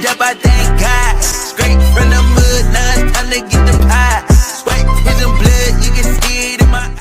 Up, I thank God. Straight from the mud, now it's time to get the pie. Swipe in the blood, you can see it in my eye.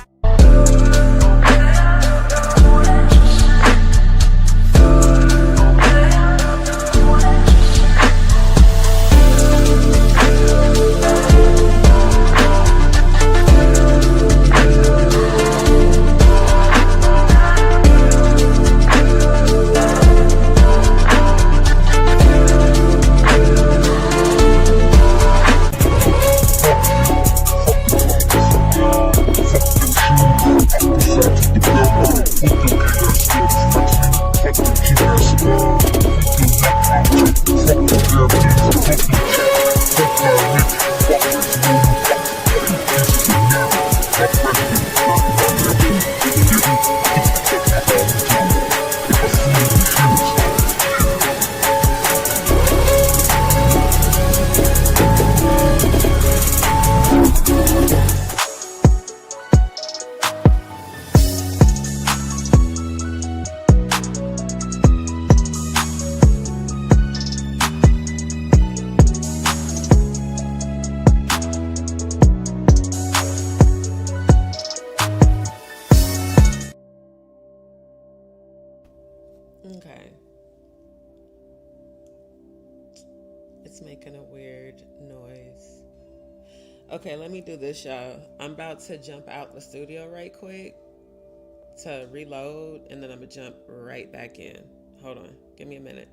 Okay. It's making a weird noise. Okay, let me do this, y'all. I'm about to jump out the studio right quick to reload, and then I'm gonna jump right back in. Hold on. Give me a minute.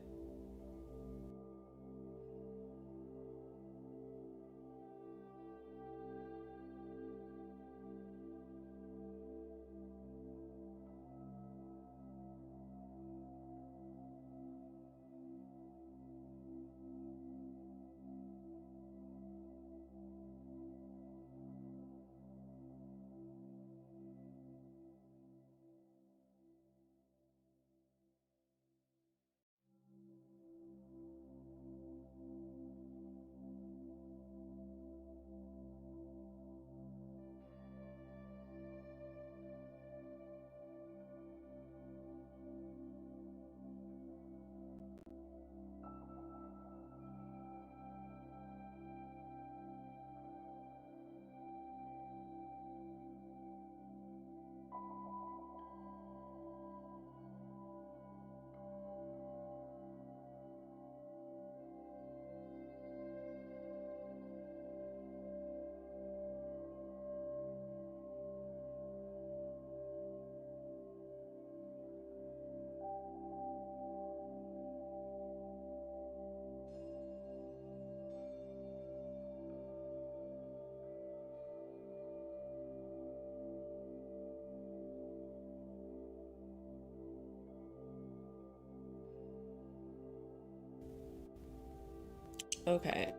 Okay.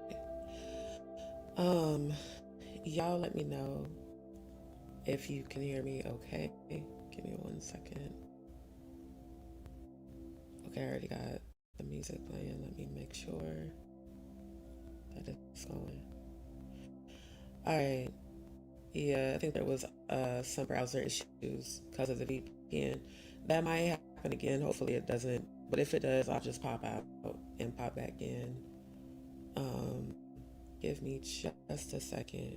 Um, y'all let me know if you can hear me okay. Give me 1 second. Okay, I already got the music playing. Let me make sure that it's going. Alright. Yeah, I think there was some browser issues because of the VPN. That might happen again. Hopefully it doesn't. But if it does, I'll just pop out and pop back in. Give me just a second.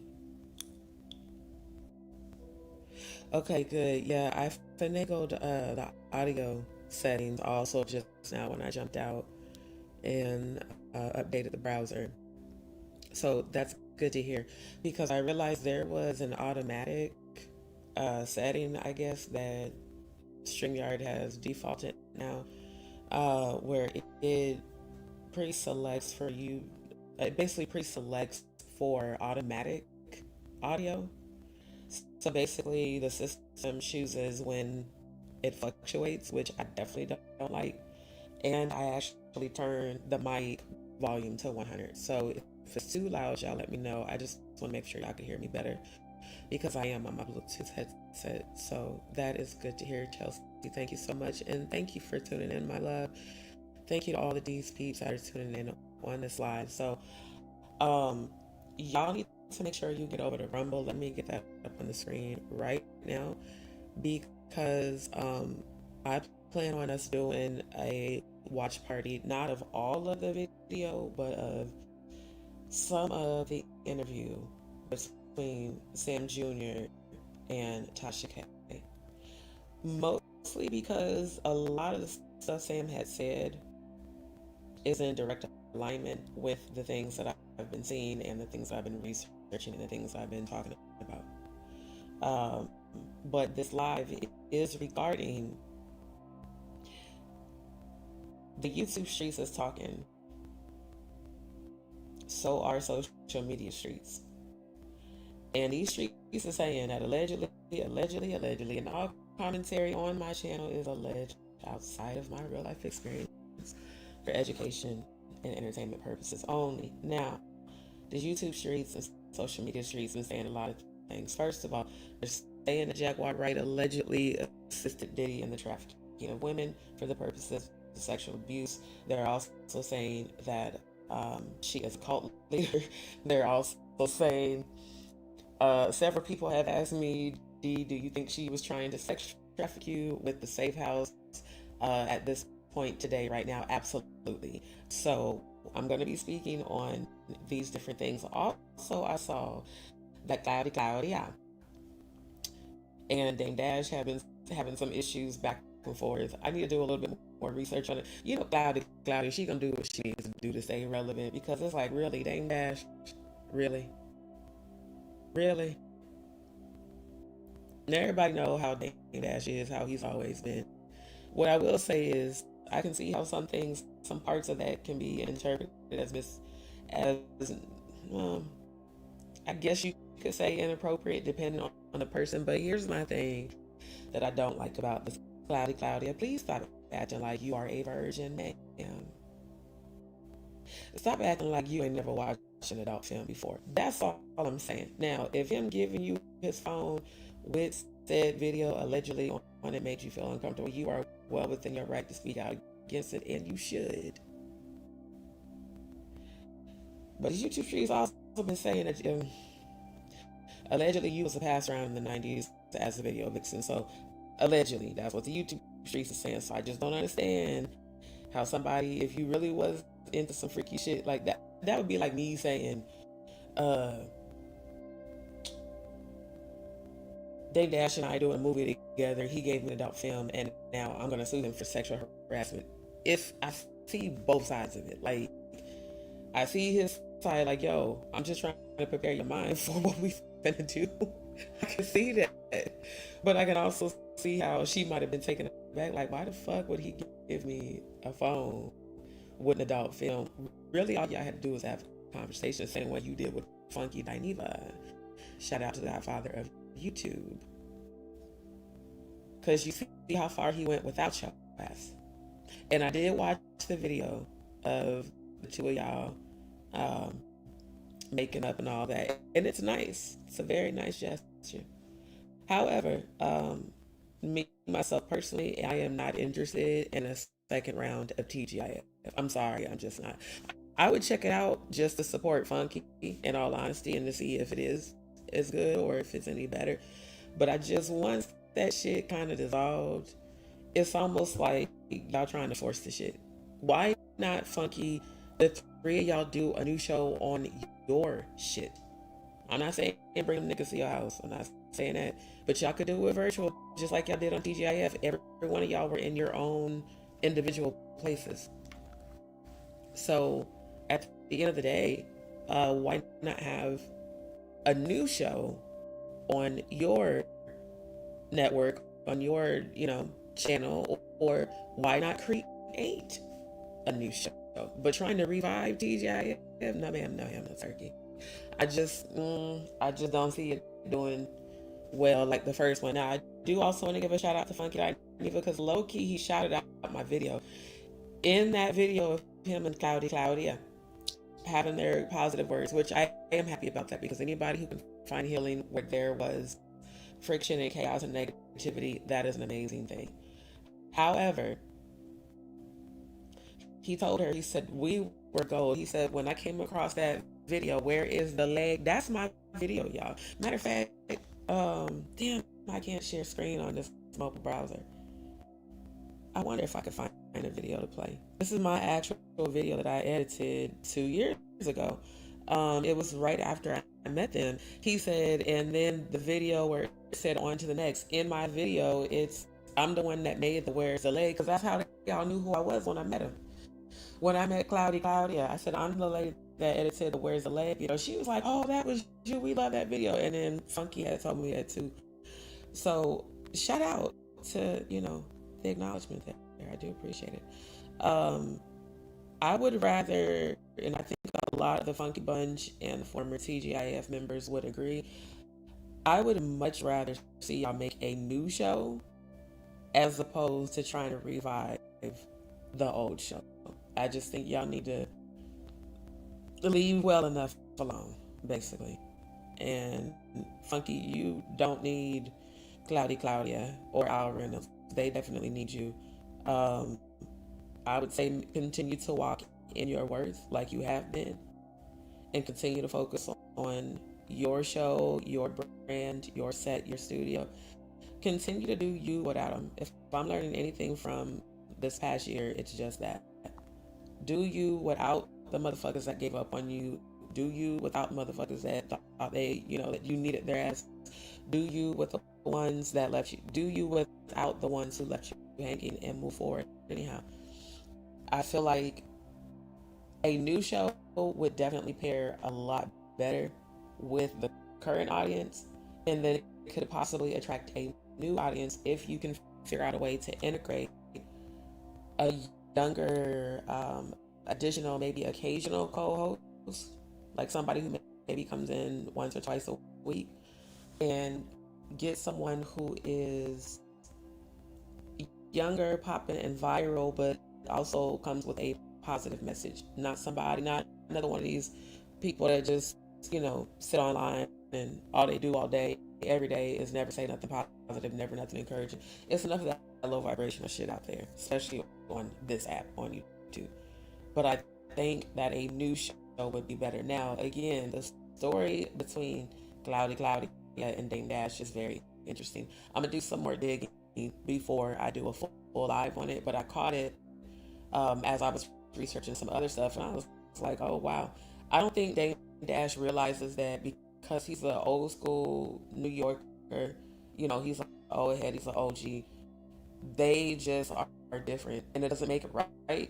Okay, good. Yeah, I finagled the audio settings also just now when I jumped out and updated the browser. So that's good to hear because I realized there was an automatic setting, I guess, that StreamYard has defaulted now, where it pre-selects for you. It basically pre-selects for automatic audio. So basically, the system chooses when it fluctuates, which I definitely don't like. And I actually turn the mic volume to 100. So if it's too loud, y'all let me know. I just want to make sure y'all can hear me better because I am on my Bluetooth headset. So that is good to hear, Chelsea. Thank you so much. And thank you for tuning in, my love. Thank you to all the DzPeepz that are tuning in on this live. So y'all need to make sure you get over to Rumble. Let me get that up on the screen right now, because I plan on us doing a watch party, not of all of the video, but of some of the interview between Sam Jr. and Tasha K. Mostly because a lot of the stuff Sam had said is in direct alignment with the things that I've been seeing and the things I've been researching and the things I've been talking about. But this live is regarding the YouTube streets is talking. So are social media streets. And these streets are saying that allegedly, and all commentary on my channel is alleged outside of my real life experience for education and entertainment purposes only. Now, the YouTube streets and social media streets been saying a lot of things. First of all, they're saying that Jaguar Wright allegedly assisted Diddy in the trafficking of women for the purposes of sexual abuse. They're also saying that she is a cult leader. They're also saying, several people have asked me, do you think she was trying to sex traffic you with the safe house at this point today, right now? Absolutely. So I'm going to be speaking on these different things. Also, I saw that Cloudy and Dame Dash have been having some issues back and forth. I need to do a little bit more research on it. You know, Cloudy, she gonna do what she needs to do to stay relevant, because it's like, really, Dame Dash, really. And everybody know how Dame Dash is, how he's always been. What I will say is, I can see how some parts of that can be interpreted as I guess you could say inappropriate, depending on the person. But here's my thing that I don't like about this Claudia. Please stop acting like you are a virgin, ma'am. Stop acting like you ain't never watched an adult film before. That's all I'm saying. Now, if him giving you his phone with said video allegedly on it made you feel uncomfortable, you are well within your right to speak out against it, and you should. But the YouTube streets also been saying that allegedly you was a pass around in the 90s as a video vixen. So allegedly, that's what the YouTube streets are saying. So I just don't understand how somebody, if you really was into some freaky shit like that, that would be like me saying, Dame Dash and I doing a movie together, he gave me an adult film, and now I'm gonna sue him for sexual harassment. If I see both sides of it, like, I see his side, like, yo, I'm just trying to prepare your mind for what we finna do. I can see that, but I can also see how she might have been taken aback, like, why the fuck would he give me a phone with an adult film? Really, all y'all had to do was have a conversation, same way you did with Funky Dineva. Shout out to the godfather of YouTube, because you see how far he went without your ass. And I did watch the video of the two of y'all making up and all that, and it's nice. It's a very nice gesture. However, me myself personally, I am not interested in a second round of TGIF. I'm sorry, I'm just not. I would check it out just to support Funky, in all honesty, and to see if it is as good or if it's any better. But I just, once that shit kind of dissolved, it's almost like y'all trying to force the shit. Why not, Funky, the three of y'all do a new show on your shit? I'm not saying bring them niggas to your house, I'm not saying that, but y'all could do it virtual, just like y'all did on TGIF. Every one of y'all were in your own individual places. So at the end of the day, why not have a new show on your network, on your, channel, or why not create a new show? But trying to revive TGIF, no ma'am, no turkey. I just don't see it doing well like the first one. Now I do also want to give a shout out to Funky Diva, because low key he shouted out my video. In that video of him and Claudia having their positive words, which I am happy about that, because anybody who can find healing where there was friction and chaos and negativity, that is an amazing thing. However, he told her, he said, we were gold. He said, when I came across that video, where is the leg? That's my video, y'all. Matter of fact, damn, I can't share screen on this mobile browser. I wonder if I could find a video to play. This is my actual video that I edited 2 years ago. It was right after I met them. He said, and then the video where it said on to the next. In my video, I'm the one that made the where's the leg, because that's how y'all knew who I was when I met him. When I met Claudia, I said, I'm the lady that edited the Where's the Leg. She was like, oh, that was you. We love that video. And then Funky had told me that too. So shout out to, the acknowledgement there. I do appreciate it. I would rather, and I think a lot of the Funky Bunch and the former TGIF members would agree, I would much rather see y'all make a new show as opposed to trying to revive the old show. I just think y'all need to leave well enough alone, basically. And Funky, you don't need Claudia or Al Reynolds. They definitely need you. I would say continue to walk in your worth like you have been, and continue to focus on your show, your brand, your set, your studio. Continue to do you without them. If I'm learning anything from this past year, it's just that. Do you without the motherfuckers that gave up on you. Do you without motherfuckers that thought they, that you needed their ass. Do you with the ones that left you. Do you without the ones who left you hanging, and move forward. Anyhow, I feel like a new show would definitely pair a lot better with the current audience, and then it could possibly attract a new audience if you can figure out a way to integrate a younger, additional, maybe occasional co-host, like somebody who maybe comes in once or twice a week, and get someone who is younger, popping, and viral, but also comes with a positive message. Not another one of these people that just, sit online and all they do all day, every day, is never say nothing positive, never nothing encouraging. It's enough of that low vibrational shit out there, especially on this app, on YouTube. But I think that a new show would be better. Now, again, the story between Claudia and Dame Dash is very interesting. I'm gonna do some more digging before I do a full live on it, but I caught it as I was researching some other stuff, and I was like, oh wow. I don't think Dame Dash realizes that because he's an old school New Yorker, he's an old head, he's an OG, they just are different, and it doesn't make it right.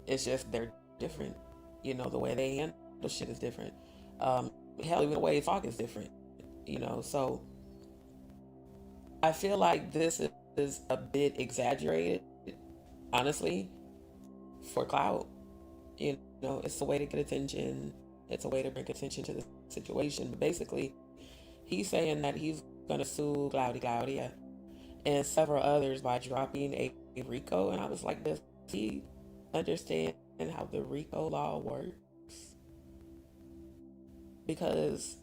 It's just they're different. The way they handle shit is different. Hell, even the way they talk is different. So I feel like this is a bit exaggerated, honestly, for clout. It's a way to get attention. It's a way to bring attention to the situation. But basically, he's saying that he's gonna sue Claudia and several others by dropping a RICO. And I was like, does he understand how the RICO law works? Because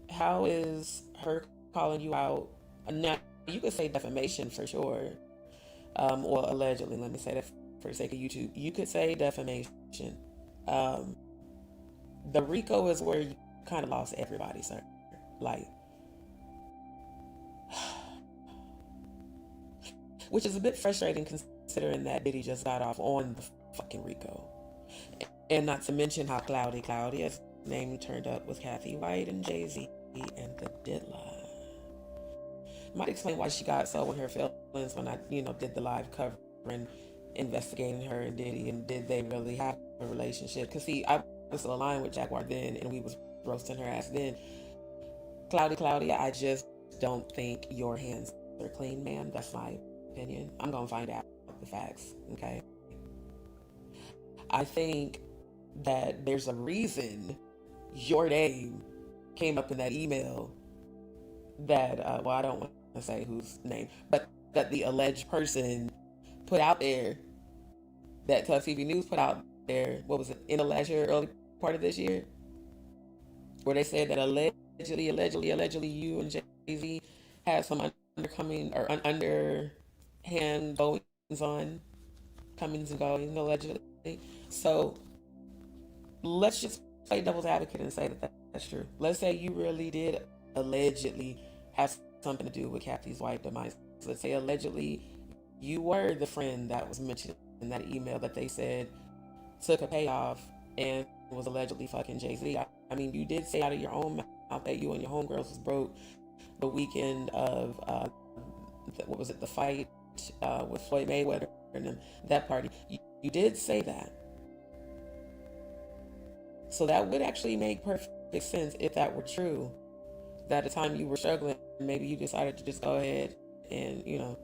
how is her calling you out? Now, you could say defamation for sure, or allegedly, let me say that for the sake of YouTube. You could say defamation. The RICO is where you kind of lost everybody, sir. Like, which is a bit frustrating considering that Diddy just got off on the fucking RICO. And not to mention how Claudia's name turned up with Kathy White and Jay-Z and the deadline. Might explain why she got so in her feelings when I, did the live covering, investigating her and Diddy, and did they really have a relationship? Because see, I was aligned with Jaguar then, and we was roasting her ass then. Claudia, I just don't think your hands are clean, ma'am. That's my opinion. I'm gonna find out the facts, okay? I think that there's a reason your name came up in that email that, well, I don't want to say whose name, but that the alleged person put out there, that Tough TV News put out there, what was it, in the last year, early part of this year, where they said that allegedly you and Jay-Z had some undercoming or underhand goings on, comings and goings, allegedly. So let's just play devil's advocate and say that that's true. Let's say you really did allegedly have something to do with Kathy's wife demise. Let's say allegedly you were the friend that was mentioned in that email that they said took a payoff and was allegedly fucking Jay-Z. I mean, you did say out of your own mouth that you and your homegirls was broke the weekend of, what was it, the fight with Floyd Mayweather and that party. You did say that. So that would actually make perfect sense if that were true. That at the time you were struggling, maybe you decided to just go ahead and, you know,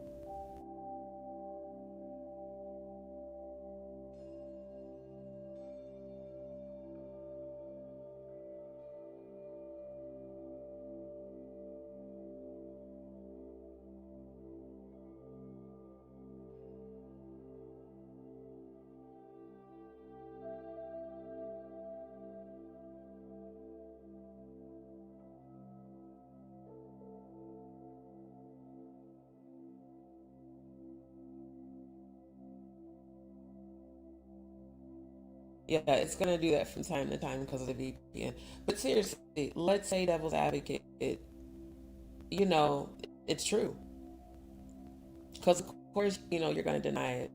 yeah, it's gonna do that from time to time because of the VPN. But seriously, let's say devil's advocate, you know, it's true. Because of course, you know, you're gonna deny it.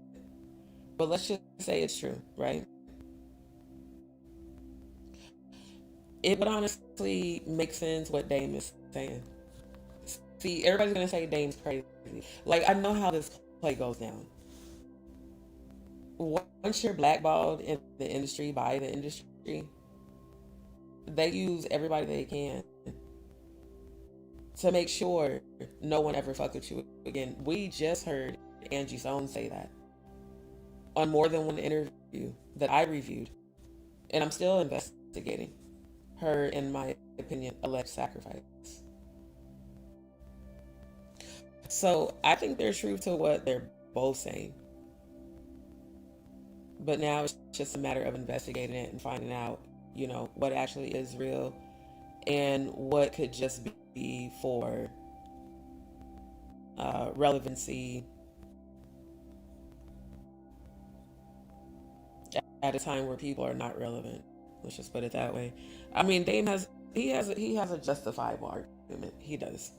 But let's just say it's true, right? It would honestly make sense what Dame is saying. See, everybody's gonna say Dame's crazy. Like, I know how this play goes down. Once you're blackballed in the industry by the industry, they use everybody they can to make sure no one ever fuck with you again. We just heard Angie Stone say that on more than one interview that I reviewed, and I'm still investigating her, in my opinion, alleged sacrifice. So I think there's truth to what they're both saying. But now it's just a matter of investigating it and finding out, you know, what actually is real and what could just be for relevancy at a time where people are not relevant. Let's just put it that way. I mean, Dame has a justifiable argument. He does,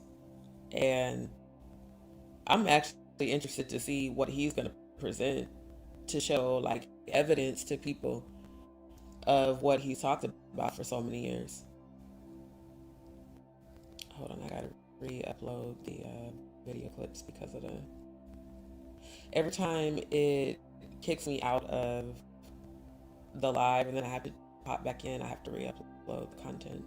and I'm actually interested to see what he's going to present to show like evidence to people of what he's talked about for so many years. Hold on, I gotta re-upload the video clips because of the every time it kicks me out of the live and then I have to pop back in, I have to re-upload the content.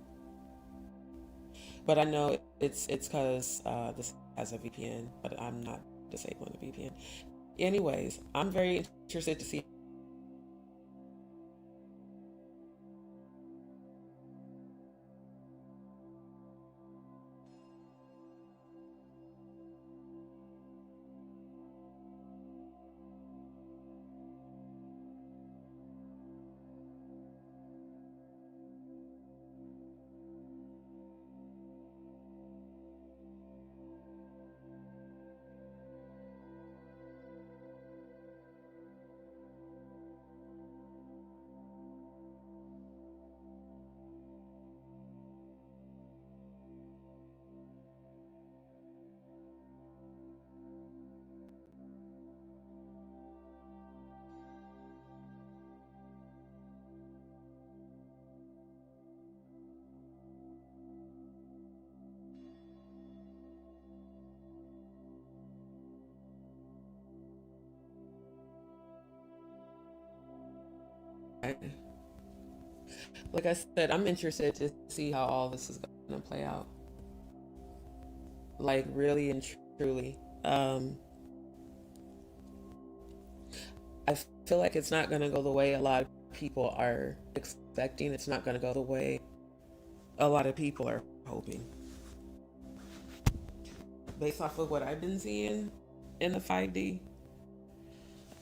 But I know it's because this has a VPN, but I'm not disabling the VPN. Anyways, I'm very interested to see like I said, I'm interested to see how all this is going to play out. Like, really and truly. I feel like it's not going to go the way a lot of people are expecting. It's not going to go the way a lot of people are hoping. Based off of what I've been seeing in the 5D,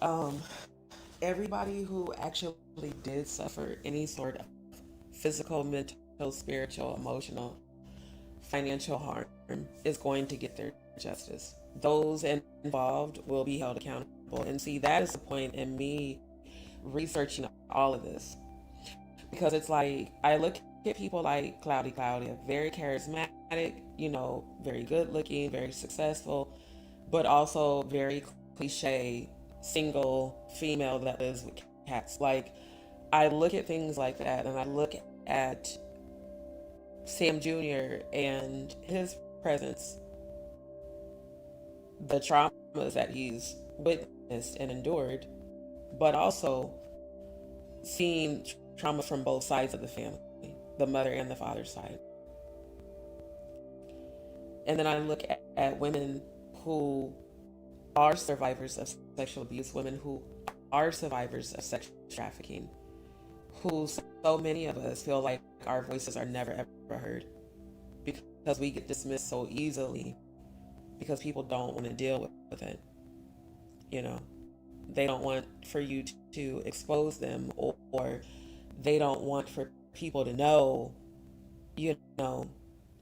um, everybody who actually did suffer any sort of physical, mental, spiritual, emotional, financial harm is going to get their justice. Those involved will be held accountable. And see, that is the point in me researching all of this. Because it's like, I look at people like Claudia, very charismatic, very good looking, very successful, but also very cliche, single female that lives with cats. Like, I look at things like that, and I look at Sam Jr. and his presence, the traumas that he's witnessed and endured, but also seeing trauma from both sides of the family, the mother and the father's side. And then I look at women who are survivors of sexual abuse, women who are survivors of sex trafficking, who so many of us feel like our voices are never ever heard because we get dismissed so easily because people don't want to deal with it. They don't want for you to expose them, or they don't want for people to know,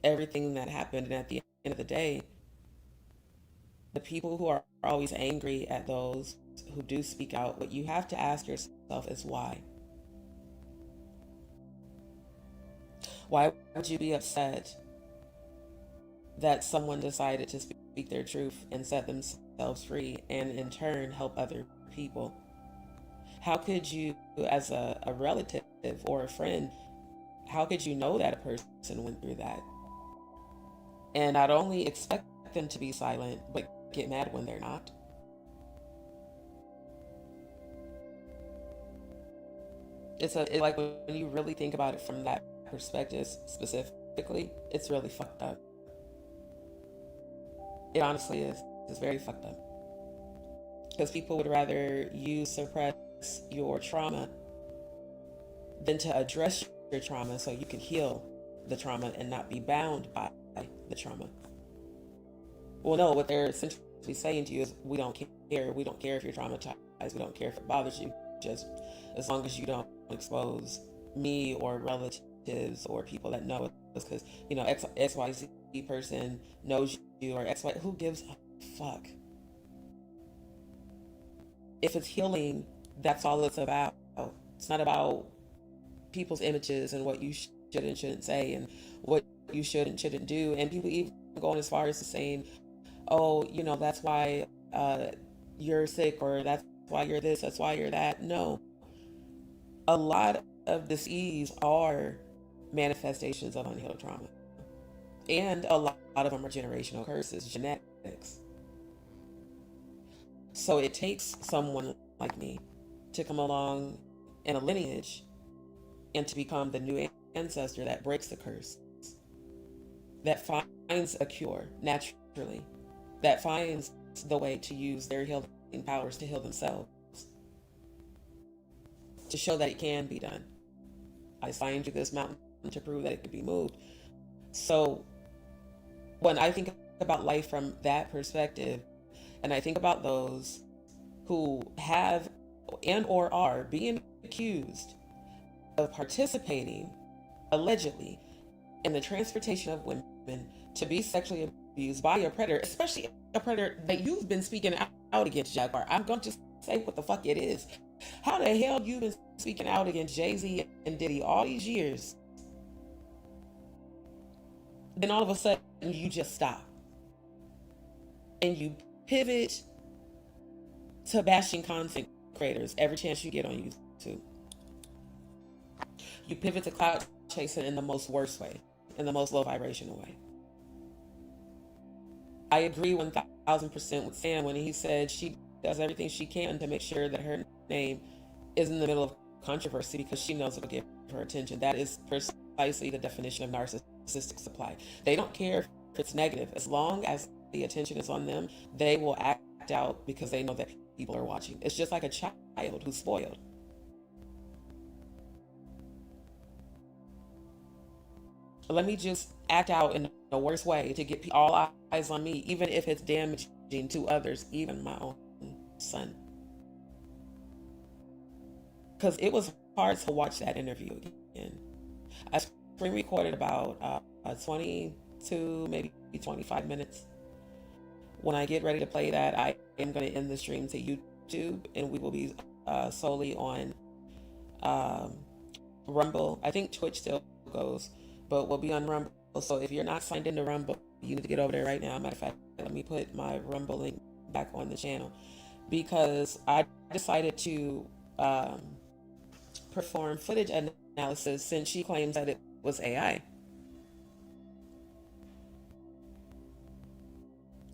everything that happened. And at the end of the day, the people who are always angry at those who do speak out, what you have to ask yourself is why? Why would you be upset that someone decided to speak their truth and set themselves free and in turn help other people? How could you, as a relative or a friend, how could you know that a person went through that and not only expect them to be silent, but get mad when they're not? It's like when you really think about it from that perspective specifically, it's really fucked up. It honestly is. It's very fucked up. Because people would rather you suppress your trauma than to address your trauma so you can heal the trauma and not be bound by the trauma. Well, no, what they're essentially saying to you is, we don't care. We don't care if you're traumatized. We don't care if it bothers you. Just as long as you don't expose me or relatives or people that know us, because, XYZ person knows you, or XY, who gives a fuck? If it's healing, that's all it's about. It's not about people's images and what you should and shouldn't say and what you should and shouldn't do. And people even going as far as to saying, oh, that's why you're sick, or that's why you're this, that's why you're that. No. A lot of disease are manifestations of unhealed trauma. And a lot of them are generational curses, genetics. So it takes someone like me to come along in a lineage and to become the new ancestor that breaks the curse, that finds a cure naturally, that finds the way to use their healing powers to heal themselves, to show that it can be done. I signed you this mountain to prove that it could be moved. So when I think about life from that perspective, and I think about those who have and or are being accused of participating, allegedly, in the transportation of women to be sexually abused by a predator, especially a predator that you've been speaking out against, Jaguar. I'm going to just say what the fuck it is. How the hell you been speaking out against Jay-Z and Diddy all these years? Then all of a sudden you just stop. And you pivot to bashing content creators every chance you get on YouTube. You pivot to clout chasing in the most worst way, in the most low vibrational way. I agree 1000% with Sam when he said she does everything she can to make sure that her name is in the middle of controversy because she knows it'll get her attention. That is precisely the definition of narcissistic supply. They don't care if it's negative. As long as the attention is on them, they will act out because they know that people are watching. It's just like a child who's spoiled. Let me just act out in the worst way to get all eyes on me, even if it's damaging to others, even my own son. Because it was hard to watch that interview again. I screen recorded about 22, maybe 25 minutes. When I get ready to play that, I am going to end the stream to YouTube, and we will be solely on Rumble. I think Twitch still goes, but we'll be on Rumble. So if you're not signed into Rumble, you need to get over there right now. Matter of fact, let me put my Rumble link back on the channel, because I decided to perform footage analysis since she claims that it was AI.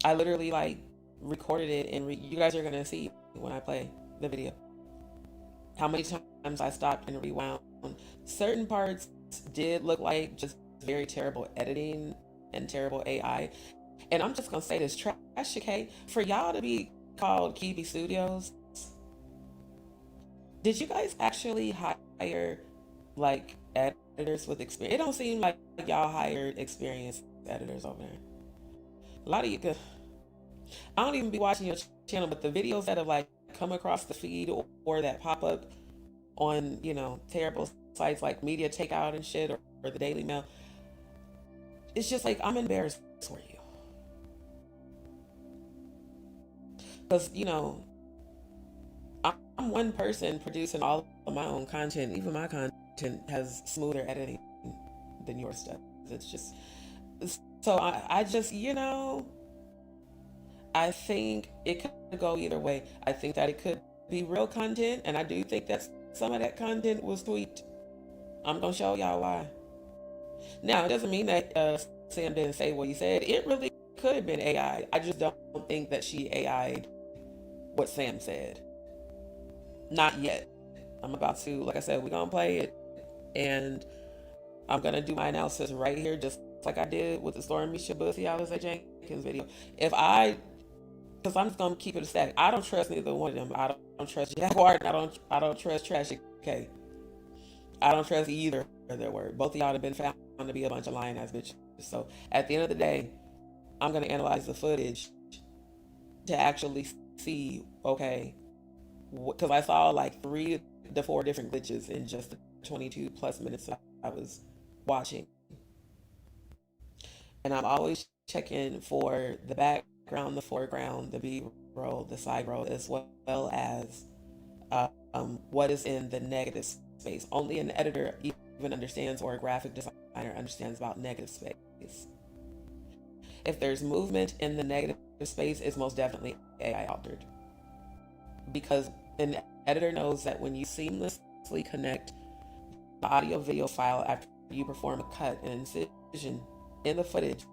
I literally recorded it, and you guys are gonna see when I play the video how many times I stopped and rewound. Certain parts did look like just very terrible editing and terrible AI. And I'm just gonna say this, trash, okay? For y'all to be called Kiwi Studios, did you guys actually hire editors with experience? It don't seem like y'all hired experienced editors over there. A lot of you, I don't even be watching your channel, but the videos that have come across the feed or that pop up on, terrible sites like Media Takeout and shit, or the Daily Mail, it's just I'm embarrassed for you. Because, I'm one person producing all of my own content. Even my content has smoother editing than your stuff. It's just, so I just, I think it could go either way. I think that it could be real content, and I do think that some of that content was tweaked. I'm going to show y'all why. Now, it doesn't mean that Sam didn't say what he said. It really could have been AI. I just don't think that she AI'd what Sam said. Not yet. I'm about to, like I said, we're going to play it, and I'm going to do my analysis right here, just like I did with the Stormy Shabusi Alice Jenkins video. Because I'm just going to keep it a static. I don't trust neither one of them. I don't trust Jaguar, and I don't trust Trash, okay? I don't trust either of their word. Both of y'all have been found to be a bunch of lying ass bitches. So at the end of the day, I'm going to analyze the footage to actually see, okay, because I saw 3 to 4 different glitches in just the 22 plus minutes that I was watching. And I'm always checking for the background, the foreground, the B-roll, the side roll, as well as what is in the negative space. Only an editor even understands, or a graphic designer understands about negative space. If there's movement in the negative space, it's most definitely AI altered. Because an editor knows that when you seamlessly connect the audio video file after you perform a cut and incision in the footage,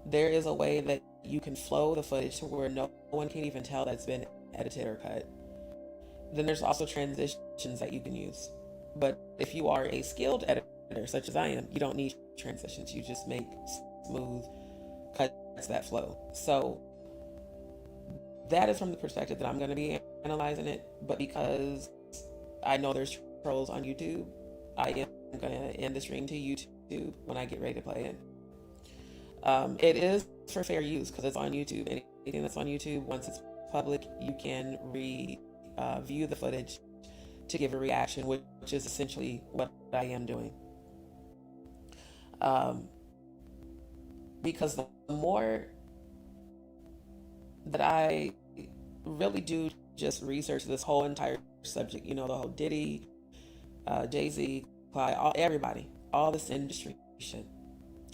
there is a way that you can flow the footage to where no one can even tell that's been edited or cut. Then there's also transitions that you can use. But if you are a skilled editor, such as I am, you don't need transitions. You just make smooth cuts that flow. So that is from the perspective that I'm going to be analyzing it. But because I know there's trolls on YouTube, I am going to end the stream to YouTube when I get ready to play it. It is for fair use because it's on YouTube. Anything that's on YouTube, once it's public, you can view the footage to give a reaction, which is essentially what I am doing. Because the more that I really do just research this whole entire subject, the whole Diddy, Jay-Z, Clyde, everybody, all this industry shit.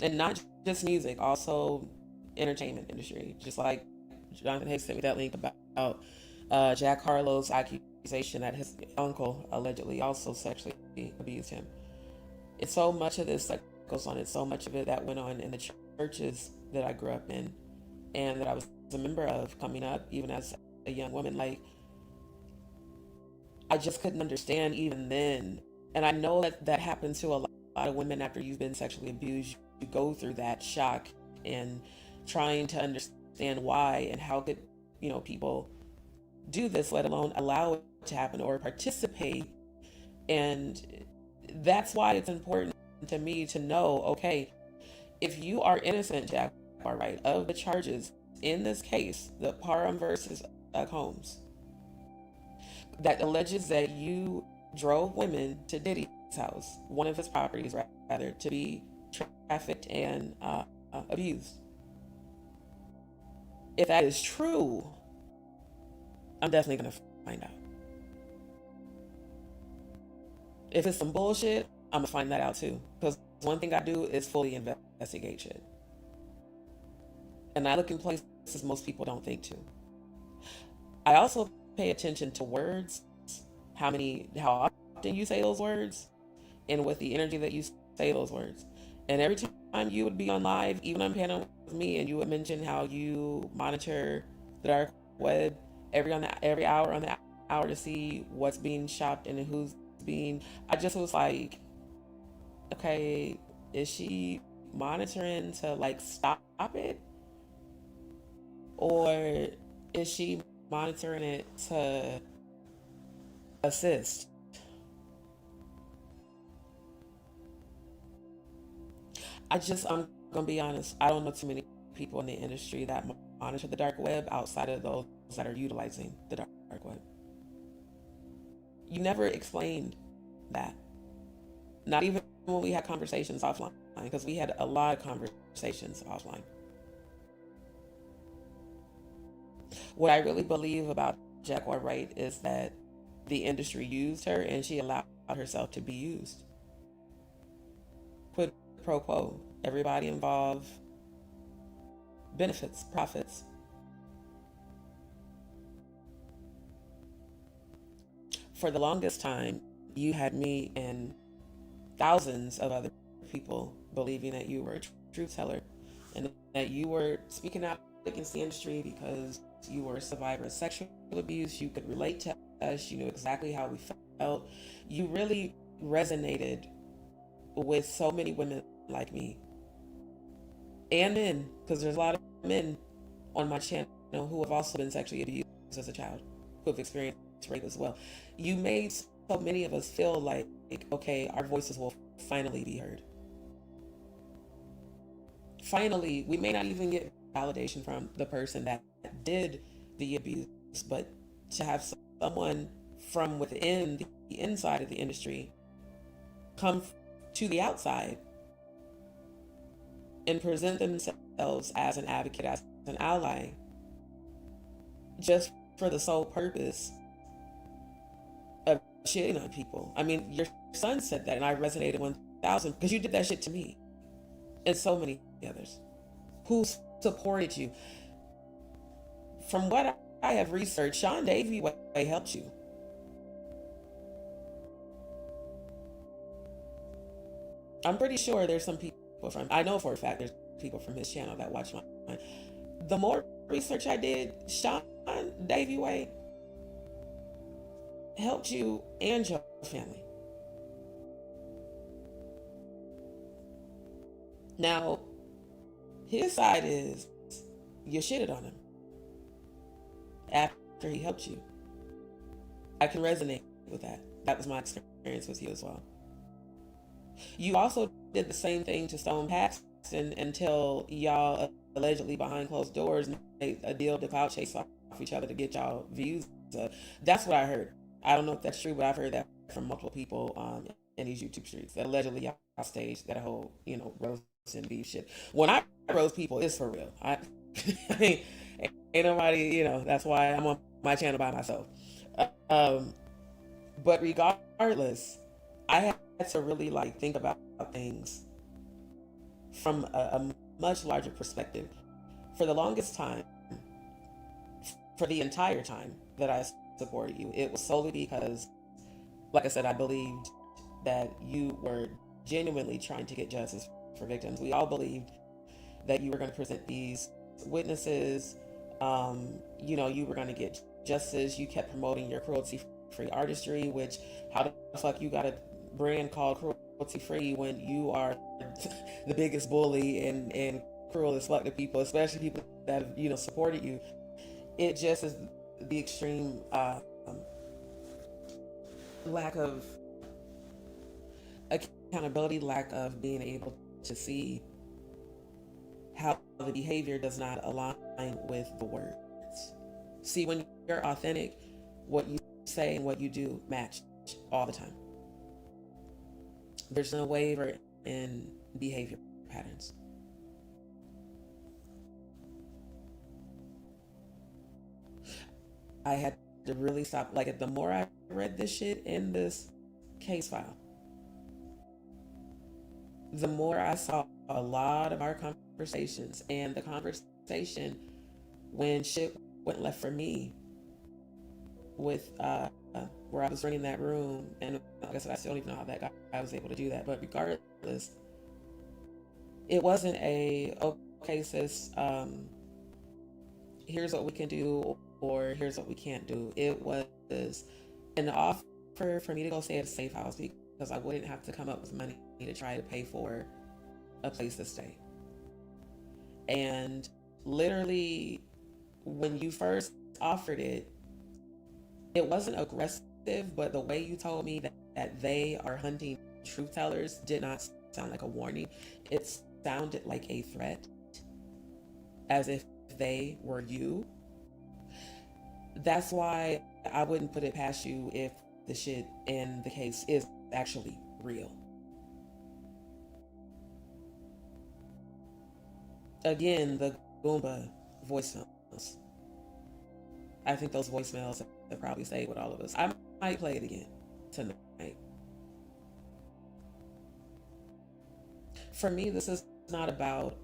And not just music, also entertainment industry. Just like Jonathan Hayes sent me that link about Jack Harlow's accusation that his uncle allegedly also sexually abused him. It's so much of this that goes on. It's so much of it that went on in the churches that I grew up in and that I was a member of coming up, even as a young woman. I just couldn't understand even then. And I know that happens to a lot of women after you've been sexually abused. You go through that shock and trying to understand why and how could people do this, let alone allow it to happen or participate. And that's why it's important to me to know, okay, if you are innocent, Jaguar Wright, of the charges in this case, the Parham versus Combs, that alleges that you drove women to Diddy's house, one of his properties rather, to be trafficked and abused. If that is true, I'm definitely going to find out. If it's some bullshit, I'm going to find that out too. Because one thing I do is fully investigate shit. And I look in places most people don't think to. I also pay attention to words, how often you say those words, and with the energy that you say those words. And every time you would be on live, even on panel with me, and you would mention how you monitor the dark web every hour on the hour to see what's being shopped and who's being. I just was like, okay, is she monitoring to like stop it, or is she monitoring it to assist? I'm gonna be honest, I don't know too many people in the industry that monitor the dark web outside of those that are utilizing the dark web. You never explained that. Not even when we had conversations offline, because we had a lot of conversations offline. What I really believe about Jaguar Wright is that the industry used her and she allowed herself to be used. Quid pro quo. Everybody involved benefits, profits. For the longest time, you had me and thousands of other people believing that you were a truth teller and that you were speaking out against the industry because you were a survivor of sexual abuse. You could relate to us. You knew exactly how we felt. You really resonated with so many women like me and men, because there's a lot of men on my channel who have also been sexually abused as a child, who have experienced rape as well. You made so many of us feel like, okay, our voices will finally be heard. Finally, we may not even get validation from the person that did the abuse, but to have someone from within the inside of the industry come to the outside and present themselves as an advocate, as an ally, just for the sole purpose of shitting on people. I mean, your son said that, and I resonated 1,000, because you did that shit to me and so many others who supported you. From what I have researched, Sean Davey Way helped you. I'm pretty sure there's some people I know for a fact there's people from his channel that watch mine. The more research I did, Sean Davey Way helped you and your family. Now, his side is you shitted on him after he helped you. I can resonate with that. That was my experience with you as well. You also did the same thing to Stone Paxton until y'all allegedly behind closed doors made a deal to clout chase off each other to get y'all views. That's what I heard. I don't know if that's true, but I've heard that from multiple people in these YouTube streets, that allegedly y'all staged that whole, roast and beef shit. When I roast people, it's for real. I mean, ain't nobody, that's why I'm on my channel by myself. But regardless, I had to really think about things from a much larger perspective. For the longest time, for the entire time that I supported you, it was solely because, like I said, I believed that you were genuinely trying to get justice for victims. We all believed that you were going to present these witnesses, you were going to get justice. You kept promoting your cruelty-free artistry, which, how the fuck you got a brand called cruelty-free when you are the biggest bully and cruel as fuck to people, especially people that have, supported you. It just is the extreme lack of accountability, lack of being able to see how the behavior does not align with the words. See, when you're authentic, what you say and what you do match all the time. There's no waver in behavior patterns. I had to really stop. Like, the more I read this shit in this case file, the more I saw a lot of our conversations, and the conversation when shit went left for me with where I was running that room, and like I said, I still don't even know how that guy I was able to do that. But regardless, it wasn't a okay, sis. Here's what we can do, or here's what we can't do. It was an offer for me to go stay at a safe house because I wouldn't have to come up with money to try to pay for a place to stay. And literally, when you first offered it, it wasn't aggressive, but the way you told me that they are hunting truth tellers did not sound like a warning. It sounded like a threat, as if they were you. That's why I wouldn't put it past you if the shit in the case is actually real. Again, the Goomba voicemails. I think those voicemails have probably stayed with all of us. I might play it again tonight. For me, this is not about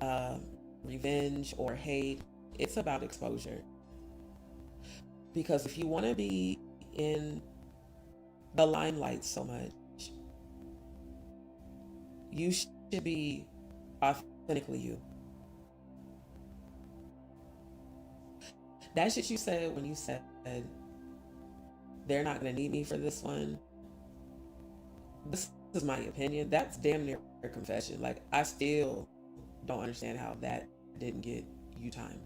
revenge or hate. It's about exposure. Because if you want to be in the limelight so much, you should be authentically you. That shit you said when you said they're not going to need me for this one, this is my opinion. That's damn near a confession. Like, I still don't understand how that didn't get you time.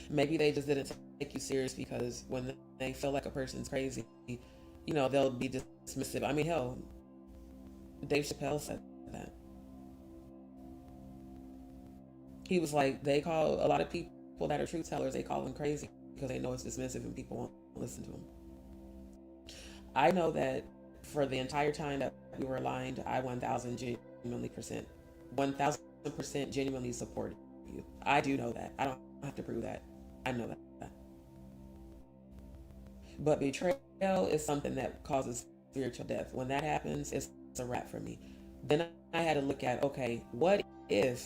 Maybe they just didn't take you serious because when they feel like a person's crazy, you know, they'll be dismissive. I mean, hell, Dave Chappelle said that. He was like, they call a lot of people that are truth tellers, they call them crazy because they know it's dismissive and people won't listen to them. I know that for the entire time that we were aligned, I 1000% genuinely supported you. I do know that. I don't have to prove that. I know that. But betrayal is something that causes spiritual death. When that happens, it's a wrap for me. Then I had to look at, okay, what if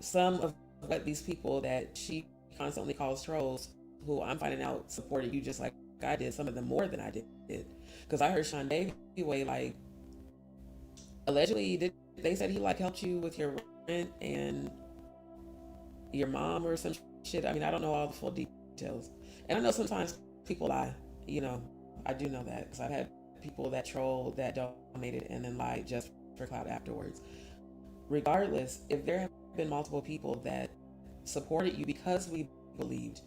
some of what these people that she constantly calls trolls, who I'm finding out supported you just like I did, some of them more than I did. Because I heard Sean Davey way, like, allegedly they said he like helped you with your rent and your mom or some shit. I mean, I don't know all the full details. And I know sometimes people lie, you know, I do know that because I've had people that troll, that donated and then lied just for clout afterwards. Regardless, if there have been multiple people that supported you because we believed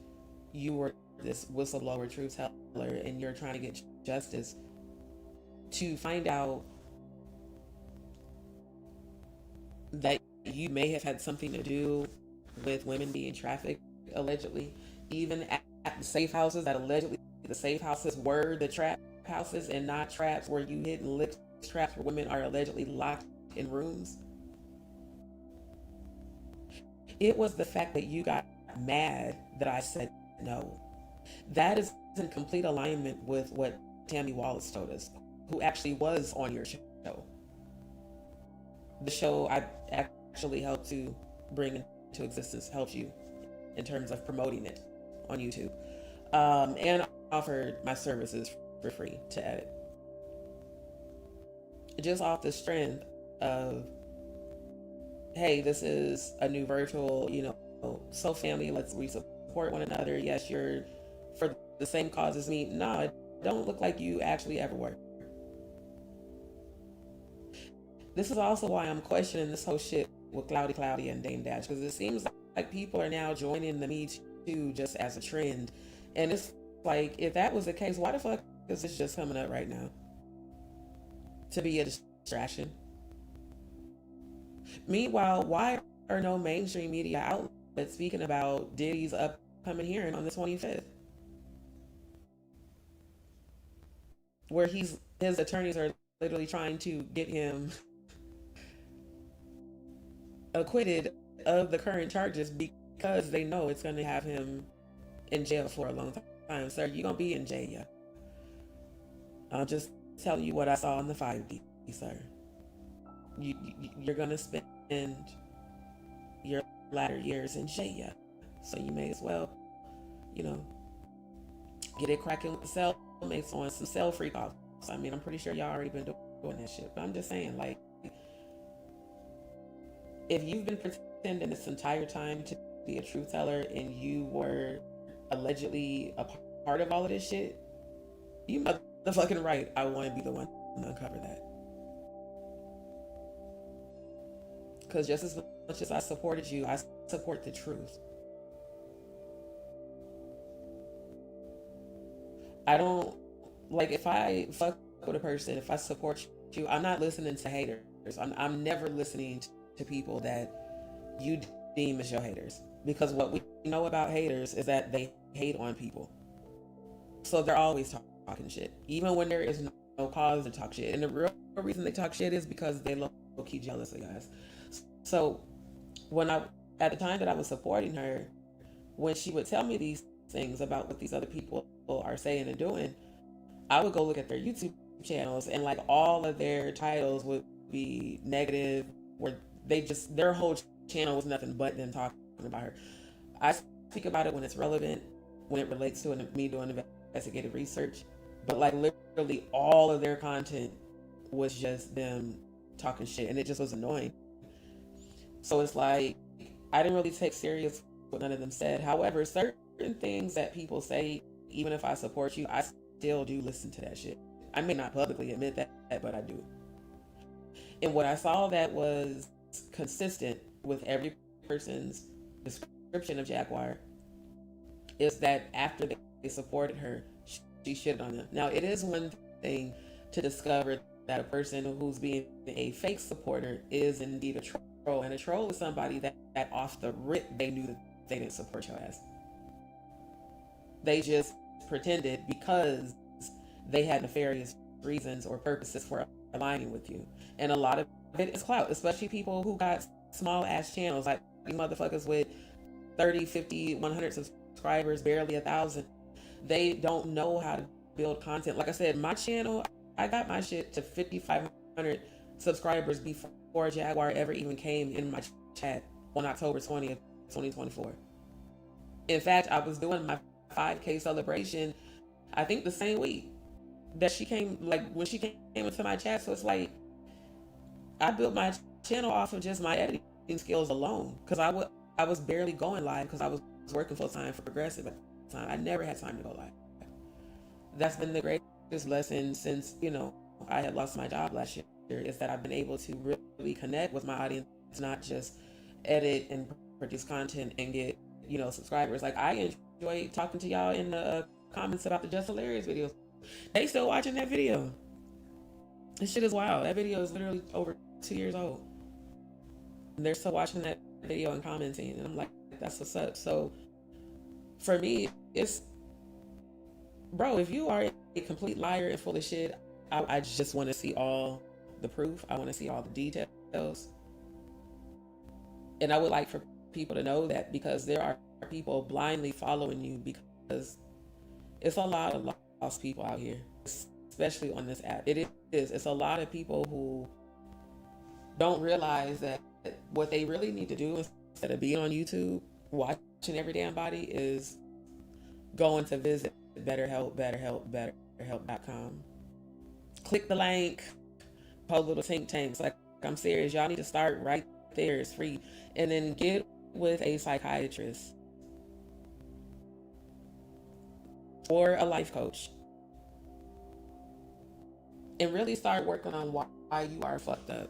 you were this whistleblower truth teller and you're trying to get justice, to find out that you may have had something to do with women being trafficked, allegedly, even at the safe houses, that allegedly the safe houses were the trap houses and not traps where you hit and lick traps where women are allegedly locked in rooms. It was the fact that you got mad that I said no. That is in complete alignment with what Tammy Wallace told us, who actually was on your show. The show I actually helped to bring into existence, helped you in terms of promoting it on YouTube, and offered my services for free to edit. Just off the strength of, hey, this is a new virtual, you know, so family, we support one another. Yes, you're for the same cause as me. No, it don't look like you actually ever were. This is also why I'm questioning this whole shit with Cloudy and Dame Dash, because it seems like people are now joining the Me Too just as a trend. And it's like, if that was the case, why the fuck is this just coming up right now? To be a distraction. Meanwhile, why are no mainstream media outlets speaking about Diddy's upcoming hearing on the 25th? Where his attorneys are literally trying to get him acquitted of the current charges because they know it's going to have him in jail for a long time. Sir, you're going to be in jail, yeah. I'll just tell you what I saw on the 5D, sir. You're going to spend your latter years in jail. So you may as well, get it cracking with the cellmates on some cell freak offs. I mean, I'm pretty sure y'all already been doing that shit. But I'm just saying, like, if you've been pretending this entire time to be a truth teller and you were allegedly a part of all of this shit, you motherfucking right. I want to be the one to uncover that. Because just as much as I supported you, I support the truth. I don't, like, if I fuck with a person, if I support you, I'm not listening to haters. I'm never listening to people that you deem as your haters. Because what we know about haters is that they hate on people. So they're always talking shit, even when there is no cause to talk shit. And the real reason they talk shit is because they low-key jealous of guys. So at the time that I was supporting her, when she would tell me these things about what these other people are saying and doing, I would go look at their YouTube channels, and like all of their titles would be negative, where their whole channel was nothing but them talking about her. I speak about it when it's relevant, when it relates to me doing investigative research, but like literally all of their content was just them talking shit, and it just was annoying. So it's like, I didn't really take serious what none of them said. However, certain things that people say, even if I support you, I still do listen to that shit. I may not publicly admit that, but I do. And what I saw that was consistent with every person's description of Jaguar is that after they supported her, she shitted on them. Now, it is one thing to discover that a person who's being a fake supporter is indeed a troll. And a troll is somebody that off the rip, they knew that they didn't support your ass. They just pretended because they had nefarious reasons or purposes for aligning with you. And a lot of it is clout, especially people who got small ass channels, like these motherfuckers with 30, 50, 100 subscribers, barely 1,000. They don't know how to build content. Like I said, my channel, I got my shit to 5,500 subscribers before Jaguar ever even came in my chat on October 20th, 2024. In fact, I was doing my 5K celebration, I think the same week that she came, like when she came into my chat. So it's like, I built my channel off of just my editing skills alone, because I was barely going live because I was working full time for Progressive at the time. I never had time to go live. That's been the greatest lesson since, I had lost my job last year, is that I've been able to really connect with my audience, not just edit and produce content and get, subscribers. Like, I enjoy talking to y'all in the comments about the Just Hilarious videos. They still watching that video. This shit is wild. That video is literally over 2 years old. And they're still watching that video and commenting. And I'm like, that's what's up. So for me, it's, bro, if you are a complete liar and full of shit, I just want to see all the proof. I want to see all the details. And I would like for people to know that, because there are people blindly following you, because it's a lot of lost people out here, especially on this app. It is. It's a lot of people who don't realize that what they really need to do, instead of being on YouTube watching every damn body, is going to visit betterhelp.com. Click the link, post little think tanks. Like, I'm serious. Y'all need to start right there. It's free. And then get with a psychiatrist or a life coach and really start working on why you are fucked up.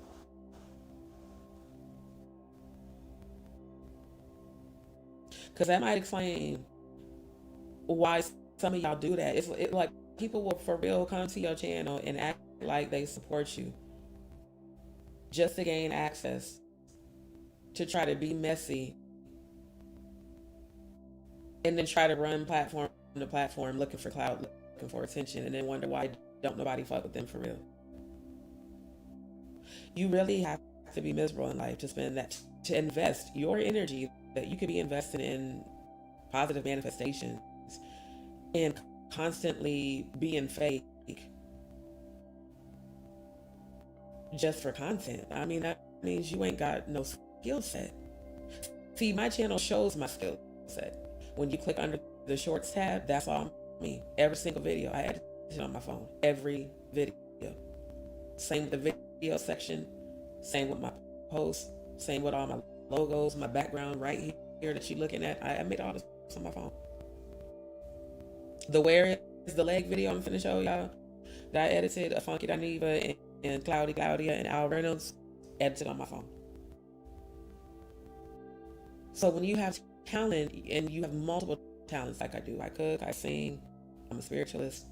Because that might explain why some of y'all do that. It's like people will for real come to your channel and act like they support you just to gain access, to try to be messy, and then try to run platform to platform looking for clout, looking for attention, and then wonder why don't nobody fuck with them for real. You really have to be miserable in life to spend that, to invest your energy that you could be invested in positive manifestations and constantly being fake just for content. I mean, that means you ain't got no skill set. See, my channel shows my skill set. When you click under the shorts tab, that's all me. Every single video, I edit it on my phone. Every video. Same with the video section. Same with my posts. Same with all my logos, my background right here that you're looking at. I made all this on my phone. The where is the leg video I'm finna show y'all that I edited, a Funky Daniva and Cloudy Claudia and Al Reynolds, edited on my phone. So when you have talent and you have multiple talents like I do, I cook, I sing, I'm a spiritualist,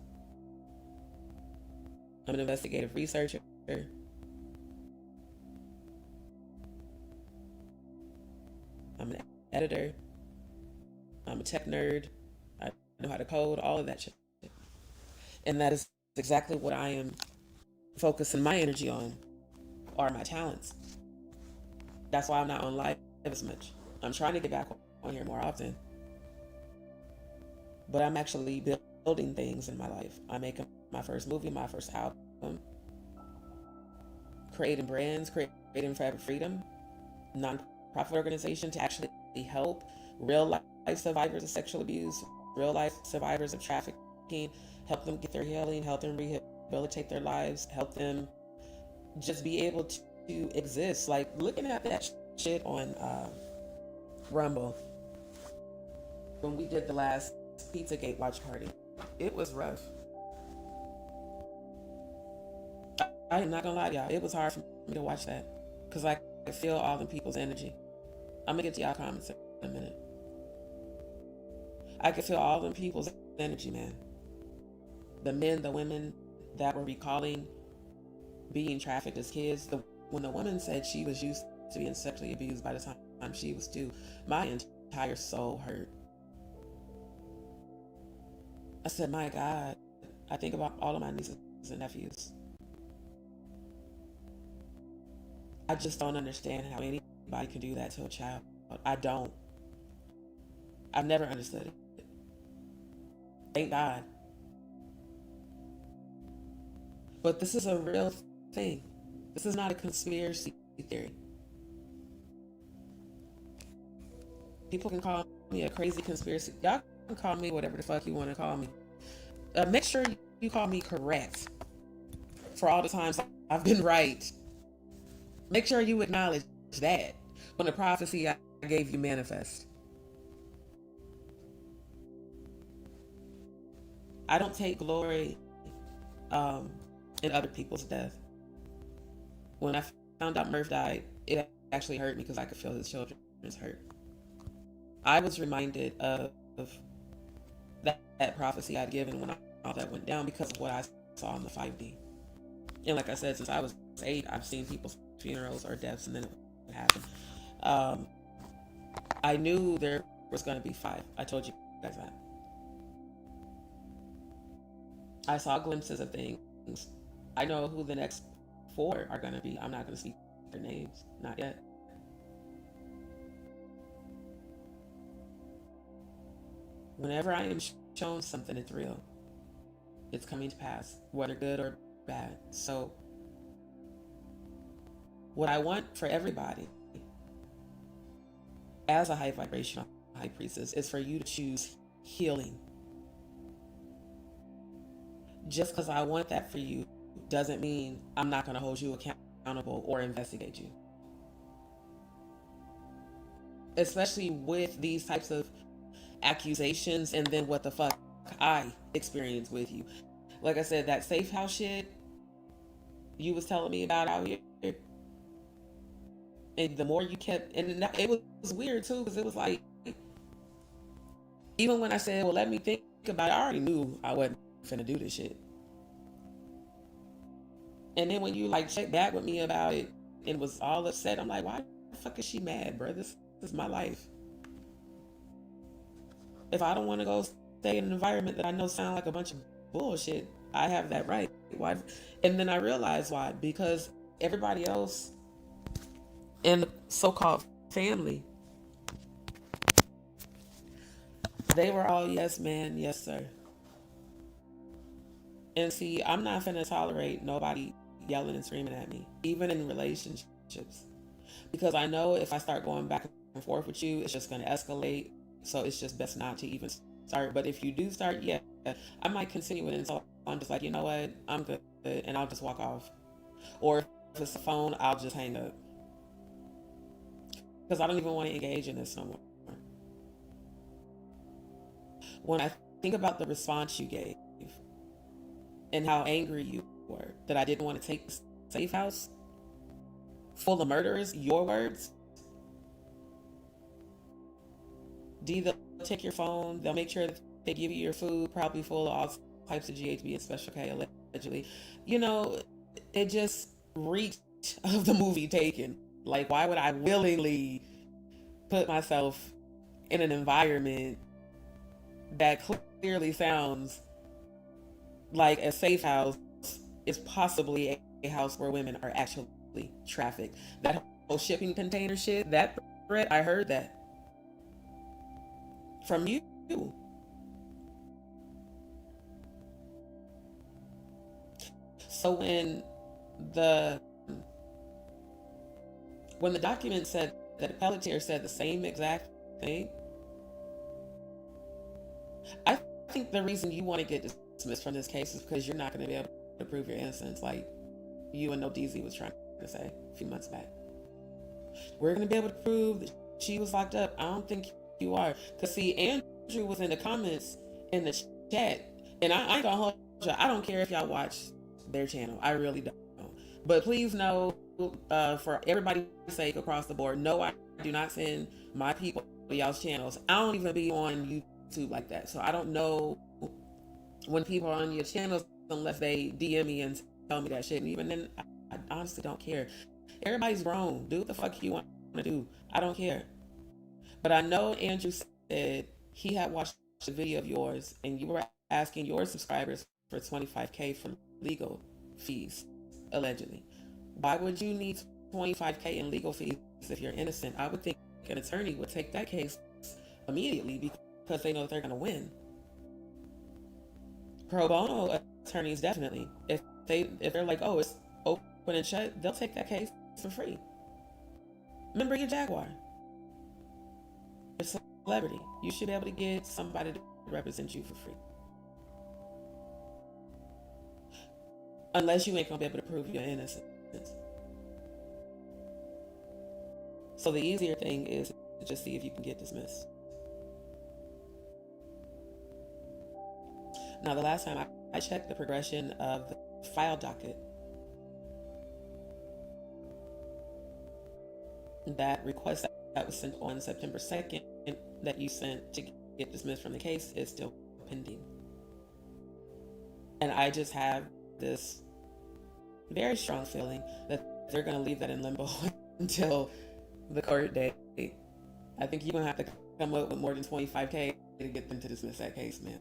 I'm an investigative researcher, I'm an editor, I'm a tech nerd, I know how to code, all of that shit. And that is exactly what I am focusing my energy on, are my talents. That's why I'm not on live as much. I'm trying to get back on here more often. But I'm actually building things in my life. I'm making my first movie, my first album, creating brands, creating Forever Freedom, non-profit organization to actually help real life survivors of sexual abuse, real life survivors of trafficking, help them get their healing, help them rehabilitate their lives, help them just be able to exist. Like looking at that shit on Rumble when we did the last Pizzagate watch party, it was rough. I am not gonna lie to y'all, it was hard for me to watch that because I could feel all the people's energy. I'm gonna get to y'all comments in a minute. I could feel all the people's energy, man. The men, the women that were recalling being trafficked as kids. When the woman said she was used to being sexually abused by the time she was 2, my entire soul hurt. I said, my God, I think about all of my nieces and nephews. I just don't understand how anybody can do that to a child. I don't. I've never understood it. Thank God. But this is a real thing. This is not a conspiracy theory. People can call me a crazy conspiracy. Y'all can call me whatever the fuck you want to call me. Make sure you call me correct for all the times I've been right. Make sure you acknowledge that when the prophecy I gave you manifests. I don't take glory in other people's death. When I found out Murph died, it actually hurt me because I could feel his children's hurt. I was reminded of that prophecy I'd given when all that went down because of what I saw in the 5D. And like I said, since I was 8, I've seen people's funerals or deaths, and then it would happen. I knew there was going to be 5. I told you guys that. I saw glimpses of things. I know who the next 4 are going to be. I'm not going to speak their names. Not yet. Whenever I am shown something, it's real. It's coming to pass, whether good or bad. So, what I want for everybody, as a high vibrational high priestess, is for you to choose healing. Just because I want that for you doesn't mean I'm not going to hold you accountable or investigate you. Especially with these types of accusations and then what the fuck I experienced with you. Like I said, that safe house shit you was telling me about out here, and the more you kept, and it was weird too, because it was like Even when I said, well, let me think about it, I already knew I wasn't finna do this shit. And then when you like check back with me about it and was all upset, I'm like, why the fuck is she mad, bro? This is my life. If I don't want to go stay in an environment that I know sound like a bunch of bullshit, I have that right. Why? And then I realized why. Because everybody else in the so-called family, they were all yes, man, yes, sir. And see, I'm not finna tolerate nobody yelling and screaming at me, even in relationships. Because I know if I start going back and forth with you, it's just gonna escalate. So it's just best not to even start. But if you do start, yeah, I might continue it until I'm just like, you know what, I'm good, and I'll just walk off. Or if it's a phone, I'll just hang up. Because I don't even want to engage in this no more. When I think about the response you gave and how angry you were that I didn't want to take the safe house full of murderers, your words, they'll take your phone, they'll make sure that they give you your food, probably full of all types of GHB and Special K, allegedly. You know, it just reeked of the movie Taken. Like, why would I willingly put myself in an environment that clearly sounds like a safe house is possibly a house where women are actually trafficked? That whole shipping container shit, that threat, I heard that from you. So when the document said that Pelletier said the same exact thing, I think the reason you want to get dismissed from this case is because you're not going to be able to prove your innocence, like you and No DZ was trying to say a few months back. We're going to be able to prove that she was locked up. I don't think you are. Because see, Andrew was in the comments in the chat, and I ain't gonna hold you. I don't care if y'all watch their channel. I really don't. But please know, for everybody's sake across the board, no, I do not send my people to y'all's channels. I don't even be on YouTube like that. So I don't know when people are on your channels unless they DM me and tell me that shit. And even then, I honestly don't care. Everybody's grown. Do what the fuck you want to do. I don't care. But I know Andrew said he had watched a video of yours and you were asking your subscribers for $25K for legal fees, allegedly. Why would you need $25K in legal fees if you're innocent? I would think an attorney would take that case immediately because they know that they're going to win. Pro bono attorneys, definitely. If they're like, oh, it's open and shut, they'll take that case for free. Remember your Jaguar. You're a celebrity. You should be able to get somebody to represent you for free. Unless you ain't gonna be able to prove your innocence. So the easier thing is to just see if you can get dismissed. Now, the last time I checked the progression of the file docket, that request that was sent on September 2nd that you sent to get dismissed from the case is still pending. And I just have this very strong feeling that they're going to leave that in limbo until the court date. I think you're going to have to come up with more than $25K to get them to dismiss that case, man.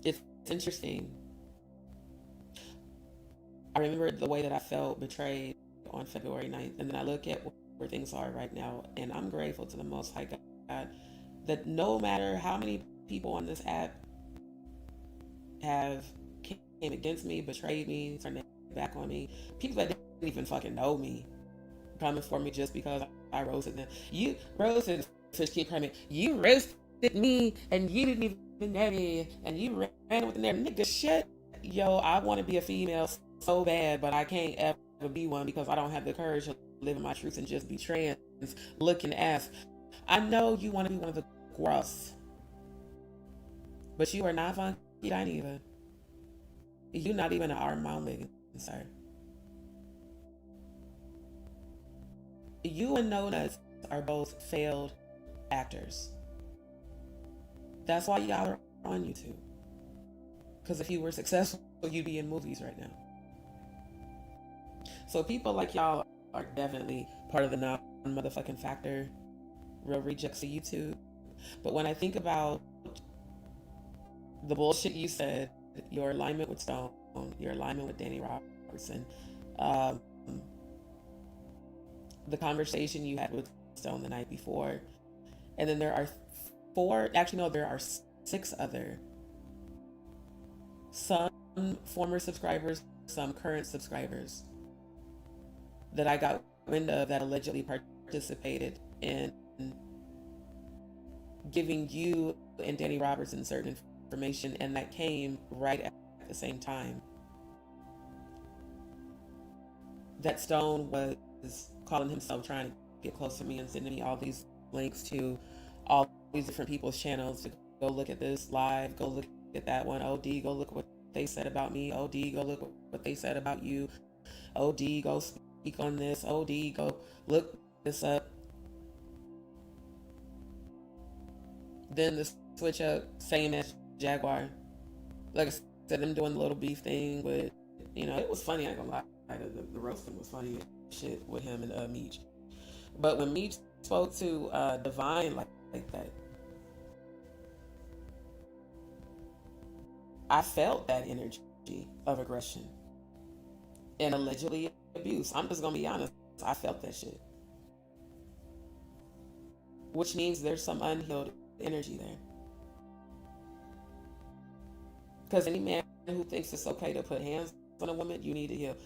It's interesting. I remember the way that I felt betrayed on February 9th, and then I look at where things are right now, and I'm grateful to the Most High God that no matter how many people on this app have came against me, betrayed me, turned their back on me, people that didn't even fucking know me coming for me just because I roasted them. You roasted Fish Keep Permit. You roasted me, and you didn't even know me, and you ran with the nigga shit. Yo, I want to be a female so bad, but I can't ever be one because I don't have the courage to live in my truth and just be trans looking ass. I know you want to be one of the gross, but you are not funky either. You're not even an Armand living, sir. You and No Nuts are both failed actors. That's why y'all are on YouTube. Because if you were successful, you'd be in movies right now. So people like y'all are definitely part of the non-motherfucking factor, real rejects of YouTube. But when I think about the bullshit you said, your alignment with Stone, your alignment with Danny Robertson, the conversation you had with Stone the night before, and then there are there are 6 other, some former subscribers, some current subscribers that I got wind of that allegedly participated in giving you and Danny Robertson certain information, and that came right at the same time that Stone was calling himself trying to get close to me and sending me all these links to all these different people's channels to go look at this live, go look at that one, OD, go look what they said about me, OD, go look what they said about you, OD, go speak on this, OD, go look this up. Then the switch up, same as Jaguar. Like I said, them doing the little beef thing with, it was funny, I ain't gonna lie. The roasting was funny shit with him and Meech. But when Meech spoke to Divine like that, I felt that energy of aggression and allegedly abuse. I'm just gonna be honest, I felt that shit. Which means there's some unhealed energy there. Because any man who thinks it's okay to put hands on a woman, you need to heal.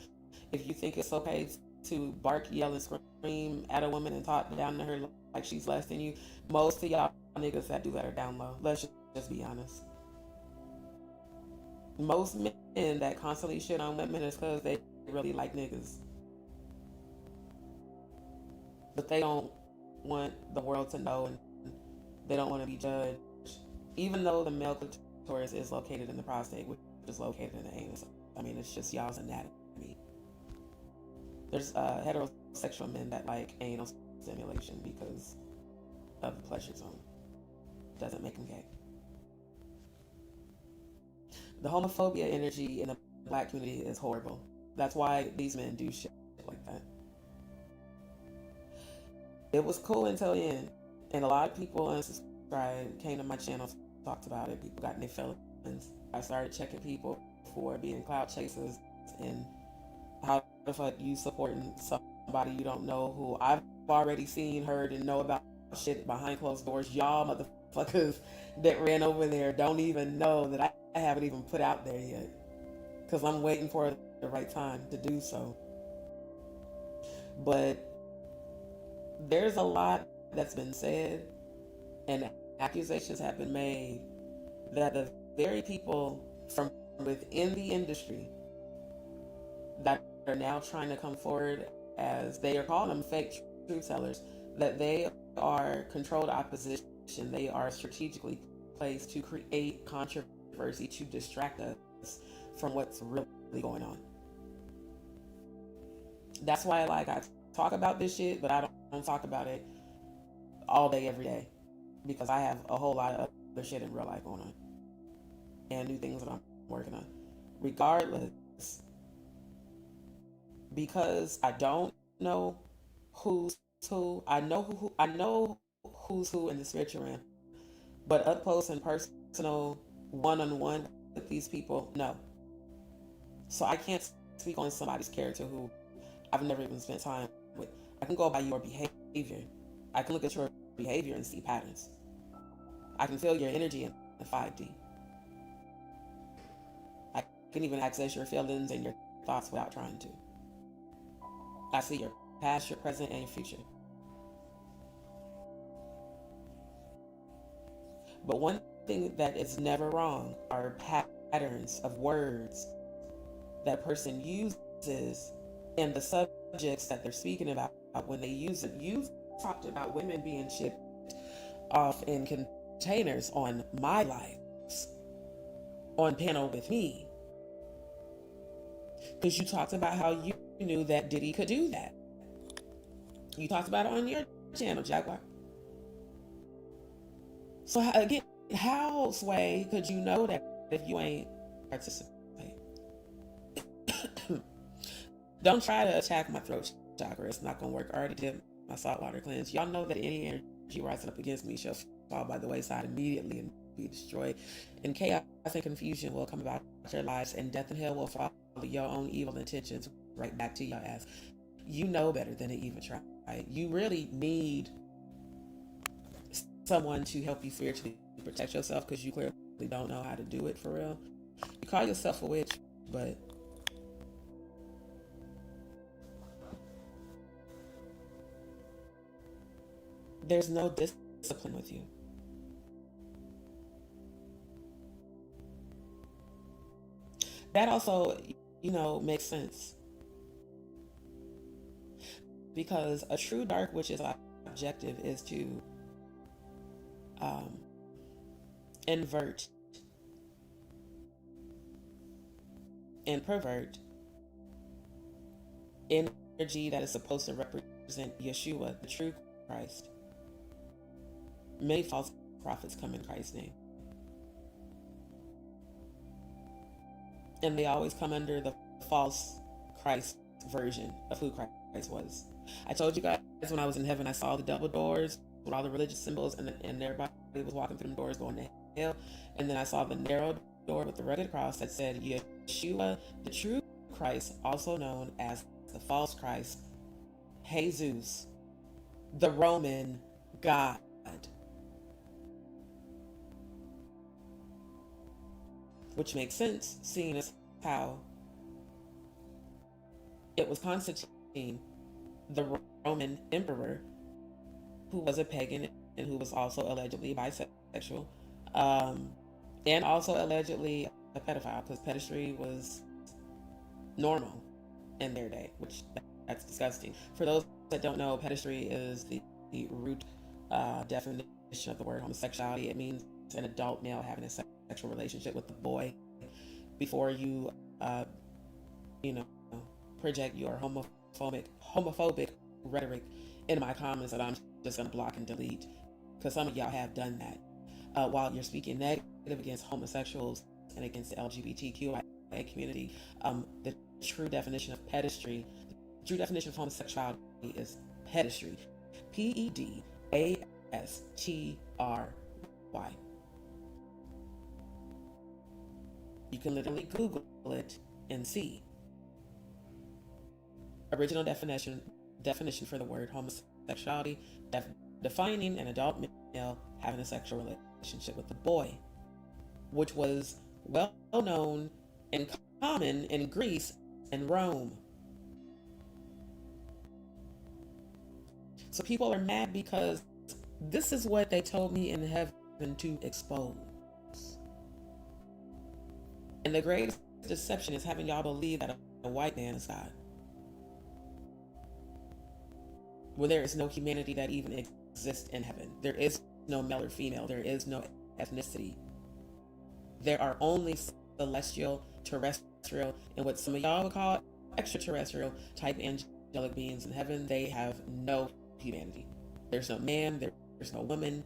If you think it's okay to bark, yell, and scream at a woman and talk down to her like she's less than you, most of y'all niggas that do that are down low. Let's just be honest. Most men that constantly shit on women is because they really like niggas. But they don't want the world to know, and they don't want to be judged. Even though the male clitoris is located in the prostate, which is located in the anus. I mean, it's just y'all's anatomy. There's heterosexual men that like anal stimulation because of the pleasure zone. Doesn't make them gay. The homophobia energy in the black community is horrible. That's why these men do shit like that. It was cool until the end, and a lot of people unsubscribed, came to my channel, talked about it. People got in their feelings. I started checking people for being clout chasers and how the fuck you supporting somebody you don't know, who I've already seen, heard, and know about shit behind closed doors. Y'all motherfuckers that ran over there don't even know that I haven't even put out there yet, because I'm waiting for the right time to do so. But there's a lot that's been said and accusations have been made that the very people from within the industry that are now trying to come forward, as they are calling them fake truth tellers, that they are controlled opposition. They are strategically placed to create controversy to distract us from what's really going on. That's why I talk about this shit, but I don't talk about it all day, every day, because I have a whole lot of other shit in real life going on and new things that I'm working on. Regardless, because I don't know who's who. I know who's who in the spiritual realm, but up close and personal, one-on-one with these people, no. So I can't speak on somebody's character who I've never even spent time with. I can go by your behavior. I can look at your behavior and see patterns. I can feel your energy in 5D. I can even access your feelings and your thoughts without trying to. I see your past, your present, and your future. But one thing that is never wrong are patterns of words that person uses and the subjects that they're speaking about when they use it. You've talked about women being shipped off in containers on my lives, on panel with me, because you talked about how you knew that Diddy could do that. You talked about it on your channel, Jaguar. So again, how, Sway, could you know that if you ain't participate? Don't try to attack my throat chakra. It's not gonna work. I already did my saltwater cleanse. Y'all know that any energy rising up against me shall fall by the wayside immediately and be destroyed. And chaos and confusion will come about your lives, and death and hell will follow your own evil intentions right back to your ass. You know better than to even try. You really need someone to help you spiritually protect yourself, because you clearly don't know how to do it for real. You call yourself a witch, but there's no discipline with you. That also, makes sense. Because a true dark witch's objective is to invert and pervert energy that is supposed to represent Yeshua, the true Christ. Many false prophets come in Christ's name. And they always come under the false Christ version of who Christ was. I told you guys when I was in heaven, I saw the double doors with all the religious symbols, and everybody was walking through them doors going to hell. And then I saw the narrow door with the rugged cross that said Yeshua, the true Christ, also known as the false Christ, Jesus, the Roman God. Which makes sense, seeing as how it was Constantine, the Roman emperor, who was a pagan and who was also allegedly bisexual, and also allegedly a pedophile, because pedestry was normal in their day, which that's disgusting. For those that don't know, pedestry is the root definition of the word homosexuality. It means an adult male having a sexual relationship with the boy before you project your homophobic rhetoric into my comments that I'm just going to block and delete, because some of y'all have done that while you're speaking negative against homosexuals and against the LGBTQIA community. The true definition of pedestry, the true definition of homosexuality is pedestry, PEDASTRY. You can literally Google it and see. Original definition for the word homosexuality, defining an adult male having a sexual relationship with a boy, which was well known and common in Greece and Rome. So people are mad because this is what they told me in heaven to expose. And the greatest deception is having y'all believe that a white man is God, where there is no humanity that even exists in heaven. There is no male or female. There is no ethnicity. There are only celestial, terrestrial, and what some of y'all would call extraterrestrial type angelic beings in heaven. They have no humanity. There's no man, there's no woman,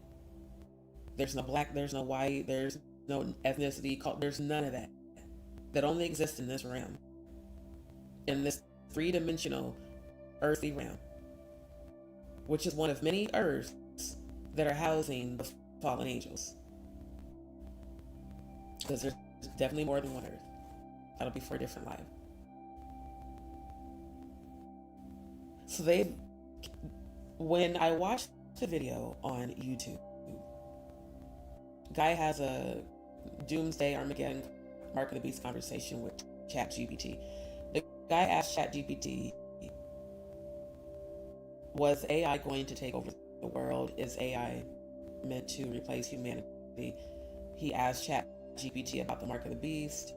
there's no black, there's no white, there's no ethnicity, there's none of that. That only exists in this realm, in this three-dimensional earthly realm, which is one of many earths that are housing the fallen angels. Because there's definitely more than one earth. That'll be for a different life. So when I watched the video on YouTube, guy has a doomsday Armageddon Mark of the Beast conversation with ChatGPT. The guy asked ChatGPT, was AI going to take over the world? Is AI meant to replace humanity? He asked ChatGPT about the Mark of the Beast,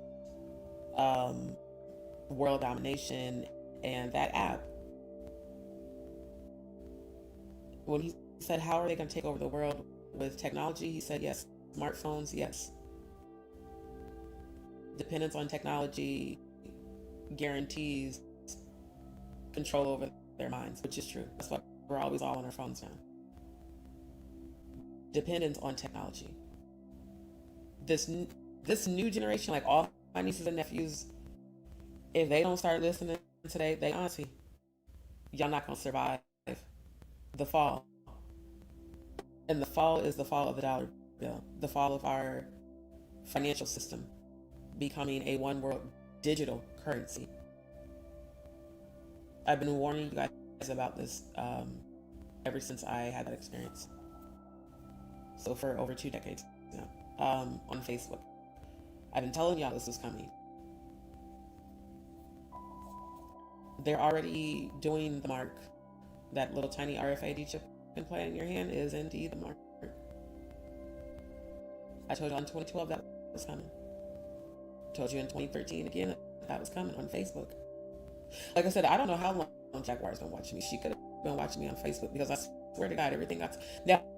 world domination, and that app. When he said, how are they going to take over the world with technology? He said, yes. Smartphones, yes. Dependence on technology guarantees control over their minds, which is true. That's what we're always all on our phones now. Dependence on technology. This new generation, like all my nieces and nephews, if they don't start listening today, they auntie, y'all not gonna survive the fall. And the fall is the fall of the dollar bill, the fall of our financial system becoming a one world digital currency. I've been warning you guys about this ever since I had that experience. So for over 2 decades now, on Facebook. I've been telling y'all this was coming. They're already doing the mark. That little tiny RFID chip implant in your hand is indeed the mark. I told you in 2012 that was coming. Told you in 2013 again that was coming on Facebook. Like I said, I don't know how long Jaguar's been watching me. She could have been watching me on Facebook, because I swear to God, everything now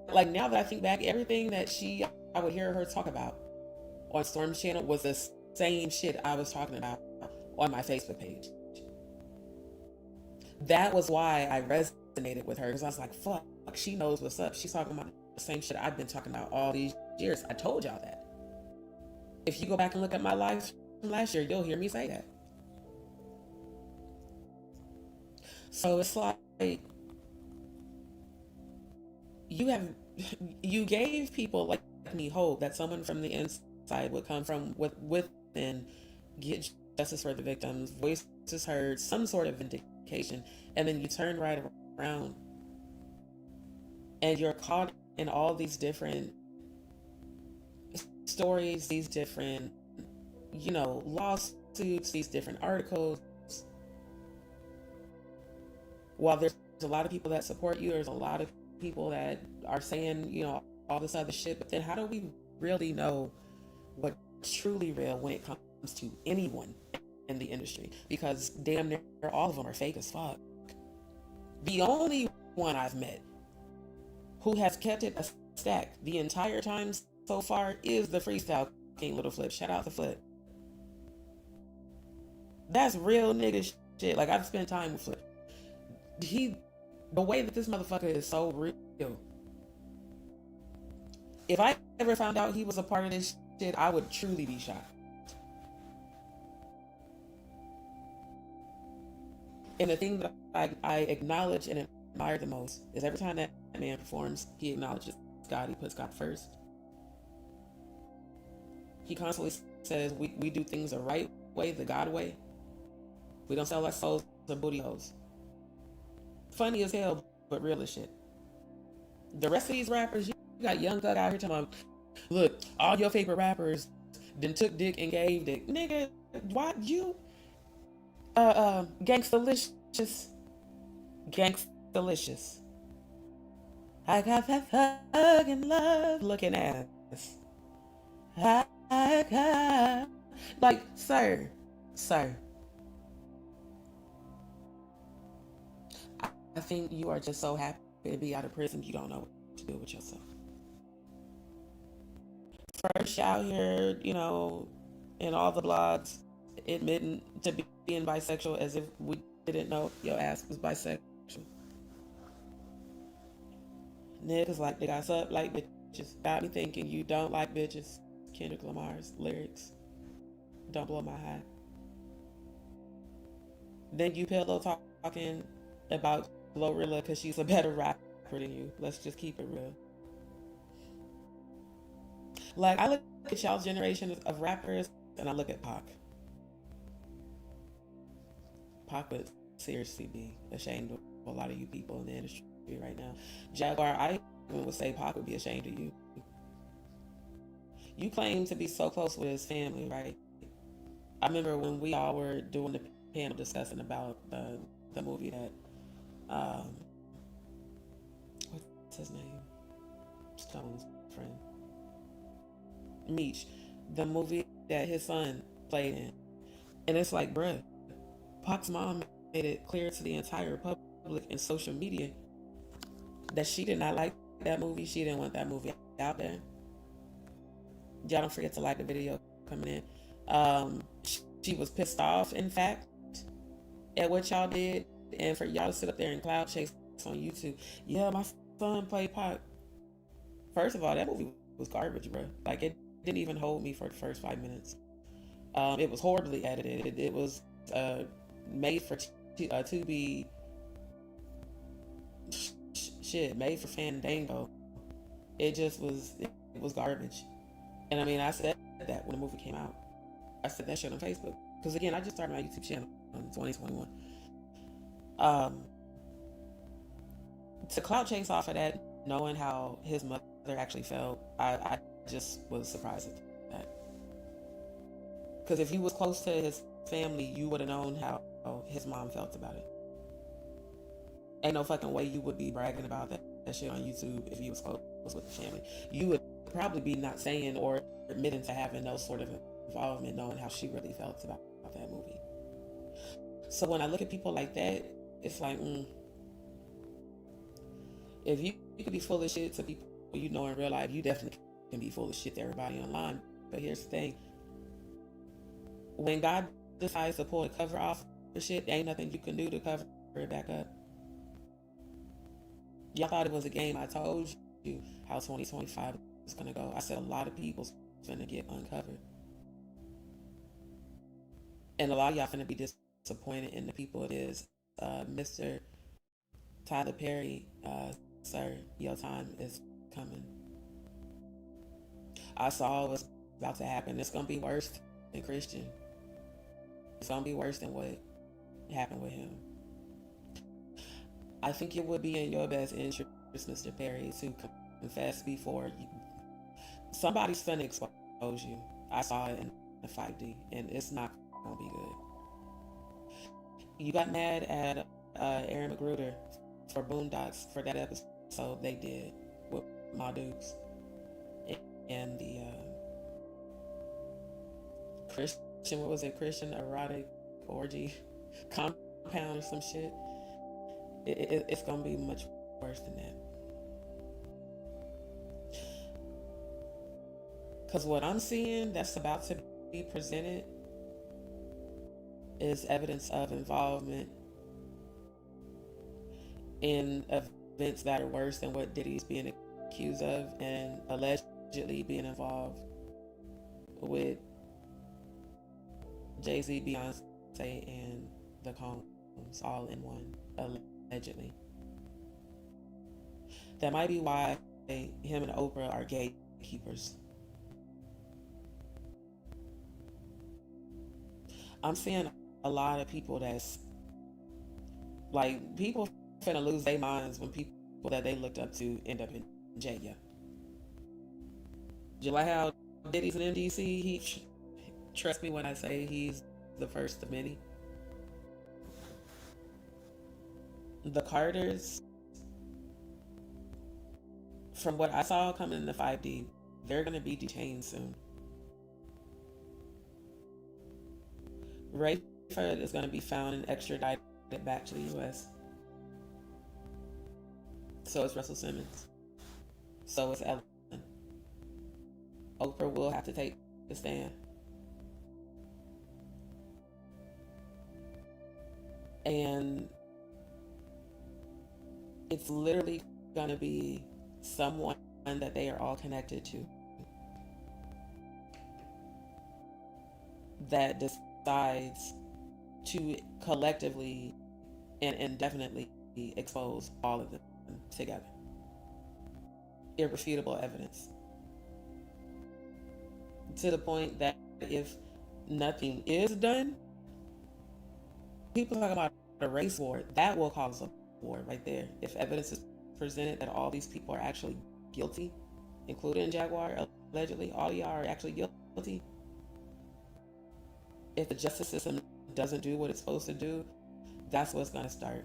that I think back, everything that I would hear her talk about on Storm's channel was the same shit I was talking about on my Facebook page. That was why I resonated with her, because I was like, fuck, she knows what's up. She's talking about the same shit I've been talking about all these years. I told y'all that. If you go back and look at my lives from last year, you'll hear me say that. So it's like, you gave people like me hope that someone from the inside would come from within, get justice for the victims, voices heard, some sort of vindication, and then you turn right around and you're caught in all these different stories, these different, lawsuits, these different articles. While there's a lot of people that support you, there's a lot of people that are saying, all this other shit, but then how do we really know what's truly real when it comes to anyone in the industry? Because damn near all of them are fake as fuck. The only one I've met who has kept it a stack the entire time so far is the freestyle king, Little Flip. Shout out to Flip. That's real nigga shit. Like, I've spent time with Flip. The way that this motherfucker is so real. If I ever found out he was a part of this shit, I would truly be shocked. And the thing that I acknowledge and admire the most is every time that man performs, he acknowledges God. He puts God first. He constantly says we do things the right way, the God way. We don't sell our souls to booty hoes. Funny as hell, but real as shit. The rest of these rappers, you got Young Thug out here talking about, look, all your favorite rappers then took dick and gave dick. Nigga, why you? Gangstalicious. I got that fucking love looking ass. I got, like, sir. I think you are just so happy to be out of prison, you don't know what to do with yourself. First out here, in all the blogs, admitting to being bisexual as if we didn't know your ass was bisexual. Niggas like they got up like bitches. Got me thinking you don't like bitches. Kendrick Lamar's lyrics. Don't blow my high. Then you pillow talking about Glorilla because she's a better rapper than you. Let's just keep it real. Like, I look at y'all's generation of rappers and I look at Pac. Pac would seriously be ashamed of a lot of you people in the industry right now. Jaguar, I even would say Pac would be ashamed of you. You claim to be so close with his family, right? I remember when we all were doing the panel discussing about the movie that what's his name? Stone's friend. Meech. The movie that his son played in. And it's like, bruh, Pac's mom made it clear to the entire public and social media that she did not like that movie. She didn't want that movie out there. Y'all don't forget to like the video coming in. She was pissed off, in fact, at what y'all did. And for y'all to sit up there and cloud chase on YouTube. Yeah, my son played Pac. First of all, that movie was garbage, bro. Like, it didn't even hold me for the first 5 minutes. It was horribly edited. It was made for to be made for Fandango. It just was, it was garbage. And I mean, I said that when the movie came out. I said that shit on Facebook. Because again, I just started my YouTube channel in 2021. To clout chase off of that, knowing how his mother actually felt, I just was surprised at that. Because if you was close to his family, you would have known how his mom felt about it. Ain't no fucking way you would be bragging about that shit on YouTube if you was close with the family. You would probably be not saying or admitting to having no sort of involvement, knowing how she really felt about that movie. So when I look at people like that, it's like, if you could be full of shit to people you know in real life, you definitely can be full of shit to everybody online. But here's the thing. When God decides to pull the cover off the shit, there ain't nothing you can do to cover it back up. Y'all thought it was a game. I told you how 2025 was gonna go. I said a lot of people's gonna get uncovered. And a lot of y'all finna be disappointed in the people it is. Mr. Tyler Perry, sir, your time is coming. I saw what's about to happen. It's gonna be worse than Christian. It's gonna be worse than what happened with him. I think it would be in your best interest, Mr. Perry, to confess before somebody's gonna expose you. I saw it in the 5D, and it's not gonna be good. You got mad at Aaron McGruder for Boondocks for that episode they did with my dudes and the Christian, what was it? Christian erotic orgy compound or some shit. It's gonna be much worse than that. Because what I'm seeing that's about to be presented is evidence of involvement in events that are worse than what Diddy's being accused of, and allegedly being involved with Jay-Z, Beyonce, and the Combs all in one, allegedly. That might be why him and Oprah are gatekeepers. I'm seeing a lot of people that's like, people finna lose their minds when people that they looked up to end up in jail. You like how Diddy's an MDC? Trust me when I say he's the first of many. The Carters, from what I saw coming in the 5D, they're gonna be detained soon. Rayford is gonna be found and extradited back to the US. So is Russell Simmons. So is Ellen. Oprah will have to take the stand. And it's literally gonna be someone that they are all connected to that decides to collectively and indefinitely expose all of them together. Irrefutable evidence. To the point that if nothing is done, people talk about a race war, that will cause a war right there. If evidence is presented that all these people are actually guilty, including Jaguar, allegedly, all y'all are actually guilty. If the justice system doesn't do what it's supposed to do, that's what's going to start.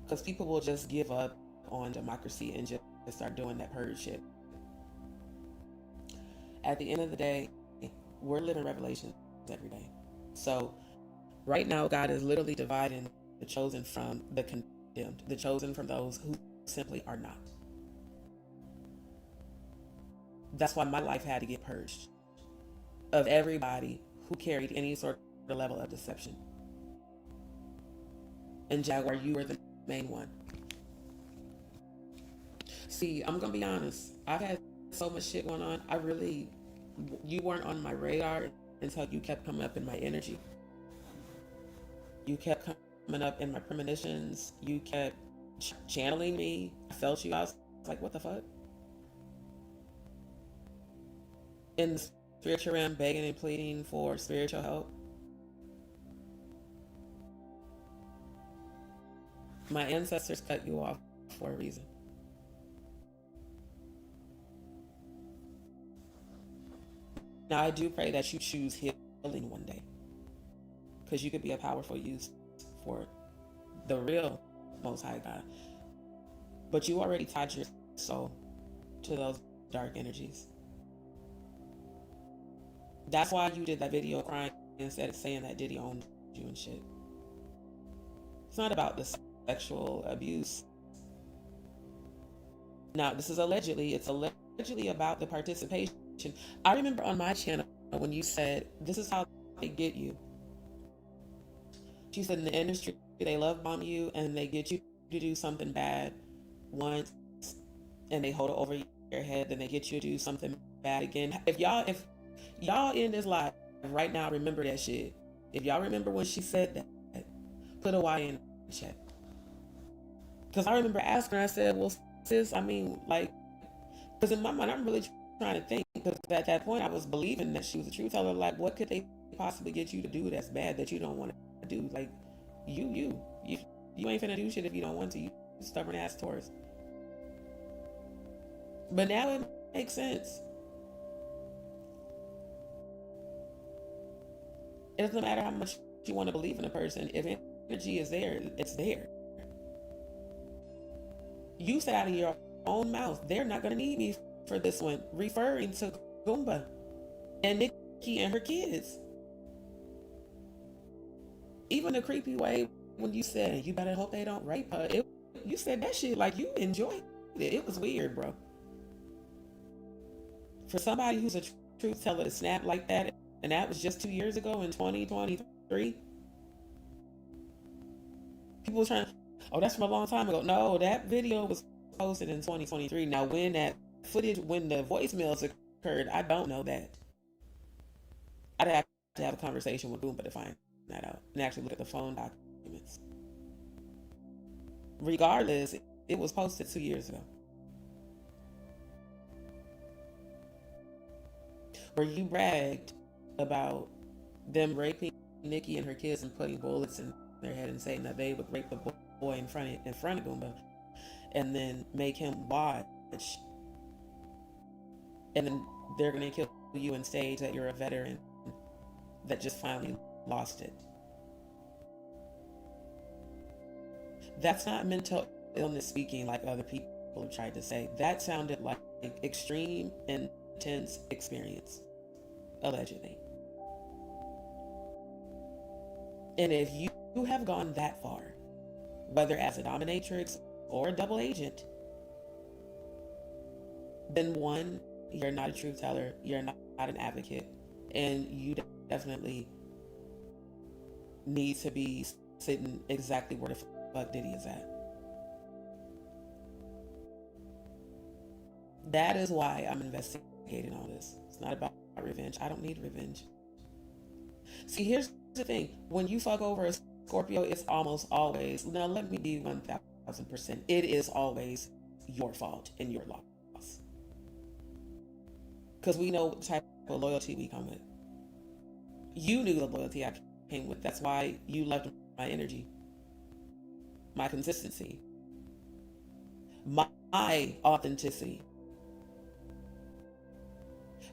Because people will just give up on democracy and just start doing that purge shit. At the end of the day, we're living revelations every day. So right now, God is literally dividing the chosen from the condemned, the chosen from those who simply are not. That's why my life had to get purged of everybody who carried any sort of level of deception. And Jaguar, you were the main one. See, I'm gonna be honest. I've had so much shit going on. You weren't on my radar until you kept coming up in my energy. You kept coming up in my premonitions. You kept channeling me. I felt you. I was like, what the fuck? In the spiritual realm, begging and pleading for spiritual help. My ancestors cut you off for a reason. Now, I do pray that you choose healing one day, because you could be a powerful use for the real Most High God. But you already tied your soul to those dark energies. That's why you did that video crying instead of saying that Diddy owned you and shit. It's not about the sexual abuse. Now, this is allegedly. It's allegedly about the participation. I remember on my channel when you said, this is how they get you. She said in the industry, they love bomb you and they get you to do something bad once and they hold it over your head, then they get you to do something bad again. If y'all in this live right now, remember that shit. If y'all remember when she said that, put a Y in the chat. Because I remember asking her, I said, well, sis, I mean, like, because in my mind, I'm really trying to think, because at that point, I was believing that she was a truth teller. Like, what could they possibly get you to do that's bad that you don't want to do? Like, you ain't finna do shit if you don't want to. You stubborn ass Taurus. But now it makes sense. It doesn't matter how much you want to believe in a person. If energy is there, it's there. You said out of your own mouth, they're not going to need me for this one, referring to Goomba and Nikki and her kids. Even the creepy way when you said, you better hope they don't rape her. You said that shit like you enjoyed it. It was weird, bro. For somebody who's a truth teller to snap like that, and that was just 2 years ago in 2023. People were trying to, oh, that's from a long time ago. No, that video was posted in 2023. Now, when that footage, when the voicemails occurred, I don't know that. I'd have to have a conversation with Goomba to find that out and actually look at the phone documents. Regardless, it was posted 2 years ago. Where you bragged about them raping Nikki and her kids and putting bullets in their head and saying that they would rape the boy in front of Goomba and then make him watch, and then they're gonna kill you and stage that you're a veteran that just finally lost it. That's not mental illness speaking like other people have tried to say. That sounded like extreme, intense experience, allegedly. And if you have gone that far, whether as a dominatrix or a double agent, then one, you're not a truth teller, you're not an advocate, and you definitely need to be sitting exactly where the fuck Diddy is at. That is why I'm investigating all this. It's not about revenge. I don't need revenge. See, here's the thing. When you fuck over a Scorpio, it's almost always, now let me be 1000%. It is always your fault and your loss. Because we know what type of loyalty we come with. You knew the loyalty I came with. That's why you loved my energy, my consistency, my authenticity.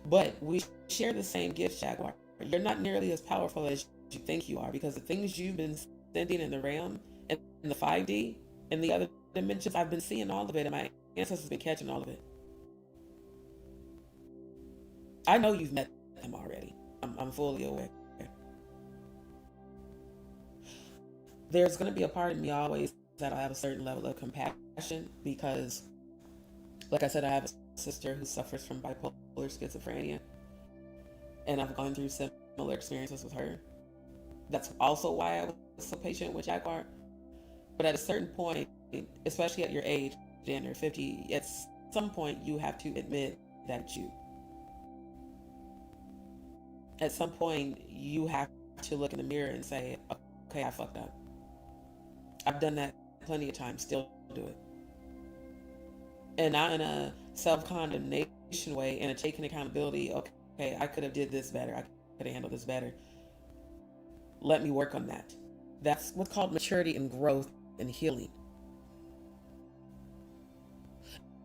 But we share the same gifts, Jaguar. You're not nearly as powerful as you think you are, because the things you've been sending in the realm and in the 5D and the other dimensions, I've been seeing all of it, and my ancestors have been catching all of it. I know you've met them already. I'm fully aware. There's going to be a part of me always that I have a certain level of compassion, because, like I said, I have a sister who suffers from bipolar schizophrenia, and I've gone through similar experiences with her. That's also why I was so patient with Jaguar. But at a certain point, especially at your age, Dan, or 50, at some point you have to admit that at some point you have to look in the mirror and say, okay, I fucked up. I've done that plenty of times, still do it. And not in a self-condemnation way, in a taking accountability. Okay, I could have did this better. I could have handled this better. Let me work on that. That's what's called maturity and growth and healing.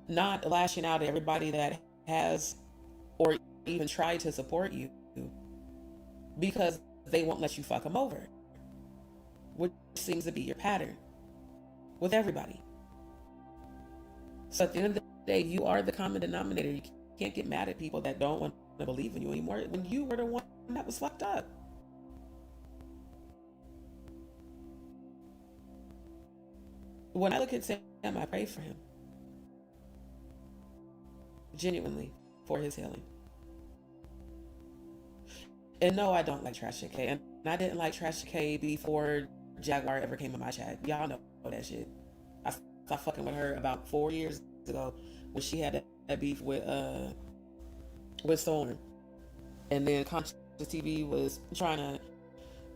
Not lashing out at everybody that has or even tried to support you because they won't let you fuck them over, which seems to be your pattern with everybody. So at the end of the day, you are the common denominator. You can't get mad at people that don't want to believe in you anymore when you were the one that was fucked up. When I look at Sam, I pray for him. Genuinely, for his healing. And no, I don't like Trash CKED. And I didn't like Trash CKED before Jaguar ever came in my chat. Y'all know that shit. I stopped fucking with her about 4 years ago when she had that beef with Storm. And then Conscious TV was trying to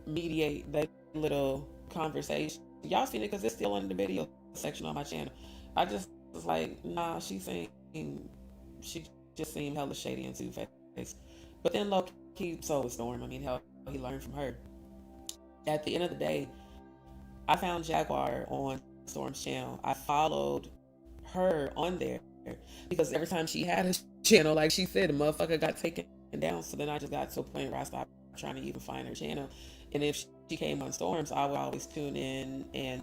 mediate that little conversation. Y'all seen it because it's still in the video section on my channel. I just was like, nah, she just seemed hella shady and two-faced. But then low-key, so was Storm. I mean, hell, he learned from her. At the end of the day, I found Jaguar on Storm's channel. I followed her on there because every time she had a channel, like she said, the motherfucker got taken down. So then I just got to a point where I stopped trying to even find her channel. And if she came on Storms, I would always tune in and,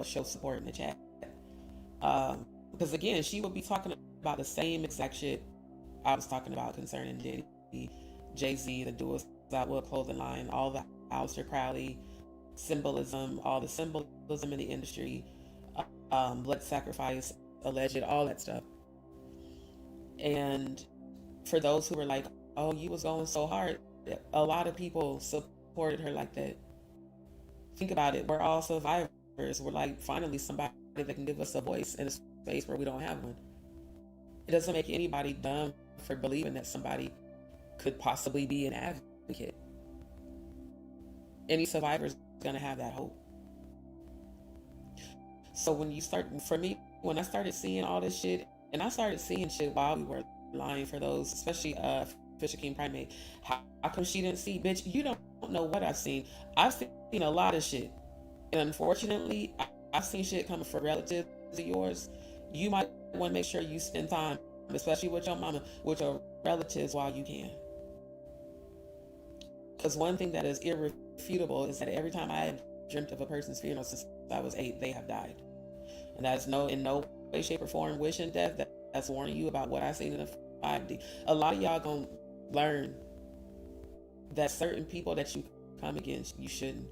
show support in the chat. Because again, she would be talking about the same exact shit I was talking about concerning Diddy, Jay-Z, the Dual Outwood clothing line, all the Aleister Crowley symbolism, all the symbolism in the industry, blood sacrifice, alleged, all that stuff. And for those who were like, oh, you was going so hard, a lot of people supported her like that. Think about it. We're all survivors. We're like finally somebody that can give us a voice in a space where we don't have one. It doesn't make anybody dumb for believing that somebody could possibly be an advocate. Any survivor is going to have that hope. So when you start, for me, when I started seeing all this shit, and I started seeing shit while we were lying for those, especially Fisher King Primate, how come she didn't see? Bitch, you don't know what I've seen. I've seen a lot of shit. And unfortunately, I've seen shit coming from relatives of yours. You might want to make sure you spend time, especially with your mama, with your relatives while you can. Because one thing that is irrefutable is that every time I have dreamt of a person's funeral since I was 8, they have died. And that's in no way, shape, or form wishing death. That's warning you about what I seen in the 5D. A lot of y'all gonna learn that certain people that you come against, you shouldn't.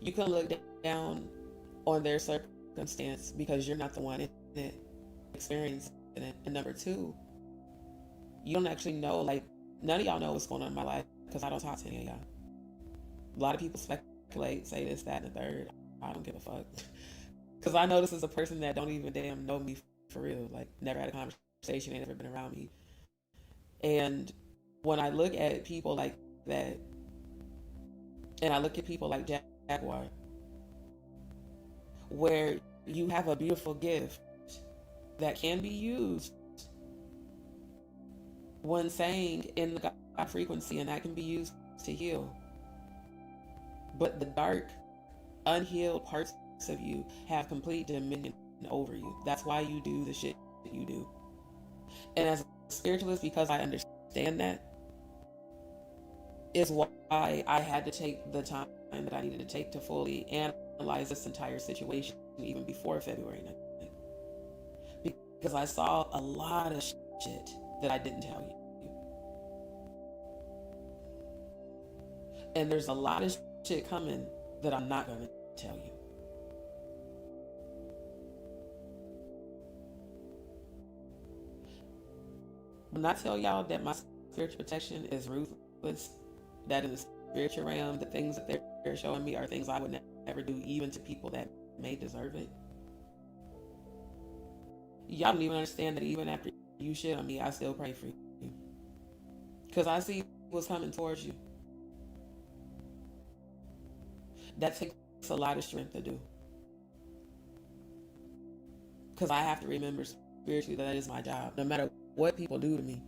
You can look down on their circumstance because you're not the one in it, experiencing it. And number 2, you don't actually know, like, none of y'all know what's going on in my life because I don't talk to any of y'all. A lot of people speculate, say this, that, and the third. I don't give a fuck. Because I know this is a person that don't even damn know me for real. Like, never had a conversation, ain't never been around me. And when I look at people like that, and I look at people like Jaguar, where you have a beautiful gift that can be used when saying in the God frequency, and that can be used to heal. But the dark, unhealed parts of you have complete dominion over you. That's why you do the shit that you do. And as a spiritualist, because I understand that, is why I had to take the time that I needed to take to fully analyze this entire situation even before February 9th. Because I saw a lot of shit that I didn't tell you. And there's a lot of shit coming that I'm not going to tell you. When I tell y'all that my spiritual protection is ruthless, that in the spiritual realm, the things that they're showing me are things I would never do, even to people that may deserve it. Y'all don't even understand that even after you shit on me, I still pray for you. Because I see what's coming towards you. That takes a lot of strength to do. Because I have to remember spiritually that is my job. No matter what people do to me,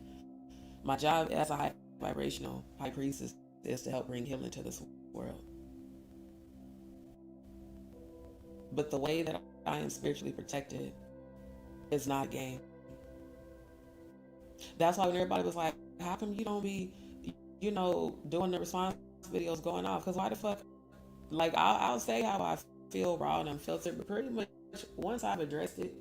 my job as a high vibrational high priestess is to help bring healing to this world. But the way that I am spiritually protected is not a game. That's why when everybody was like, how come you don't be, doing the response videos going off? Because why the fuck, like, I'll say how I feel raw and unfiltered, but pretty much once I've addressed it,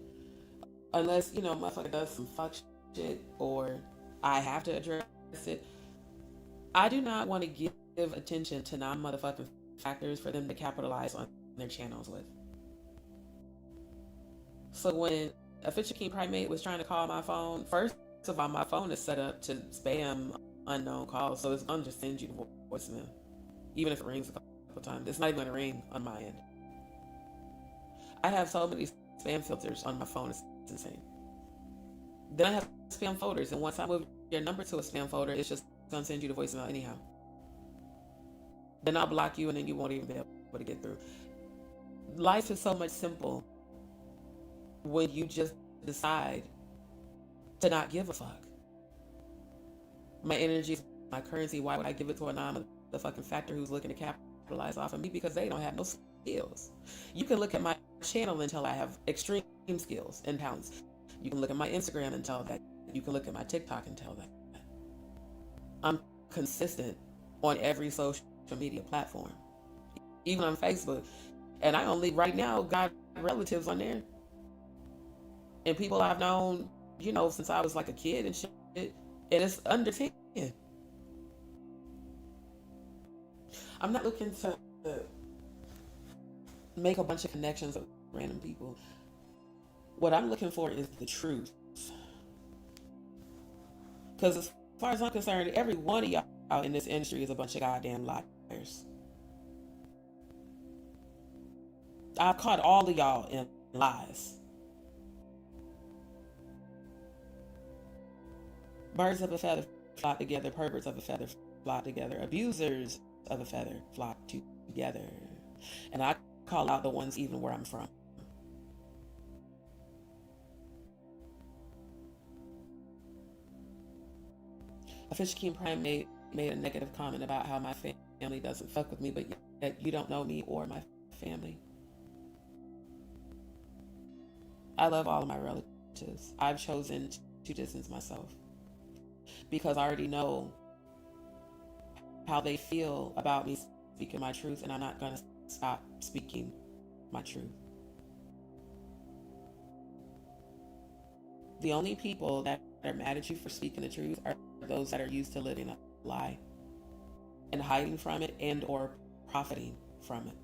unless, motherfucker does some fuck shit or I have to address it, I do not want to give attention to non-motherfucking factors for them to capitalize on their channels with. So when Official King Primate was trying to call my phone, first of all, my phone is set up to spam unknown calls, so it's going to just send you the voicemail. Even if it rings a couple times, it's not even going to ring on my end. I have so many spam filters on my phone, it's insane. Then I have spam folders, and once I move your number to a spam folder, it's just going to send you the voicemail anyhow. Then I'll block you, and then you won't even be able to get through. Life is so much simple when you just decide to not give a fuck. My energy is my currency. Why would I give it to a non-motherfucking factor who's looking to capitalize off of me? Because they don't have no skills. You can look at my channel and tell I have extreme skills and talents. You can look at my Instagram and tell that. You can look at my TikTok and tell that. I'm consistent on every social media platform, even on Facebook. And I only right now got relatives on there and people I've known, since I was like a kid and shit. And it's under 10. I'm not looking to make a bunch of connections with random people. What I'm looking for is the truth. Because as far as I'm concerned, every one of y'all in this industry is a bunch of goddamn liars. I've caught all of y'all in lies. Birds of a feather flock together, perverts of a feather flock together, abusers of a feather flock together. And I call out the ones even where I'm from. Official King Prime made a negative comment about how my family doesn't fuck with me, but yet you don't know me or my family. I love all of my relatives. I've chosen to distance myself because I already know how they feel about me speaking my truth, and I'm not going to stop speaking my truth. The only people that are mad at you for speaking the truth are those that are used to living a lie and hiding from it and or profiting from it.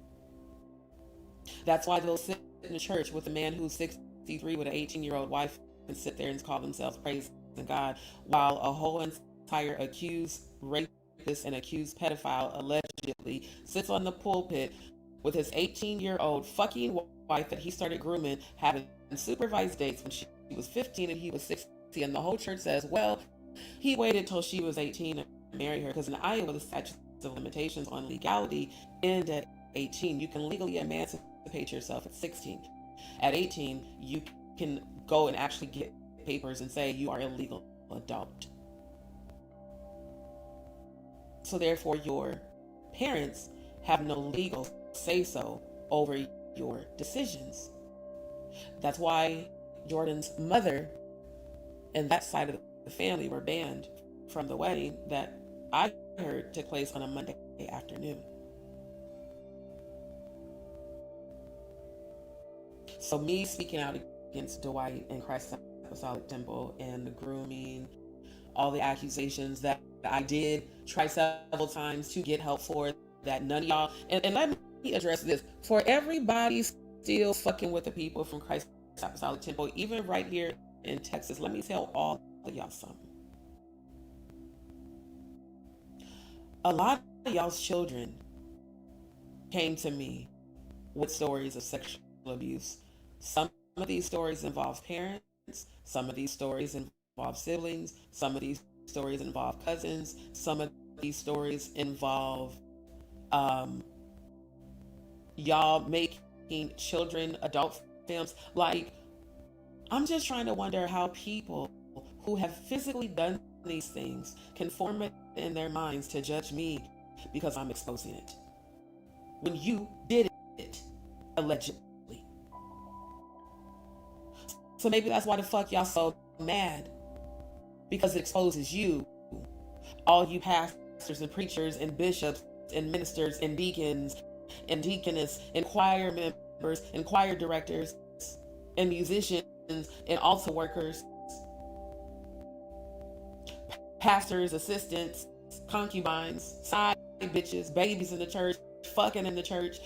That's why they'll sit in the church with a man who's 63 with an 18-year-old wife and sit there and call themselves praising God, while a whole entire accused rapist and accused pedophile allegedly sits on the pulpit with his 18-year-old fucking wife that he started grooming, having supervised dates when she was 15 and he was 60, and the whole church says, well, he waited till she was 18 to marry her, because in Iowa the statute of limitations on legality end at 18. You can legally emancipate yourself at 16. At 18, you can go and actually get papers and say you are a legal adult. So therefore, your parents have no legal say-so over your decisions. That's why Jordan's mother and that side of the family were banned from the wedding that I heard took place on a Monday afternoon. So me speaking out against Dwight and Christ's Apostolic Temple and the grooming, all the accusations that I did try several times to get help for, that none of y'all, and let me address this, for everybody still fucking with the people from Christ's Apostolic Temple, even right here in Texas, let me tell all of y'all something. A lot of y'all's children came to me with stories of sexual abuse. Some of these stories involve parents, some of these stories involve siblings, some of these stories involve cousins, some of these stories involve y'all making children adult films. Like, I'm just trying to wonder how people who have physically done these things can form it in their minds to judge me because I'm exposing it, when you did it, allegedly. So maybe that's why the fuck y'all so mad, because it exposes you, all you pastors and preachers and bishops and ministers and deacons and deaconess and choir members and choir directors and musicians and altar workers, pastors, assistants, concubines, side bitches, babies in the church, fucking in the church,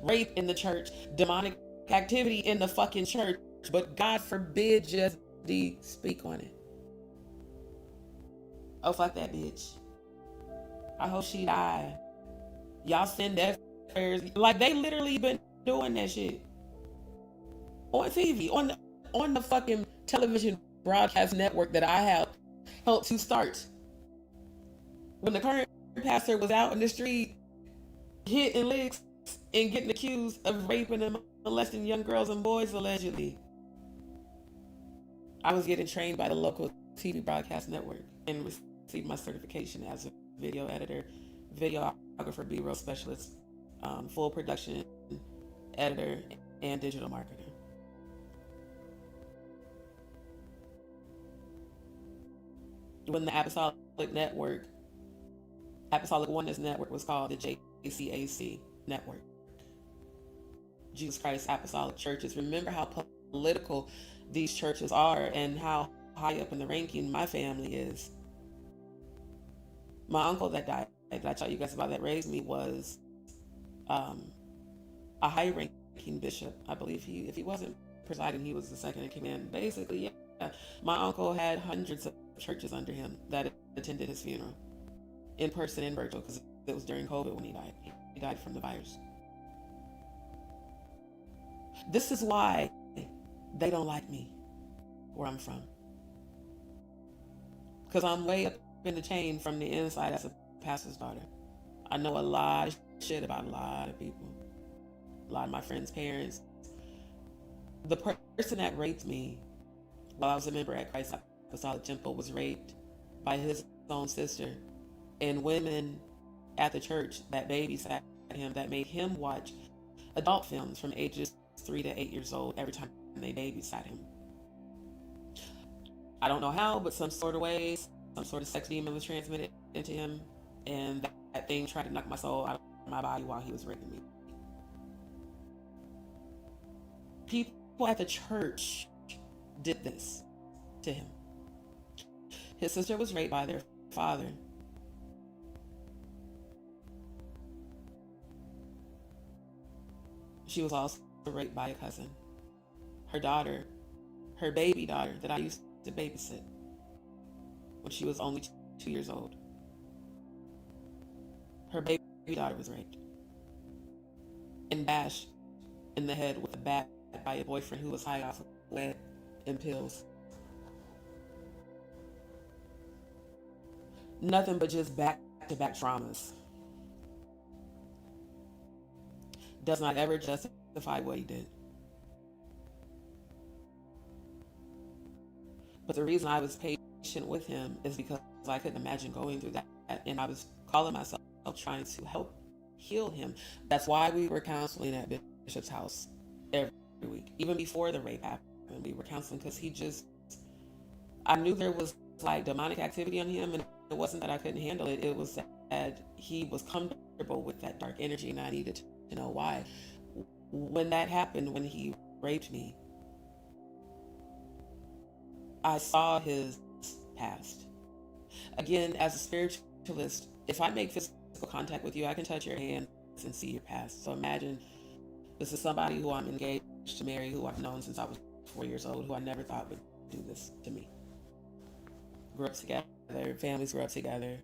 rape in the church, demonic activity in the fucking church, but God forbid just speak on it. Oh, fuck that bitch. I hope she die. Y'all send that prayers. Like, they literally been doing that shit on TV, on the fucking television broadcast network that I helped to start. When the current pastor was out in the street hitting licks and getting accused of raping and molesting young girls and boys, allegedly, I was getting trained by the local TV broadcast network and received my certification as a video editor, videographer, B-roll specialist, full production editor, and digital marketer. When the Apostolic Oneness Network was called the JCAC Network, Jesus Christ Apostolic Churches. Remember how political these churches are and how high up in the ranking my family is. My uncle that died, that I taught you guys about, that raised me, was a high-ranking bishop. I believe if he wasn't presiding, he was the second in command. Basically, yeah. My uncle had hundreds of churches under him that attended his funeral, in person and virtual, because it was during COVID when he died. He died from the virus. This is why they don't like me where I'm from, because I'm way up in the chain from the inside as a pastor's daughter. I know a lot of shit about a lot of people, a lot of my friends' parents. The person that raped me while I was a member at Christ Apostolic Temple was raped by his own sister, and women at the church that babysat him, that made him watch adult films from ages 3 to 8 years old every time they babysat him. I don't know how, but some sort of ways, some sort of sex demon was transmitted into him, and that thing tried to knock my soul out of my body while he was raping me. People at the church did this to him. His sister was raped by their father. She was also raped by a cousin. Her daughter, her baby daughter that I used to babysit when she was only 2 years old, her baby daughter was raped and bashed in the head with a bat by a boyfriend who was high off of lead and pills. Nothing but just back-to-back traumas. Does not ever justify what he did. But the reason I was patient with him is because I couldn't imagine going through that, and I was calling myself trying to help heal him. That's why we were counseling at Bishop's house every week. Even before the rape happened, we were counseling, because I knew there was like demonic activity on him, and it wasn't that I couldn't handle it. It was that he was comfortable with that dark energy, and I needed to know why. When that happened, when he raped me, I saw his past. Again, as a spiritualist, if I make physical contact with you, I can touch your hands and see your past. So imagine this is somebody who I'm engaged to marry, who I've known since I was 4 years old, who I never thought would do this to me. Grew up together, families grew up together.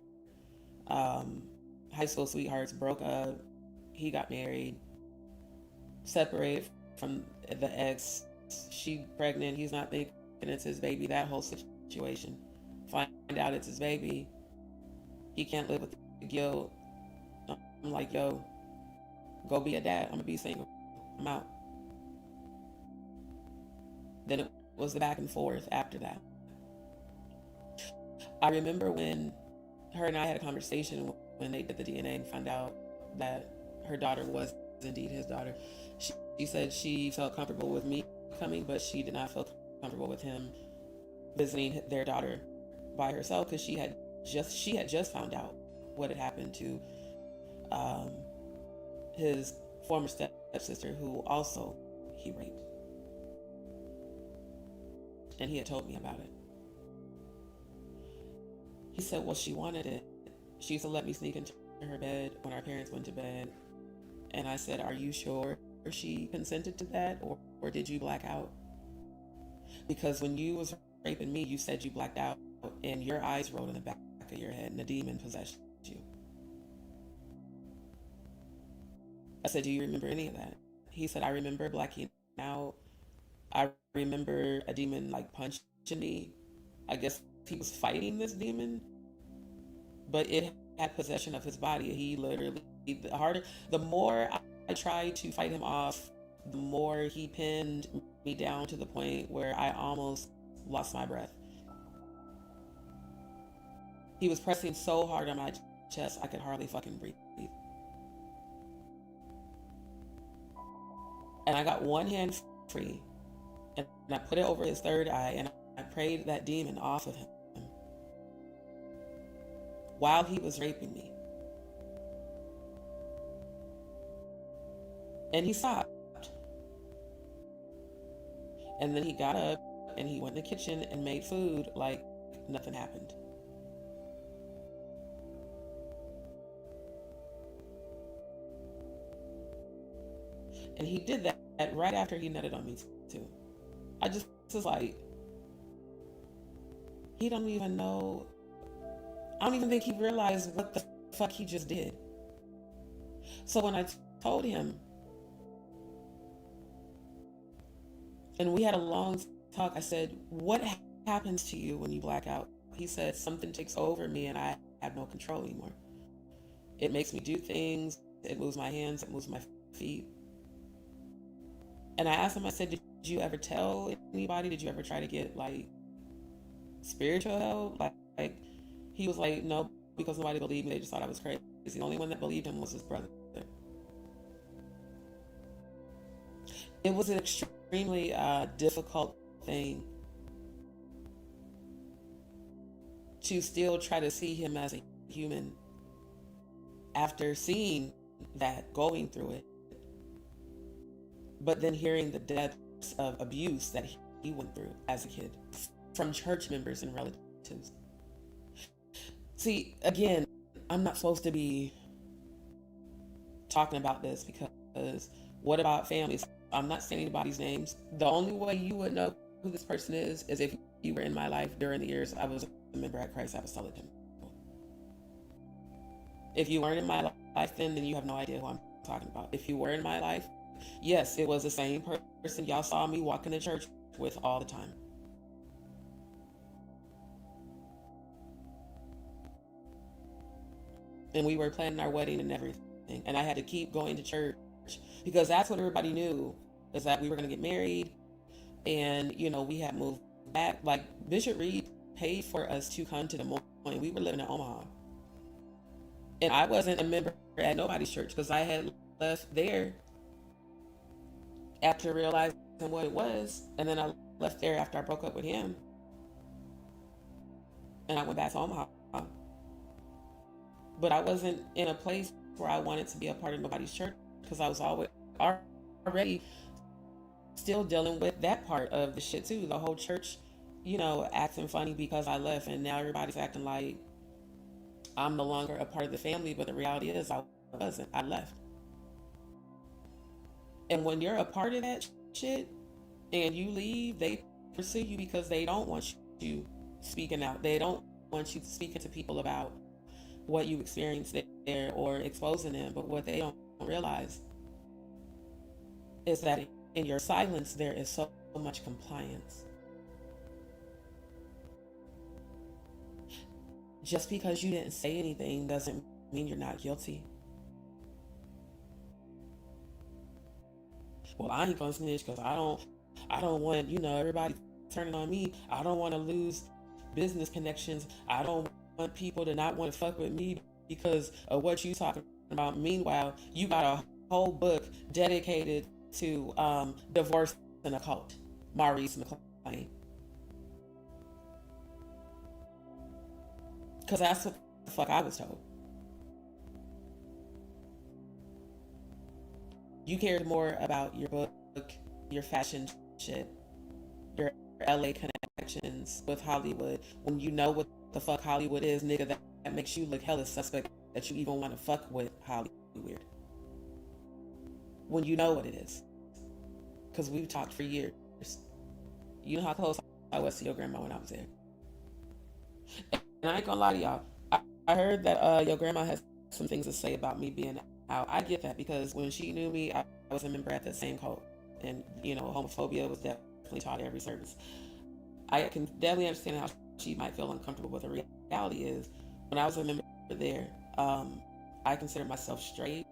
High school sweethearts broke up. he got married, separated from the ex. She pregnant. He's not thinking it's his baby. That whole situation. Find out it's his baby. He can't live with the guilt. I'm like, yo, go be a dad. I'm gonna be single. I'm out. Then it was the back and forth after that. I remember when her and I had a conversation when they did the DNA and found out that her daughter was indeed his daughter. She said she felt comfortable with me coming, but she did not feel comfortable with him visiting their daughter by herself because she had just found out what had happened to his former stepsister, who also he raped, and he had told me about it. He said, well, she wanted it. She used to let me sneak into her bed when our parents went to bed. And I said, are you sure she consented to that, or did you black out? Because when you was raping me, you said you blacked out and your eyes rolled in the back of your head and a demon possessed you. I said, do you remember any of that? He said, I remember blacking out. I remember a demon like punching me. I guess he was fighting this demon, but it had possession of his body. He literally, the more I tried to fight him off, the more he pinned me down to the point where I almost lost my breath. He was pressing so hard on my chest, I could hardly fucking breathe. And I got one hand free, and I put it over his third eye, and I prayed that demon off of him while he was raping me. And he stopped. And then he got up and he went in the kitchen and made food like nothing happened. And he did that right after he nutted on me too. I just was like, he don't even know. I don't even think he realized what the fuck he just did. So when I told him, and we had a long talk, I said, what happens to you when you black out? He said, something takes over me and I have no control anymore. It makes me do things. It moves my hands. It moves my feet. And I asked him, I said, did you ever tell anybody? Did you ever try to get like spiritual help? Like he was like, no, because nobody believed me. They just thought I was crazy. The only one that believed him was his brother. It was an extremely difficult thing to still try to see him as a human after seeing that, going through it, but then hearing the depths of abuse that he went through as a kid from church members and relatives. See, again, I'm not supposed to be talking about this because what about families? I'm not saying anybody's names. The only way you would know who this person is if you were in my life during the years I was a member at Christ Apostolic Temple. If you weren't in my life then you have no idea who I'm talking about. If you were in my life, yes, it was the same person y'all saw me walking to church with all the time. And we were planning our wedding and everything. And I had to keep going to church because that's what everybody knew, is that we were going to get married. And, you know, we had moved back. Like, Bishop Reed paid for us to come to Des Moines. We were living in Omaha. And I wasn't a member at nobody's church because I had left there after realizing what it was. And then I left there after I broke up with him. And I went back to Omaha. But I wasn't in a place where I wanted to be a part of nobody's church because I was already still dealing with that part of the shit too. The whole church, you know, acting funny because I left, and now everybody's acting like I'm no longer a part of the family, but the reality is I wasn't. I left. And when you're a part of that shit and you leave, they pursue you because they don't want you speaking out. They don't want you speaking to people about what you experienced there or exposing them. But what they don't realize is that in your silence, there is so much compliance. Just because you didn't say anything doesn't mean you're not guilty. Well, I ain't gonna snitch because I don't want, everybody turning on me. I don't want to lose business connections. I don't want people to not want to fuck with me because of what you talking about. Meanwhile, you got a whole book dedicated to divorce and a cult. Maurice McLean. Because that's what the fuck I was told. You cared more about your book, your fashion shit, your LA connections with Hollywood, when you know what the fuck Hollywood is, nigga, that makes you look hella suspect that you even want to fuck with Hollywood. When you know what it is. Because we've talked for years. You know how close I was to your grandma when I was there. And I ain't gonna lie to y'all. I heard that your grandma has some things to say about me being out. I get that because when she knew me, I was a member at the same cult. And, homophobia was definitely taught at every service. I can definitely understand how she might feel uncomfortable, but the reality is, when I was a member there, I considered myself straight.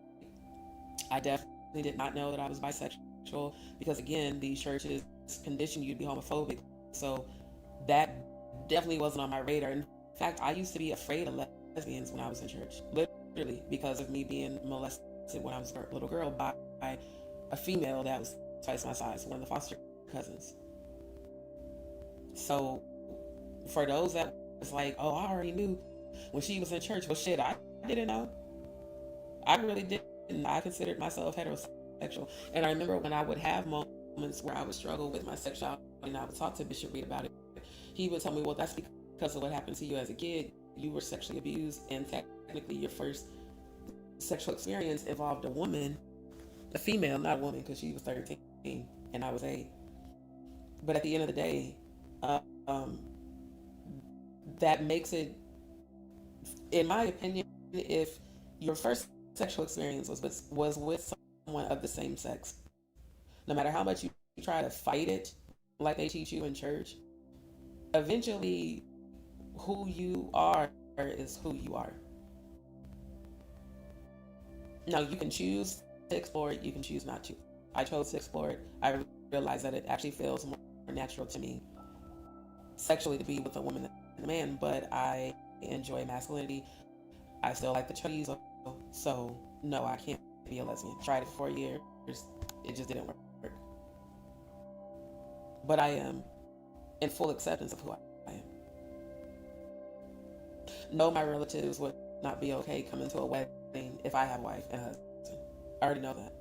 I definitely did not know that I was bisexual because, again, these churches condition you to be homophobic. So that definitely wasn't on my radar. In fact, I used to be afraid of lesbians when I was in church, literally, because of me being molested when I was a little girl by a female that was twice my size, one of the foster cousins. So for those that was like, oh, I already knew when she was in church, well, shit, I didn't know. I really didn't. I considered myself heterosexual. And I remember when I would have moments where I would struggle with my sexuality and I would talk to Bishop Reed about it, he would tell me, well, that's because of what happened to you as a kid. You were sexually abused, and technically your first sexual experience involved a woman, a female, not a woman, because she was 13 and I was 8. But at the end of the day, that makes it, in my opinion, if your first sexual experience was with someone of the same sex, no matter how much you try to fight it, like they teach you in church, eventually who you are is who you are. Now, you can choose to explore it, you can choose not to. I chose to explore it. I realized that it actually feels more natural to me sexually to be with a woman than a man, but I enjoy masculinity. I still like the chubbies, so no, I can't be a lesbian. Tried it for 4 years, it just didn't work. But I am in full acceptance of who I am. No, my relatives would not be okay coming to a wedding if I have a wife and a husband. I already know that.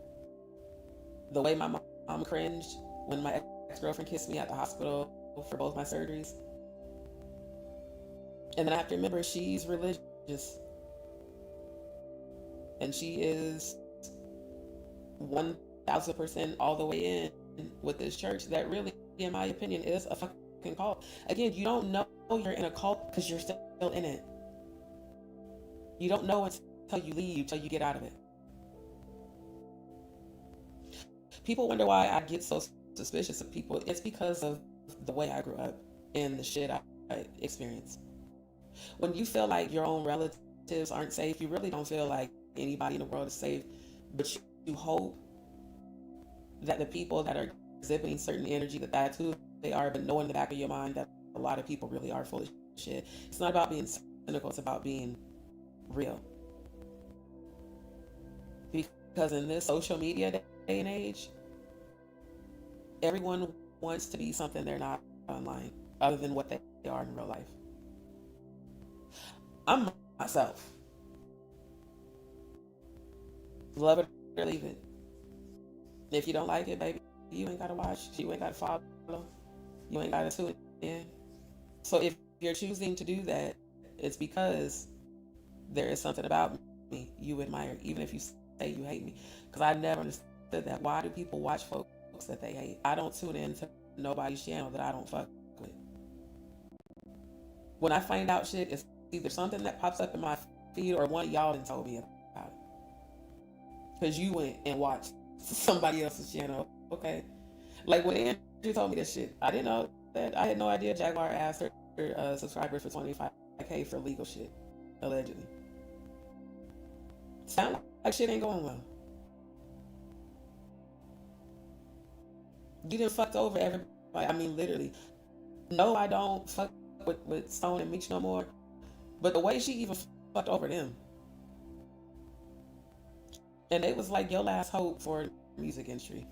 The way my mom cringed when my ex-girlfriend kissed me at the hospital for both my surgeries. And then I have to remember, she's religious. And she is 1000% all the way in with this church that really, in my opinion, is a fucking cult. Again, you don't know you're in a cult because you're still in it. You don't know until you leave, until you get out of it. People wonder why I get so suspicious of people. It's because of the way I grew up and the shit I experienced. When you feel like your own relatives aren't safe, you really don't feel like anybody in the world is safe, but you hope that the people that are exhibiting certain energy, that's who they are, but know in the back of your mind that a lot of people really are full of shit. It's not about being cynical, it's about being real. Because in this social media day and age, everyone wants to be something they're not online, other than what they are in real life. I'm myself. Love it or leave it. If you don't like it, baby, you ain't gotta watch, you ain't gotta follow, you ain't gotta tune in. So if you're choosing to do that, it's because there is something about me you admire, even if you say you hate me. Because I never understood that. Why do people watch folks that they hate? I don't tune in to nobody's channel that I don't fuck with. When I find out shit, it's either something that pops up in my feed or one of y'all done told me about it. because you went and watched somebody else's channel. Okay, like when Andrew told me this shit, I didn't know that. I had no idea Jaguar asked her subscribers for 25K for legal shit, allegedly. Sound like shit ain't going well. You done fucked over everybody. I mean, literally. No, I don't fuck with Stone and Meech no more. But the way she even fucked over them. And it was like your last hope for music industry.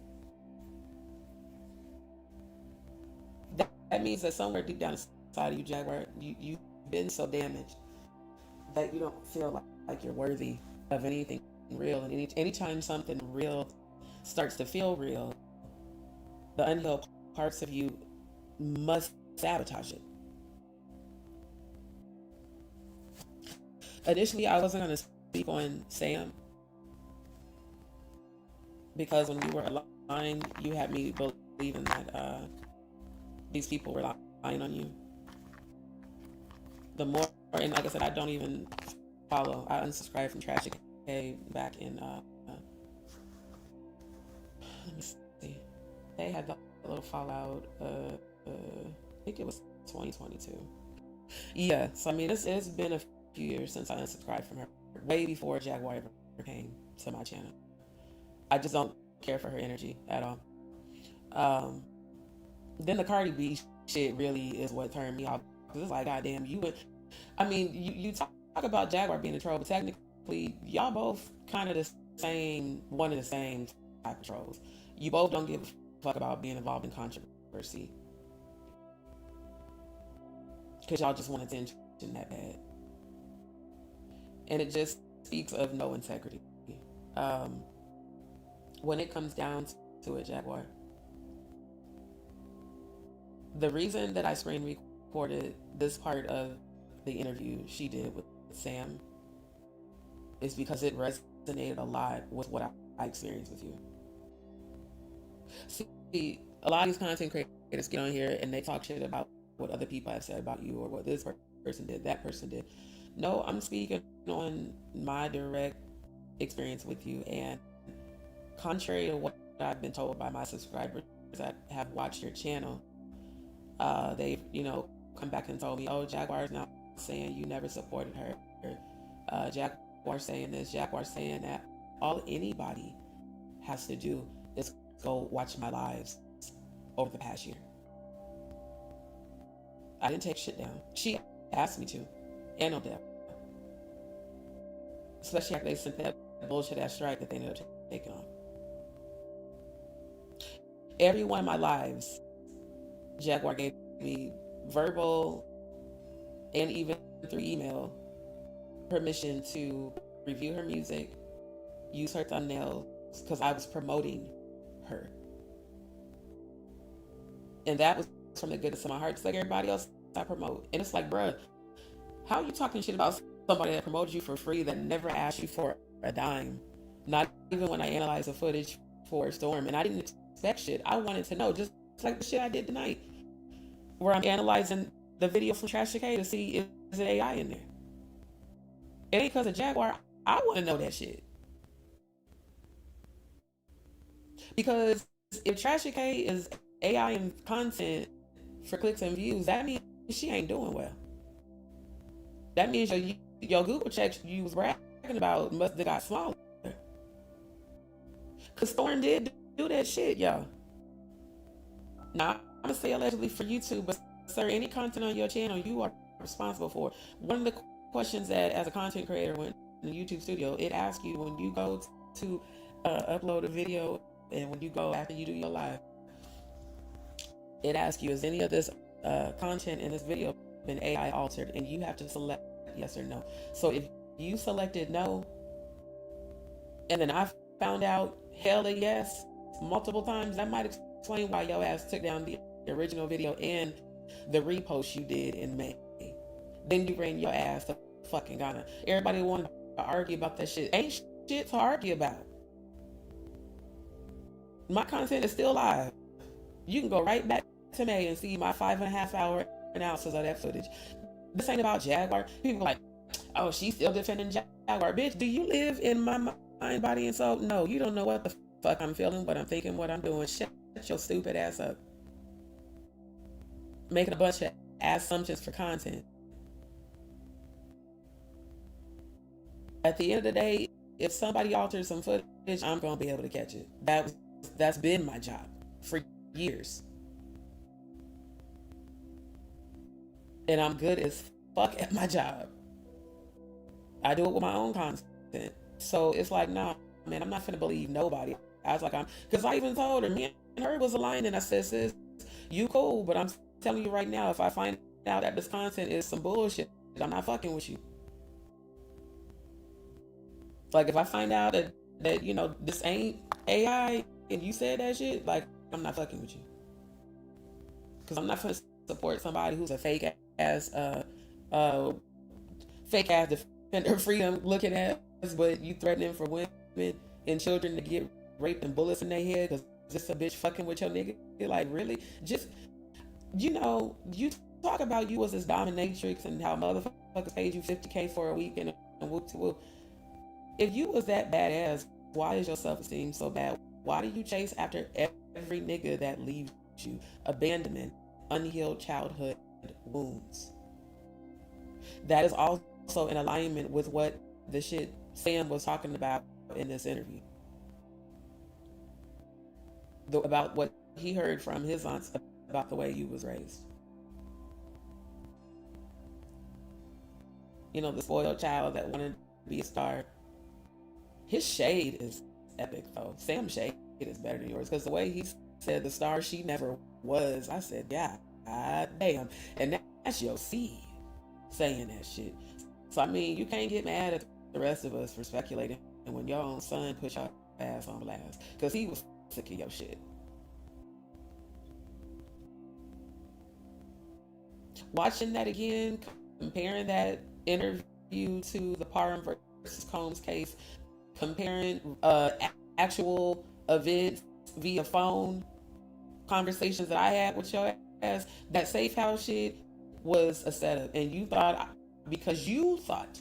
That means that somewhere deep down inside of you, Jaguar, you've been so damaged that you don't feel like you're worthy of anything real. And anytime something real starts to feel real, the unhealed parts of you must sabotage it. Initially, I wasn't going to speak on Sam because when we were aligned, you had me believing that these people were lying on you. The more, and like I said, I don't even follow. I unsubscribed from Trafficking back in, let me see. They had a little fallout, I think it was 2022. Yeah, so I mean, it's been a few years since I unsubscribed from her, way before Jaguar ever came to my channel. I just don't care for her energy at all. Then the Cardi B shit really is what turned me off. It's like, goddamn, you talk about Jaguar being a troll, but technically, y'all both kind of the same, one of the same type of trolls. You both don't give a fuck about being involved in controversy. Because y'all just want attention that bad. And it just speaks of no integrity. When it comes down to it, Jaguar, the reason that I screen recorded this part of the interview she did with Sam is because it resonated a lot with what I experienced with you. See, a lot of these content creators get on here and they talk shit about what other people have said about you or what this person did, that person did. No, I'm speaking on my direct experience with you, and contrary to what I've been told by my subscribers that have watched your channel, they've, come back and told me, oh, Jaguar's now saying you never supported her. Jaguar saying this, Jaguar saying that. All anybody has to do is go watch my lives over the past year. I didn't take shit down. She asked me to, and no doubt. Especially after they sent that bullshit ass strike that they ended up taking on. Every one of my lives, Jaguar gave me verbal and even through email permission to review her music, use her thumbnails, because I was promoting her. And that was from the goodness of my heart. It's like everybody else I promote. And it's like, bruh, how are you talking shit about somebody that promoted you for free that never asked you for a dime? Not even when I analyzed the footage for Storm. And I didn't expect shit. I wanted to know, just like the shit I did tonight, where I'm analyzing the video from CKED to see is it AI in there. It ain't because of Jaguar. I want to know that shit. Because if CKED is AI and content for clicks and views, that means she ain't doing well. That means your Google checks you was bragging about must have got smaller. Because Storm did do that shit, y'all. Now, I'm going to say allegedly for you too, but sir, any content on your channel, you are responsible for. One of the questions that, as a content creator, when in the YouTube studio, it asks you when you go to upload a video and when you go after you do your live, it asks you, is any of this content in this video been AI altered? And you have to select yes or no. So if you selected no, and then I found out hell yes multiple times, that might explain why your ass took down the original video and the repost you did in May. Then you bring your ass to fucking Ghana. Everybody wanted to argue about that shit. Ain't shit to argue about. My content is still live. You can go right back to May and see my 5.5 hour analysis of that footage. This ain't about Jaguar. People are like, oh, she's still defending Jaguar. Bitch, do you live in my mind, body, and soul? No, you don't know what the fuck I'm feeling, what I'm thinking, what I'm doing. Shut your stupid ass up. Making a bunch of assumptions for content. At the end of the day, if somebody alters some footage, I'm gonna be able to catch it. That's been my job for years. And I'm good as fuck at my job. I do it with my own content. So it's like, nah, man, I'm not finna believe nobody. I was like, because I even told her, me and her was aligned, and I said, sis, you cool, but I'm telling you right now, if I find out that this content is some bullshit, I'm not fucking with you. Like, if I find out that you know, this ain't AI and you said that shit, like, I'm not fucking with you. Because I'm not gonna support somebody who's a fake ass defender of freedom looking at us, but you threatening for women and children to get raped and bullets in their head because just a bitch fucking with your nigga. Like, really? Just, you know, you talk about you was this dominatrix and how motherfuckers paid you $50K for a week and whoop to whoop. If you was that badass, why is your self-esteem so bad? Why do you chase after every nigga that leaves you? Abandonment, unhealed childhood wounds. That is also in alignment with what the shit Sam was talking about in this interview. About what he heard from his aunts about the way you was raised. You know, the spoiled child that wanted to be a star. His shade is epic, though. Sam's shade is better than yours, because the way he said the star she never was, I said, yeah, god damn. And that's your seed saying that shit. So, I mean, you can't get mad at the rest of us for speculating and when your own son put your ass on blast, because he was sick of your shit. Watching that again, comparing that interview to the Parham versus Combs case, comparing actual events via phone conversations that I had with your ass, that safe house shit was a setup. And you thought, because you thought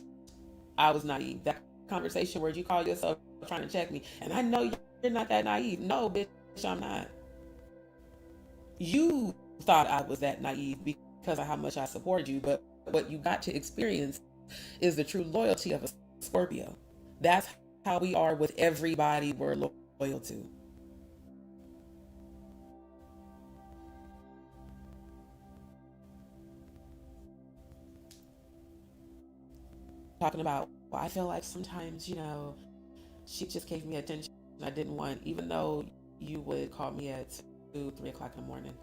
I was naive, that conversation where you call yourself trying to check me, and I know you're not that naive. No, bitch, I'm not. You thought I was that naive because of how much I support you, but what you got to experience is the true loyalty of a Scorpio. That's how we are with everybody we're loyal to. Talking about, well, I feel like sometimes, you know, she just gave me attention I didn't want, even though you would call me at 2, 3 o'clock in the morning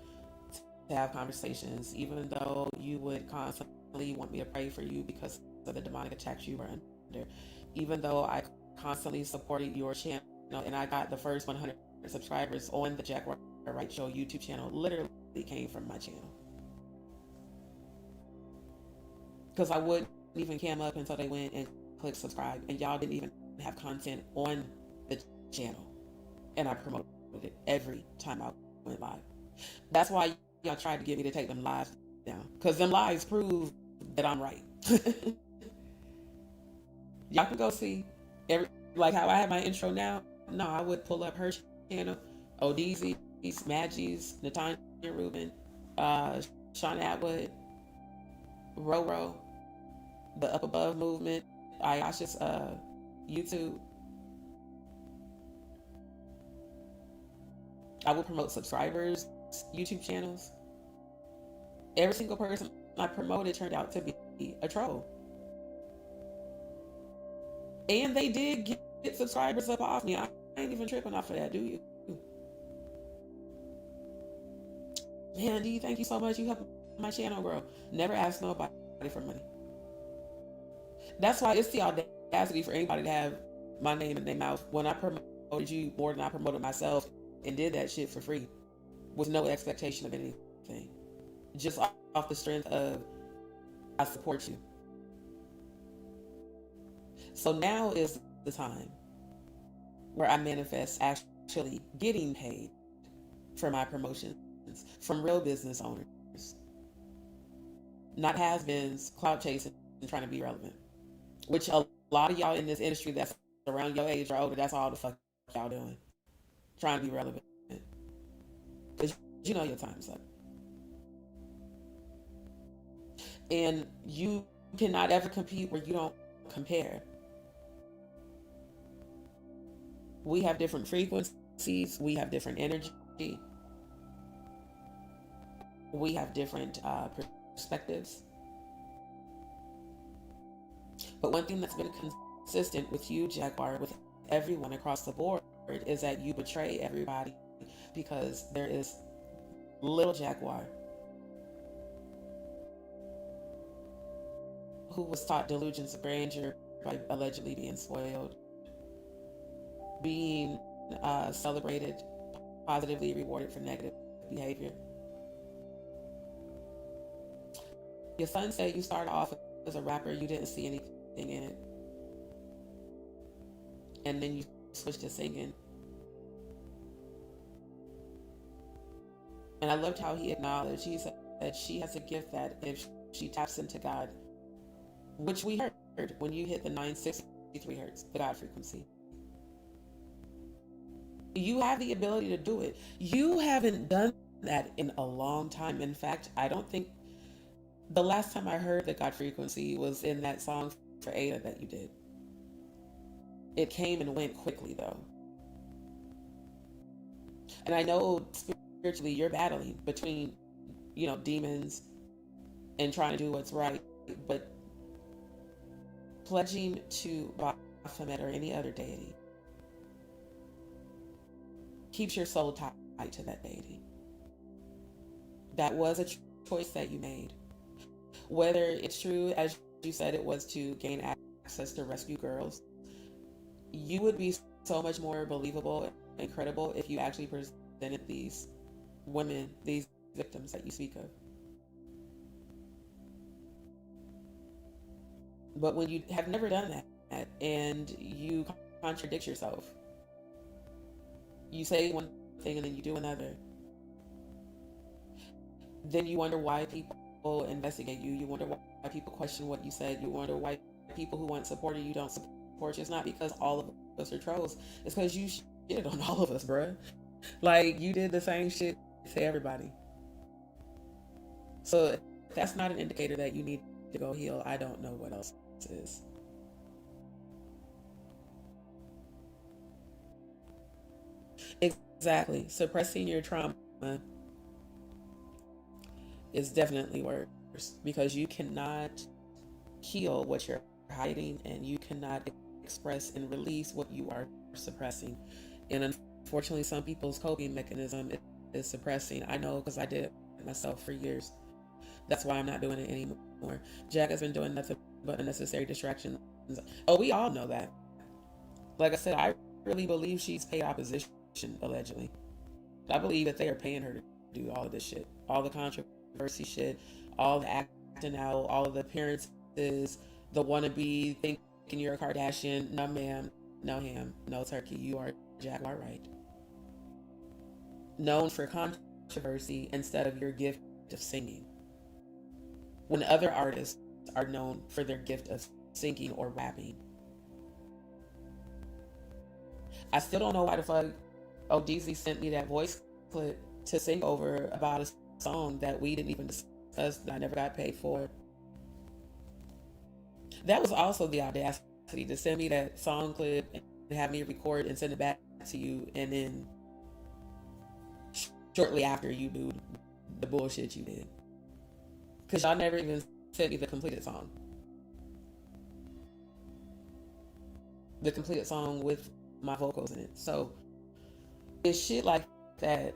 to have conversations, even though you would constantly want me to pray for you because of the demonic attacks you were under, even though I constantly supported your channel, and I got the first 100 subscribers on the Jaguar Wright Show YouTube channel, literally came from my channel. Because I wouldn't even cam up until they went and clicked subscribe, and y'all didn't even have content on the channel, and I promoted it every time I went live. That's why y'all tried to get me to take them lives down, because them lives prove that I'm right. Y'all can go see like how I have my intro now. No, I would pull up her channel, ODZ, Maggies, Natanya Rubin, Sean Atwood, Roro, the Up Above movement, Ayasha's YouTube. I would promote subscribers' YouTube channels. Every single person I promoted turned out to be a troll. And they did get subscribers up off me. I ain't even tripping off of that, do you? Man, D, thank you so much. You helped my channel grow. Never asked nobody for money. That's why it's the audacity for anybody to have my name in their mouth when I promoted you more than I promoted myself, and did that shit for free with no expectation of anything. Just off the strength of, I support you. So now is the time where I manifest actually getting paid for my promotions from real business owners. Not has-beens, clout chasing, and trying to be relevant. Which a lot of y'all in this industry that's around your age or older, that's all the fuck y'all doing. Trying to be relevant. Because you know your time's up. And you cannot ever compete where you don't compare. We have different frequencies. We have different energy. We have different perspectives. But one thing that's been consistent with you, Jaguar, with everyone across the board, is that you betray everybody because there is little Jaguar who was taught delusions of grandeur by allegedly being spoiled, being celebrated, positively rewarded for negative behavior. Your son said you started off as a rapper, you didn't see anything in it, and then you switched to singing. And I loved how he acknowledged, he said that she has a gift that if she taps into God, which we heard when you hit the 963 hertz, the God frequency, you have the ability to do it. You haven't done that in a long time. In fact, I don't think the last time I heard the God frequency was in that song for Ada that you did. It came and went quickly though. And I know spiritually you're battling between, demons and trying to do what's right, but pledging to Baphomet or any other deity keeps your soul tied to that deity. That was a choice that you made. Whether it's true, as you said, it was to gain access to rescue girls, you would be so much more believable and credible if you actually presented these women, these victims that you speak of. But when you have never done that and you contradict yourself, you say one thing and then you do another, then you wonder why people investigate you. You wonder why people question what you said. You wonder why people who want support you don't support you. It's not because all of us are trolls. It's because you shit on all of us, bruh. Like, you did the same shit to everybody. So if that's not an indicator that you need to go heal, I don't know what else is. Exactly. Suppressing your trauma is definitely worse because you cannot heal what you're hiding and you cannot express and release what you are suppressing. And unfortunately, some people's coping mechanism is suppressing. I know because I did it myself for years. That's why I'm not doing it anymore. Jack has been doing nothing but unnecessary distractions. Oh, we all know that. Like I said, I really believe she's paid opposition, allegedly. I believe that they are paying her to do all of this shit. All the controversy shit, all the acting out, all of the appearances, the wannabe thinking you're a Kardashian. No ma'am, no ham, no turkey. You are Jaguar Wright. Known for controversy instead of your gift of singing. When other artists are known for their gift of singing or rapping. I still don't know why the fuck DZ sent me that voice clip to sing over about a song that we didn't even discuss, that I never got paid for. That was also the audacity to send me that song clip and have me record and send it back to you, and then shortly after you do the bullshit you did. Because y'all never even sent me the completed song. The completed song with my vocals in it. So it's shit like that.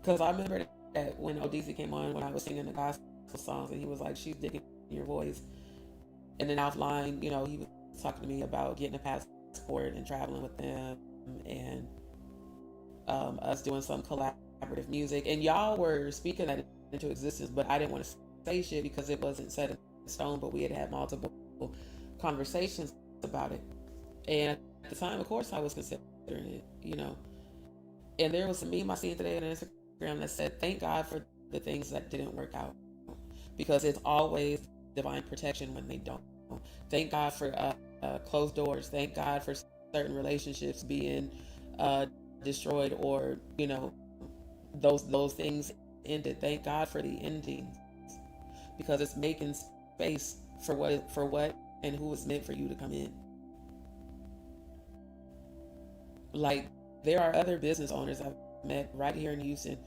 Because I remember that when ODZ came on, when I was singing the gospel songs, and he was like, she's digging your voice. And then offline, he was talking to me about getting a passport and traveling with them, and us doing some collaborative music. And y'all were speaking that into existence, but I didn't want to say shit because it wasn't set in stone, but we had multiple conversations about it. And at the time, of course, I was considering it, And there was a meme I seen today on Instagram that said, thank God for the things that didn't work out, because it's always divine protection when they don't. Thank God for closed doors. Thank God for certain relationships being destroyed, or those things ended. Thank God for the endings, because it's making space for what and who is meant for you to come in. Like, there are other business owners I've met right here in Houston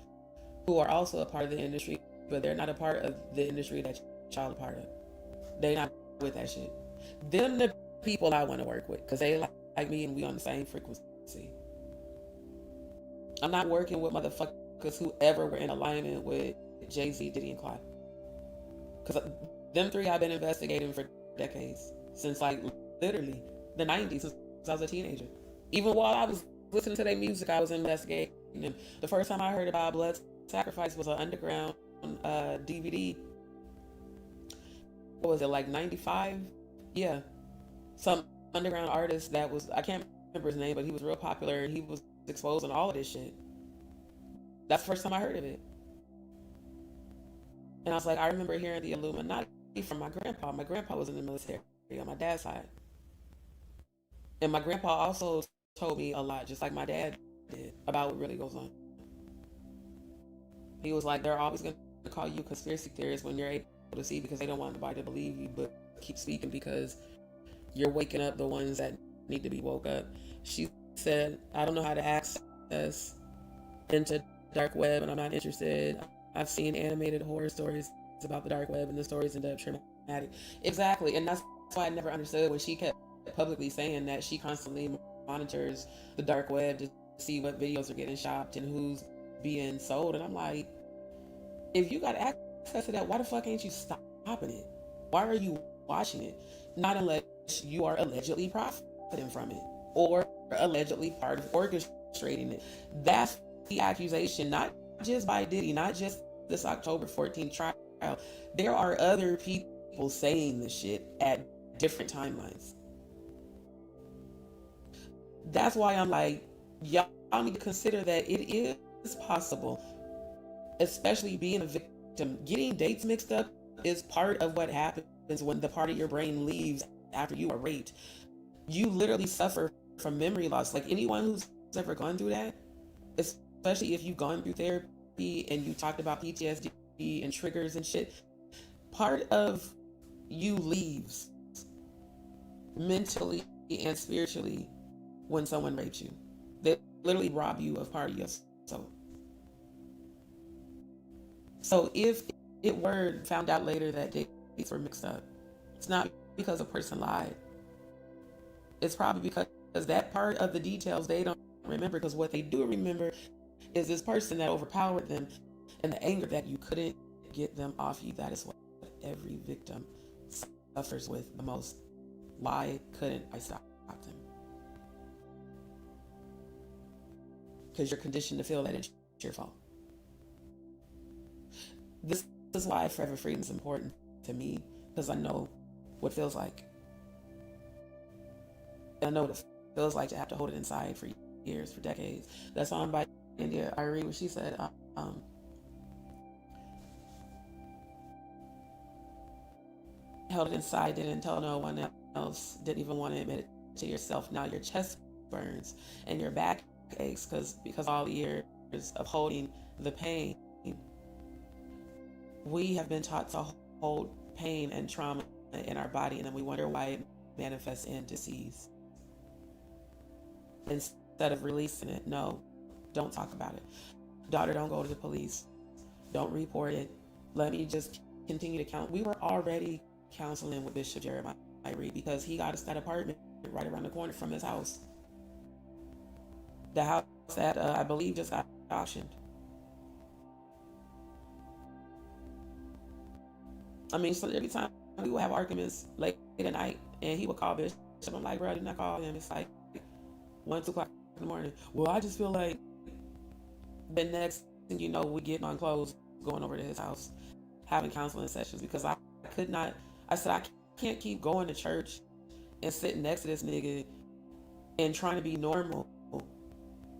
who are also a part of the industry, but they're not a part of the industry that y'all a part of. They not with that shit. Them the people I want to work with, because they like me and we on the same frequency. I'm not working with motherfuckers who ever were in alignment with Jay-Z, Diddy, and Clyde. Because them three I've been investigating for decades. Since like literally the 90s, since I was a teenager. Even while I was listening to their music, I was investigating them. The first time I heard about Blood Sacrifice was an underground DVD. What was it, like 95? Yeah. Some underground artist that was, I can't remember his name, but he was real popular and he was exposing all of this shit. That's the first time I heard of it. And I was like, I remember hearing the Illuminati from my grandpa. My grandpa was in the military on my dad's side. And my grandpa also told me a lot, just like my dad did, about what really goes on. He was like, they're always going to call you a conspiracy theorist when you're able to see, because they don't want anybody to believe you, but keep speaking because you're waking up the ones that need to be woke up. She said, I don't know how to access into dark web, and I'm not interested. I've seen animated horror stories about the dark web, and the stories end up traumatic. Exactly, and that's why I never understood when she kept publicly saying that she constantly monitors the dark web to see what videos are getting shopped and who's being sold. And I'm like, if you got access to that, why the fuck ain't you stopping it? Why are you watching it? Not unless you are allegedly profiting from it or allegedly part of orchestrating it. That's the accusation, not just by Diddy, not just this October 14th trial. There are other people saying this shit at different timelines. That's why I'm like, y'all need to consider that it is possible, especially being a victim. Getting dates mixed up is part of what happens when the part of your brain leaves after you are raped. You literally suffer from memory loss. Like, anyone who's ever gone through that, especially if you've gone through therapy and you talked about PTSD and triggers and shit, part of you leaves mentally and spiritually when someone rapes you. They literally rob you of part of your soul. So if it were found out later that dates were mixed up, it's not because a person lied. It's probably because that part of the details they don't remember, because what they do remember is this person that overpowered them and the anger that you couldn't get them off you. That is what every victim suffers with the most. Why couldn't I stop them? Because you're conditioned to feel that it's your fault. This is why forever freedom is important to me, because I know what it feels like. I know what it feels like to have to hold it inside for years, for decades. That song by India Irene, when she said, held it inside, didn't tell no one else, didn't even want to admit it to yourself. Now your chest burns and your back aches because all the years of holding the pain. We have been taught to hold pain and trauma in our body, and then we wonder why it manifests in disease. Instead of releasing it, no, don't talk about it. Daughter, don't go to the police. Don't report it. Let me just continue to count. We were already counseling with Bishop Jeremiah Reed because he got us that apartment right around the corner from his house. The house that I believe just got auctioned. I mean, so every time we would have arguments late at night, and he would call Bishop. I'm like, bro, I did not call him. It's like 1, 2 o'clock in the morning. Well, I just feel like the next thing you know, we getting on clothes, going over to his house, having counseling sessions, because I could not. I said, I can't keep going to church and sitting next to this nigga and trying to be normal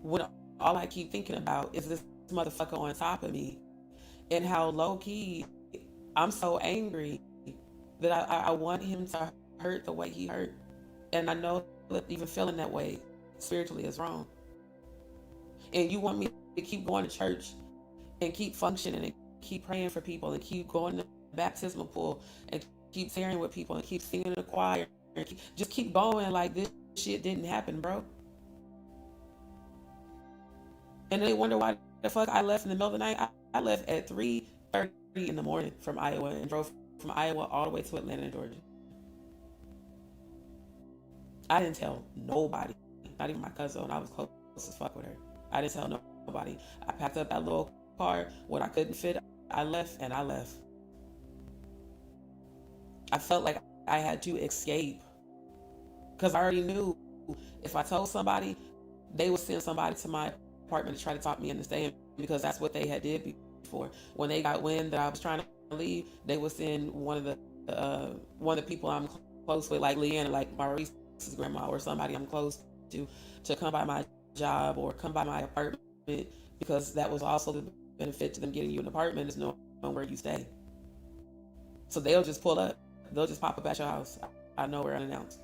when all I keep thinking about is this motherfucker on top of me, and how low key I'm so angry that I want him to hurt the way he hurt. And I know even feeling that way spiritually is wrong. And you want me to keep going to church and keep functioning and keep praying for people and keep going to the baptismal pool and keep sharing with people and keep singing in the choir and just keep going like this shit didn't happen, bro. And they wonder why the fuck I left in the middle of the night. I left at 3:30 in the morning from Iowa and drove from Iowa all the way to Atlanta, Georgia. I didn't tell nobody, not even my cousin, and I was close as fuck with her. I didn't tell nobody. I packed up that little car. What I couldn't fit, I left, and I left. I felt like I had to escape because I already knew if I told somebody, they would send somebody to my apartment to try to talk me into staying, because that's what they had did before. When they got wind that I was trying to leave, they would send one of the people I'm close with, like Leanne, like Maurice's grandma, or somebody I'm close to come by my job or come by my apartment, because that was also the benefit to them getting you an apartment, is knowing where you stay. So they'll just pull up. They'll just pop up at your house. I know we're unannounced.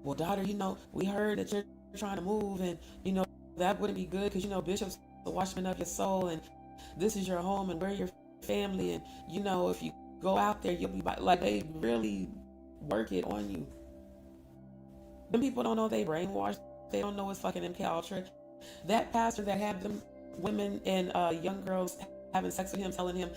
Well, daughter, we heard that you're trying to move, and that wouldn't be good because Bishop's the watchman of your soul, and this is your home, and we're your family, and if you go out there, you'll be like, they really work it on you. Them people don't know they brainwashed. They don't know it's fucking MK Ultra. That pastor that had them women and young girls having sex with him, telling him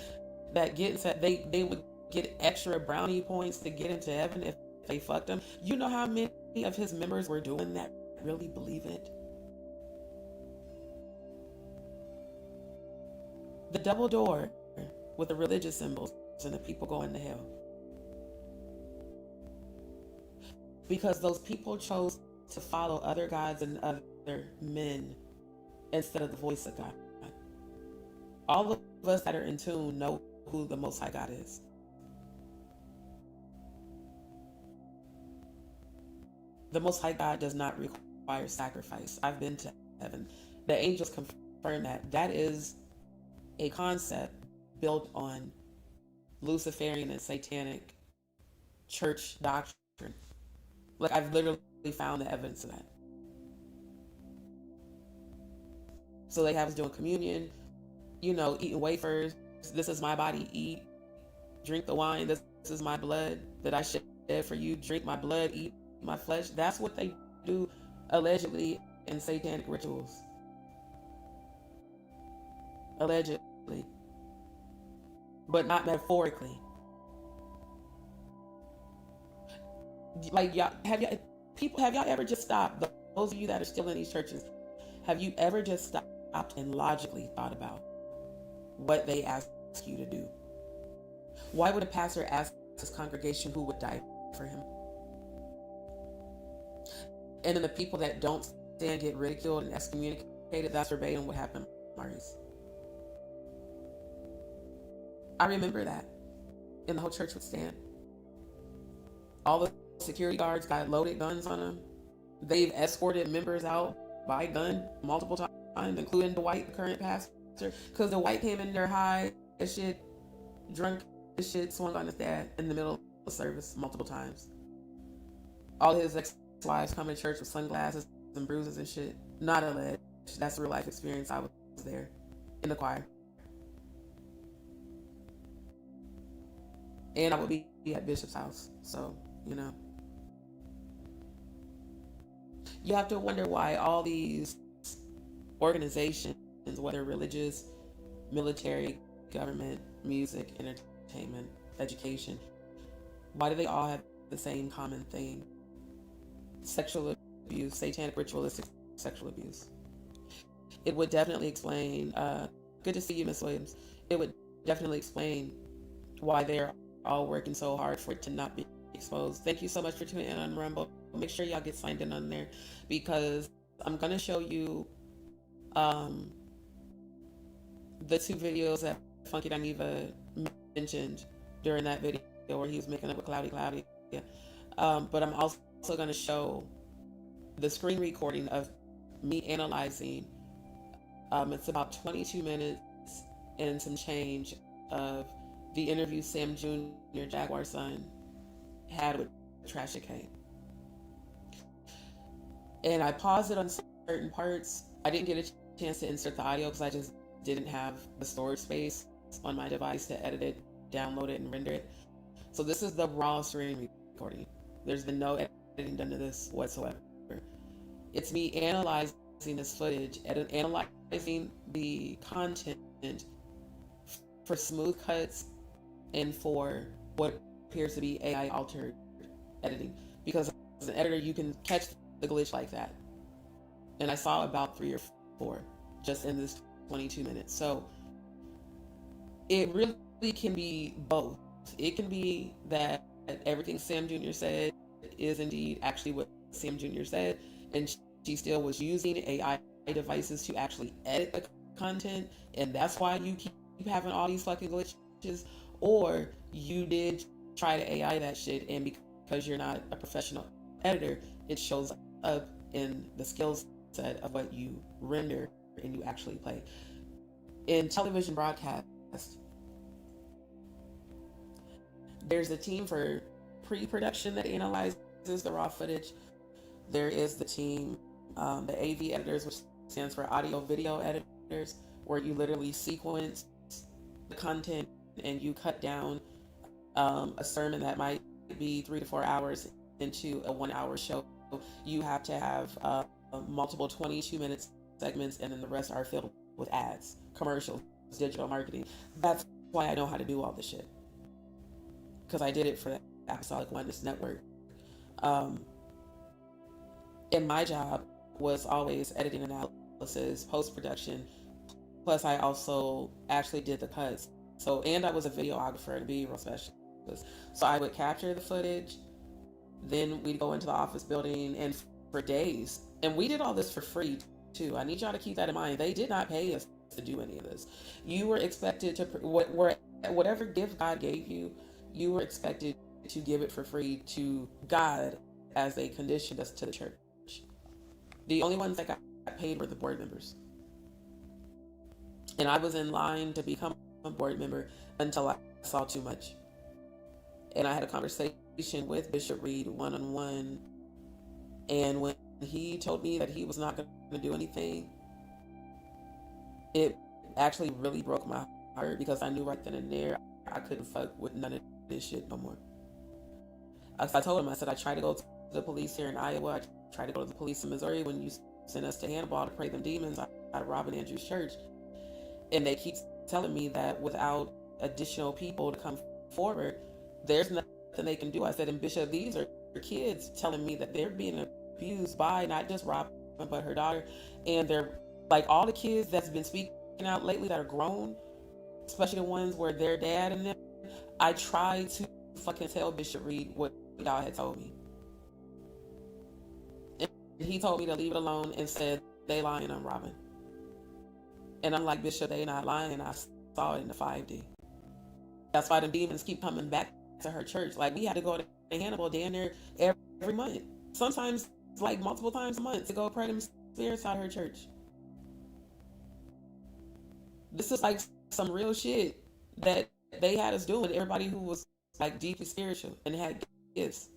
that they would get extra brownie points to get into heaven if they fucked him. You know how many of his members were doing that really believe it? The double door with the religious symbols and the people going to hell. Because those people chose to follow other gods and other men instead of the voice of God. All of us that are in tune know who the Most High God is. The Most High God does not require sacrifice. I've been to heaven. The angels confirm that. That is a concept built on Luciferian and satanic church doctrine. Like, I've literally found the evidence of that. So they have us doing communion, eating wafers. This is my body, eat. Drink the wine. This is my blood that I shed for you. Drink my blood, eat my flesh. That's what they do allegedly in satanic rituals. Allegedly. But not metaphorically. Like, have y'all ever just stopped? Those of you that are still in these churches, have you ever just stopped and logically thought about what they ask you to do? Why would a pastor ask his congregation who would die for him? And then the people that don't stand get ridiculed and excommunicated. That's verbatim what happened to Maurice. I remember that. And the whole church would stand. All the security guards got loaded guns on them. They've escorted members out by gun multiple times, including the white current pastor, because the white came in there high as shit, drunk as shit, swung on his dad in the middle of the service multiple times. All his ex-wives coming to church with sunglasses and bruises and shit. Not alleged. That's a real life experience. I was there in the choir. And I would be at Bishop's house. So, you have to wonder why all these organizations, whether religious, military, government, music, entertainment, education, why do they all have the same common thing? Sexual abuse, satanic ritualistic sexual abuse. It would definitely explain, good to see you, Miss Williams. It would definitely explain why they're all working so hard for it to not be exposed. Thank you so much for tuning in on Rumble. Make sure y'all get signed in on there, because I'm going to show you the two videos that Funky Dineva mentioned during that video where he was making up with Cloudy. Yeah. But I'm also going to show the screen recording of me analyzing. It's about 22 minutes and some change of the interview Sam Jr., Jaguar's son, had with Trafficking. And I paused it on certain parts. I didn't get a chance to insert the audio because I just didn't have the storage space on my device to edit it, download it, and render it. So this is the raw screen recording. There's been no editing done to this whatsoever. It's me analyzing this footage, analyzing the content for smooth cuts and for what appears to be AI altered editing. Because as an editor, you can catch the glitch like that. And I saw about 3 or 4 just in this 22 minutes. So it really can be both. It can be that everything Sam Jr. said is indeed actually what Sam Jr. said, and she still was using AI devices to actually edit the content, and that's why you keep having all these fucking glitches. Or you did try to AI that shit, and because you're not a professional editor, it shows up in the skill set of what you render and you actually play. In television broadcast, there's a team for pre-production that analyzes the raw footage. There is the team, the AV editors, which stands for audio video editors, where you literally sequence the content and you cut down a sermon that might be 3 to 4 hours into a 1 hour show. You have to have multiple 22-minute segments, and then the rest are filled with ads, commercials, digital marketing. That's why I know how to do all this shit, because I did it for the Apostolic Oneness Network. And my job was always editing, analysis, post-production, plus I also actually did the cuts. So, and I was a videographer and B-roll specialist. So I would capture the footage, then we'd go into the office building, and for days, and we did all this for free too. I need y'all to keep that in mind. They did not pay us to do any of this. You were expected to, whatever gift God gave you, you were expected to give it for free to God as they conditioned us to the church. The only ones that got paid were the board members. And I was in line to become a board member until I saw too much. And I had a conversation with Bishop Reed one-on-one. And when he told me that he was not going to do anything, it actually really broke my heart, because I knew right then and there I couldn't fuck with none of this shit no more. I told him, I said, I tried to go to the police here in Iowa. I tried to go to the police in Missouri when you sent us to Hannibal to pray them demons out of Robin Andrews Church. And they keep telling me that without additional people to come forward, there's nothing they can do. I said, and Bishop, these are kids telling me that they're being abused by not just Robin, but her daughter. And they're like, all the kids that's been speaking out lately that are grown, especially the ones where their dad and them, I tried to fucking tell Bishop Reed what y'all had told me. And he told me to leave it alone and said, they lying on Robin. And I'm like, Bishop, they not lying. I saw it in the 5D. That's why the demons keep coming back to her church. Like, we had to go to Hannibal down there every month. Sometimes, like, multiple times a month to go pray them spirits out of her church. This is like some real shit that they had us doing. Everybody who was like deeply spiritual and had gifts.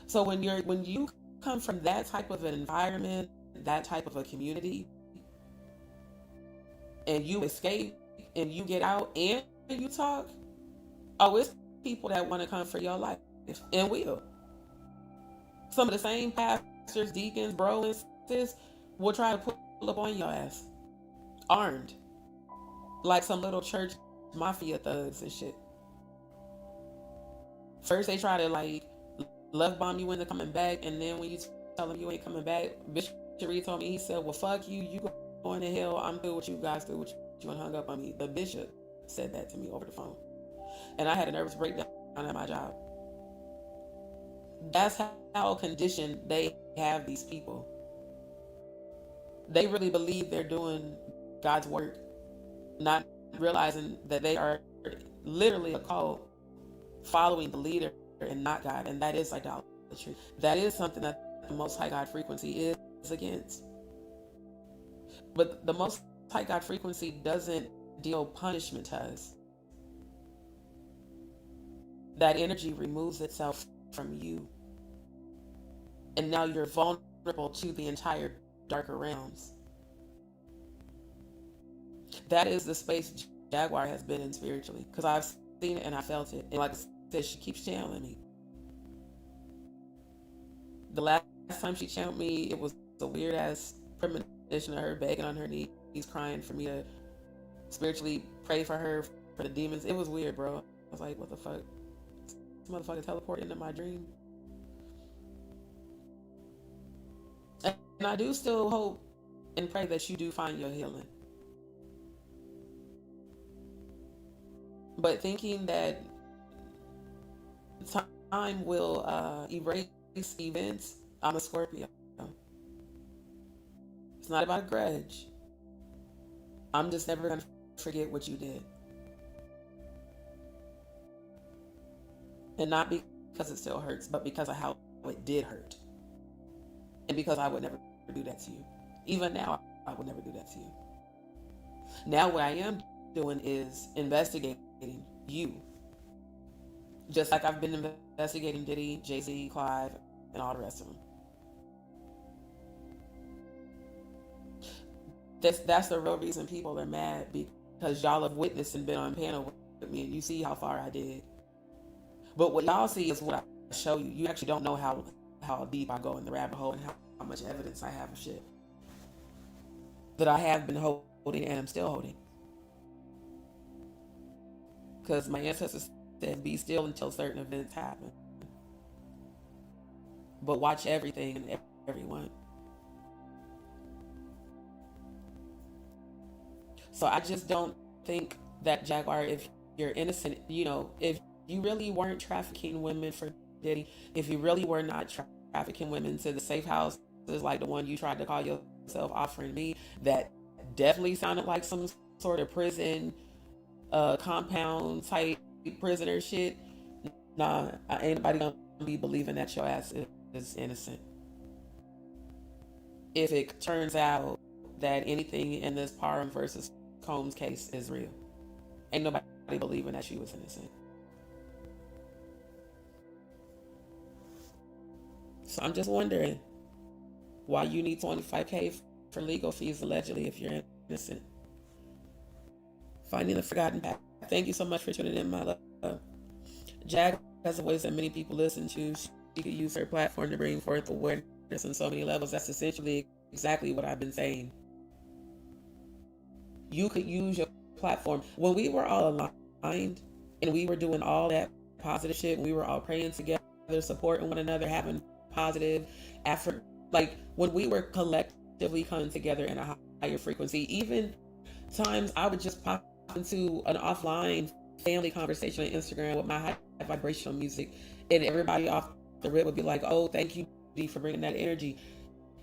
So when you come from that type of an environment, that type of a community, and you escape and you get out and you talk, oh, it's people that want to come for your life and will. Some of the same pastors, deacons, bro, and sis will try to pull up on your ass, armed, like some little church mafia thugs and shit. First they try to like love bomb you into coming back, and then when you tell them you ain't coming back, Bishop Reed told me, he said, well, fuck you, you going to hell, I'm through with you guys, through with you, and hung up on me. The bishop said that to me over the phone, and I had a nervous breakdown at my job. That's how conditioned they have these people. They really believe they're doing God's work, not realizing that they are literally a cult following the leader and not God, and that is idolatry. That is something that the Most High God frequency is against. But the Most High God frequency doesn't deal punishment to us. That energy removes itself from you and now you're vulnerable to the entire darker realms. That is the space Jaguar has been in spiritually, because I've seen it and I felt it. And like I said, she keeps channeling me. The last time she channeled me, it was a weird ass premonition of her begging on her knees, crying for me to spiritually pray for her, for the demons. It was weird, bro. I was like, what the fuck? This motherfucker teleported into my dream. And I do still hope and pray that you do find your healing. But thinking that time will erase events, I'm a Scorpio. It's not about a grudge. I'm just never going to forget what you did. And not because it still hurts, but because of how it did hurt. And because I would never do that to you. Even now, I would never do that to you. Now what I am doing is investigating you. Just like I've been investigating Diddy, Jay-Z, Clive, and all the rest of them. That's the real reason people are mad, because y'all have witnessed and been on panel with me, and you see how far I did. But what y'all see is what I show you. You actually don't know how deep I go in the rabbit hole and how much evidence I have of shit that I have been holding and I'm still holding. Because my ancestors said, be still until certain events happen. But watch everything and everyone. So I just don't think that, Jaguar, if you're innocent, if you really weren't trafficking women for Diddy, if you really were not trafficking women to the safe houses like the one you tried to call yourself offering me, that definitely sounded like some sort of prison compound type prisoner shit. Nah, ain't nobody gonna be believing that your ass is innocent. If it turns out that anything in this Parham versus Combs case is real, ain't nobody believing that she was innocent. So I'm just wondering why you need $25K for legal fees, allegedly, if you're innocent. Finding the forgotten path. Thank you so much for tuning in, my love. Jag has a voice that many people listen to. She could use her platform to bring forth awareness on so many levels. That's essentially exactly what I've been saying. You could use your platform. When we were all aligned and we were doing all that positive shit, we were all praying together, supporting one another, having positive effort. Like when we were collectively coming together in a higher frequency, even times I would just pop into an offline family conversation on Instagram with my high vibrational music, and everybody off the rip would be like, oh, thank you, D, for bringing that energy.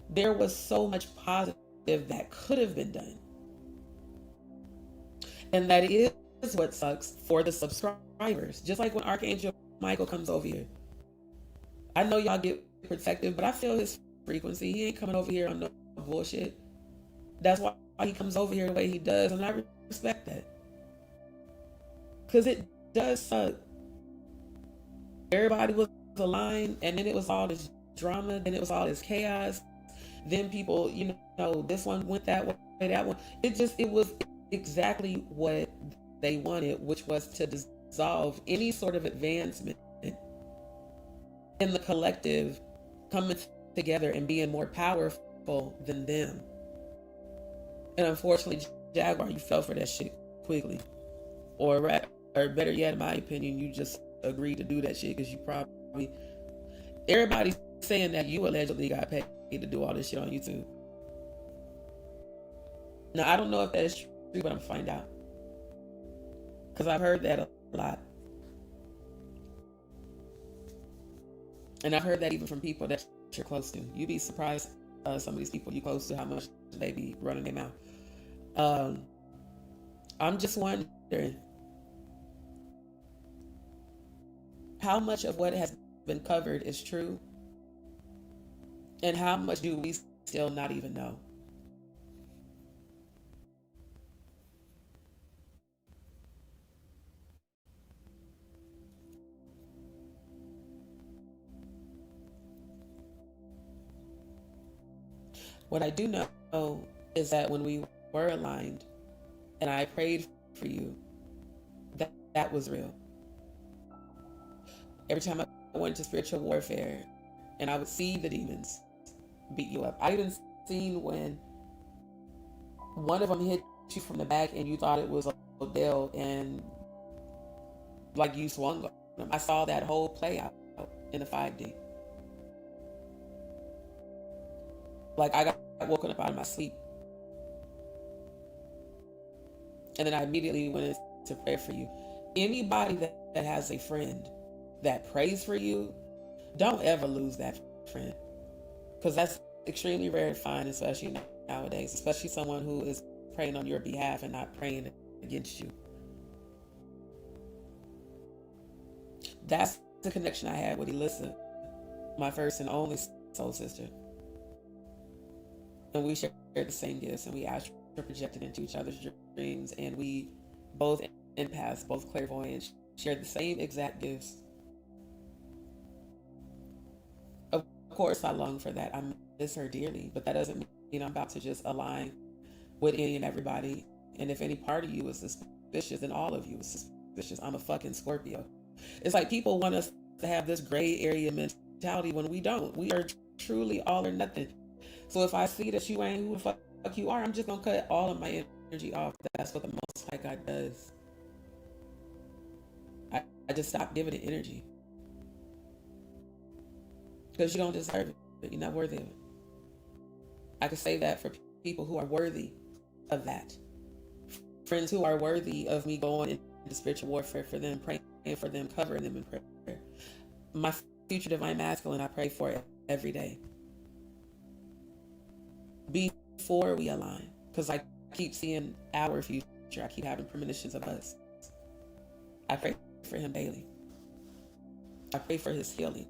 There was so much positive that could have been done. And that is what sucks for the subscribers. Just like when Archangel Michael comes over here. I know y'all get protective, but I feel his frequency. He ain't coming over here on no bullshit. That's why he comes over here the way he does, and I respect that. Because it does suck. Everybody was aligned, and then it was all this drama, then it was all this chaos. Then people, this one went that way, that one. It was exactly what they wanted, which was to dissolve any sort of advancement in the collective coming together and being more powerful than them. And unfortunately, Jaguar, you fell for that shit quickly. Or better yet, in my opinion, you just agreed to do that shit because you probably... Everybody's saying that you allegedly got paid to do all this shit on YouTube. Now, I don't know if that is true, but I'm gonna find out. Because I've heard that a lot. And I've heard that even from people that you're close to. You'd be surprised, some of these people you close to, how much they be running their mouth. I'm just wondering how much of what has been covered is true, and how much do we still not even know? What I do know is that when we were aligned and I prayed for you, that was real. Every time I went into spiritual warfare and I would see the demons beat you up. I even seen when one of them hit you from the back and you thought it was Odell and like you swung on them. I saw that whole play out in the 5D. Like I got woken up out of my sleep. And then I immediately went into prayer for you. Anybody that has a friend that prays for you, don't ever lose that friend. Because that's extremely rare to find, especially nowadays, especially someone who is praying on your behalf and not praying against you. That's the connection I had with Elissa, my first and only soul sister. And we shared the same gifts, and we astral projected into each other's dreams, and we both empaths, both clairvoyants, shared the same exact gifts. Of course, I long for that. I miss her dearly, but that doesn't mean I'm about to just align with any and everybody. And if any part of you is suspicious, then all of you is suspicious. I'm a fucking Scorpio. It's like people want us to have this gray area mentality when we don't. We are truly all or nothing. So if I see that you ain't who the fuck you are, I'm just gonna cut all of my energy off. That's what the Most High God does. I just stop giving it energy. Because you don't deserve it. You're not worthy of it. I could say that for people who are worthy of that. Friends who are worthy of me going into spiritual warfare for them, praying for them, covering them in prayer. My future divine masculine, I pray for it every day. Before we align. Because I keep seeing our future. I keep having premonitions of us. I pray for him daily. I pray for his healing.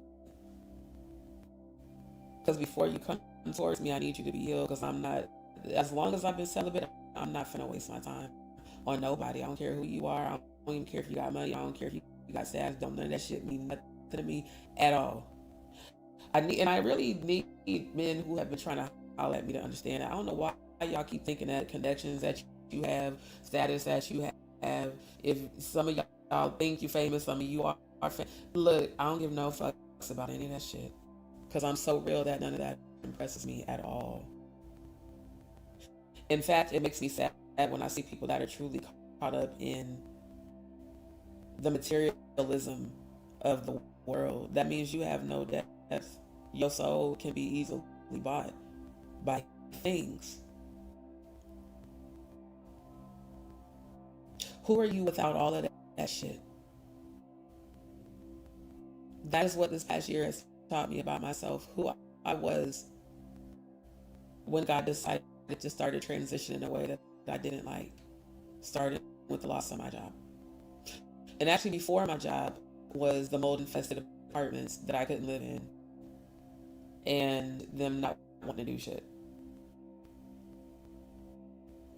Because before you come towards me, I need you to be healed. Because I'm not, as long as I've been celibate, I'm not finna waste my time on nobody. I don't care who you are. I don't even care if you got money. I don't care if you got status. None of that shit mean nothing to me at all. I really need men who have been trying to holler at me to understand that. I don't know why y'all keep thinking that connections that you have, status that you have, if some of y'all think you famous, some of you are famous. Look, I don't give no fucks about any of that shit. Because I'm so real that none of that impresses me at all. In fact, it makes me sad when I see people that are truly caught up in the materialism of the world. That means you have no depth. Your soul can be easily bought by things. Who are you without all of that shit? That is what this past year has taught me about myself, who I was when God decided to start a transition in a way that I didn't like. Started with the loss of my job. And actually before my job was the mold infested apartments that I couldn't live in. And them not wanting to do shit.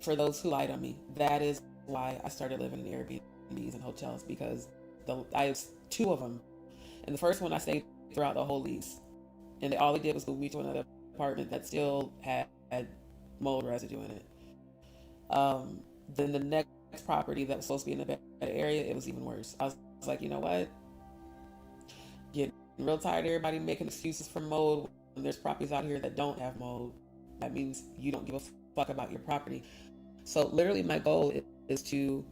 For those who lied on me, that is why I started living in Airbnbs and hotels, because I have two of them. And the first one I stayed throughout the whole lease. And all they did was move me to another apartment that still had mold residue in it. Then the next property that was supposed to be in a better area, it was even worse. I was like, you know what? Getting real tired of everybody making excuses for mold when there's properties out here that don't have mold. That means you don't give a fuck about your property. So literally my goal is to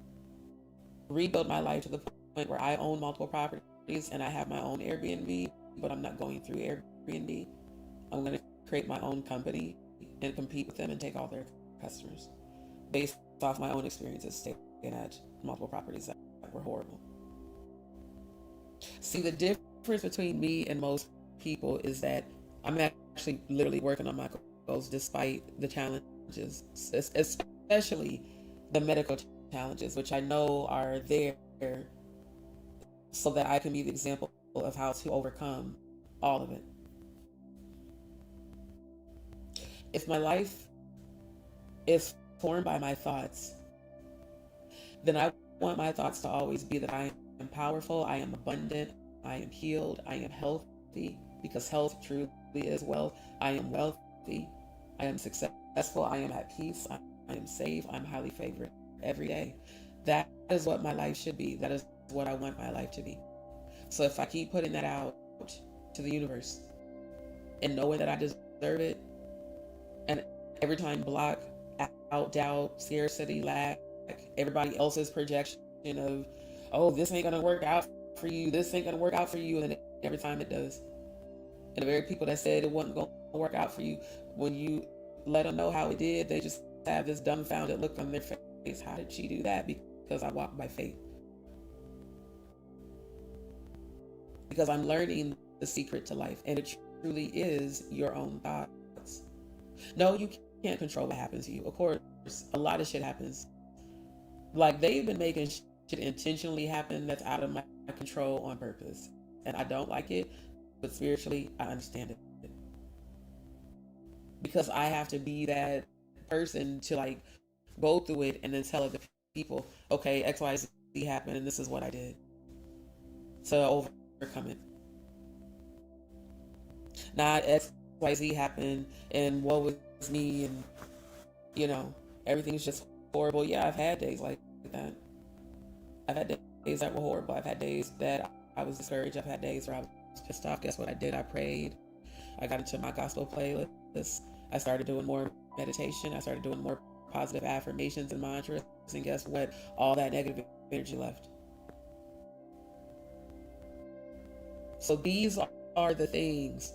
rebuild my life to the point where I own multiple properties and I have my own Airbnb, but I'm not going through Airbnb. I'm going to create my own company and compete with them and take all their customers based off my own experiences staying at multiple properties that were horrible. See, the difference between me and most people is that I'm actually literally working on my goals despite the challenges, especially the medical challenges, which I know are there so that I can be the example of how to overcome all of it. If my life is formed by my thoughts, then I want my thoughts to always be that I am powerful, I am abundant, I am healed, I am healthy, because health truly is wealth. I am wealthy. I am successful. I am at peace. I am safe. I'm highly favored every day. That is what my life should be. That is what I want my life to be. So if I keep putting that out to the universe and knowing that I deserve it, and every time block out, doubt, scarcity, lack, everybody else's projection of, oh, this ain't gonna work out for you, this ain't gonna work out for you, and then every time it does. And the very people that said it wasn't gonna work out for you, when you let them know how it did, they just have this dumbfounded look on their face. How did she do that? Because I walk by faith. Because I'm learning the secret to life, and it truly is your own thoughts. No, you can't control what happens to you. Of course, a lot of shit happens. Like, they've been making shit intentionally happen that's out of my control on purpose. And I don't like it, but spiritually, I understand it. Because I have to be that person to, like, go through it and then tell other people, okay, X, Y, Z happened, and this is what I did to overcome it. Not X, Y, Z happened, and woe was me, and, you know, everything's just horrible. Yeah, I've had days like that. I've had days that were horrible. I've had days that I was discouraged. I've had days where I was pissed off. Guess what I did? I prayed. I got into my gospel playlist. I started doing more meditation. I started doing more positive affirmations and mantras. And guess what? All that negative energy left. So these are the things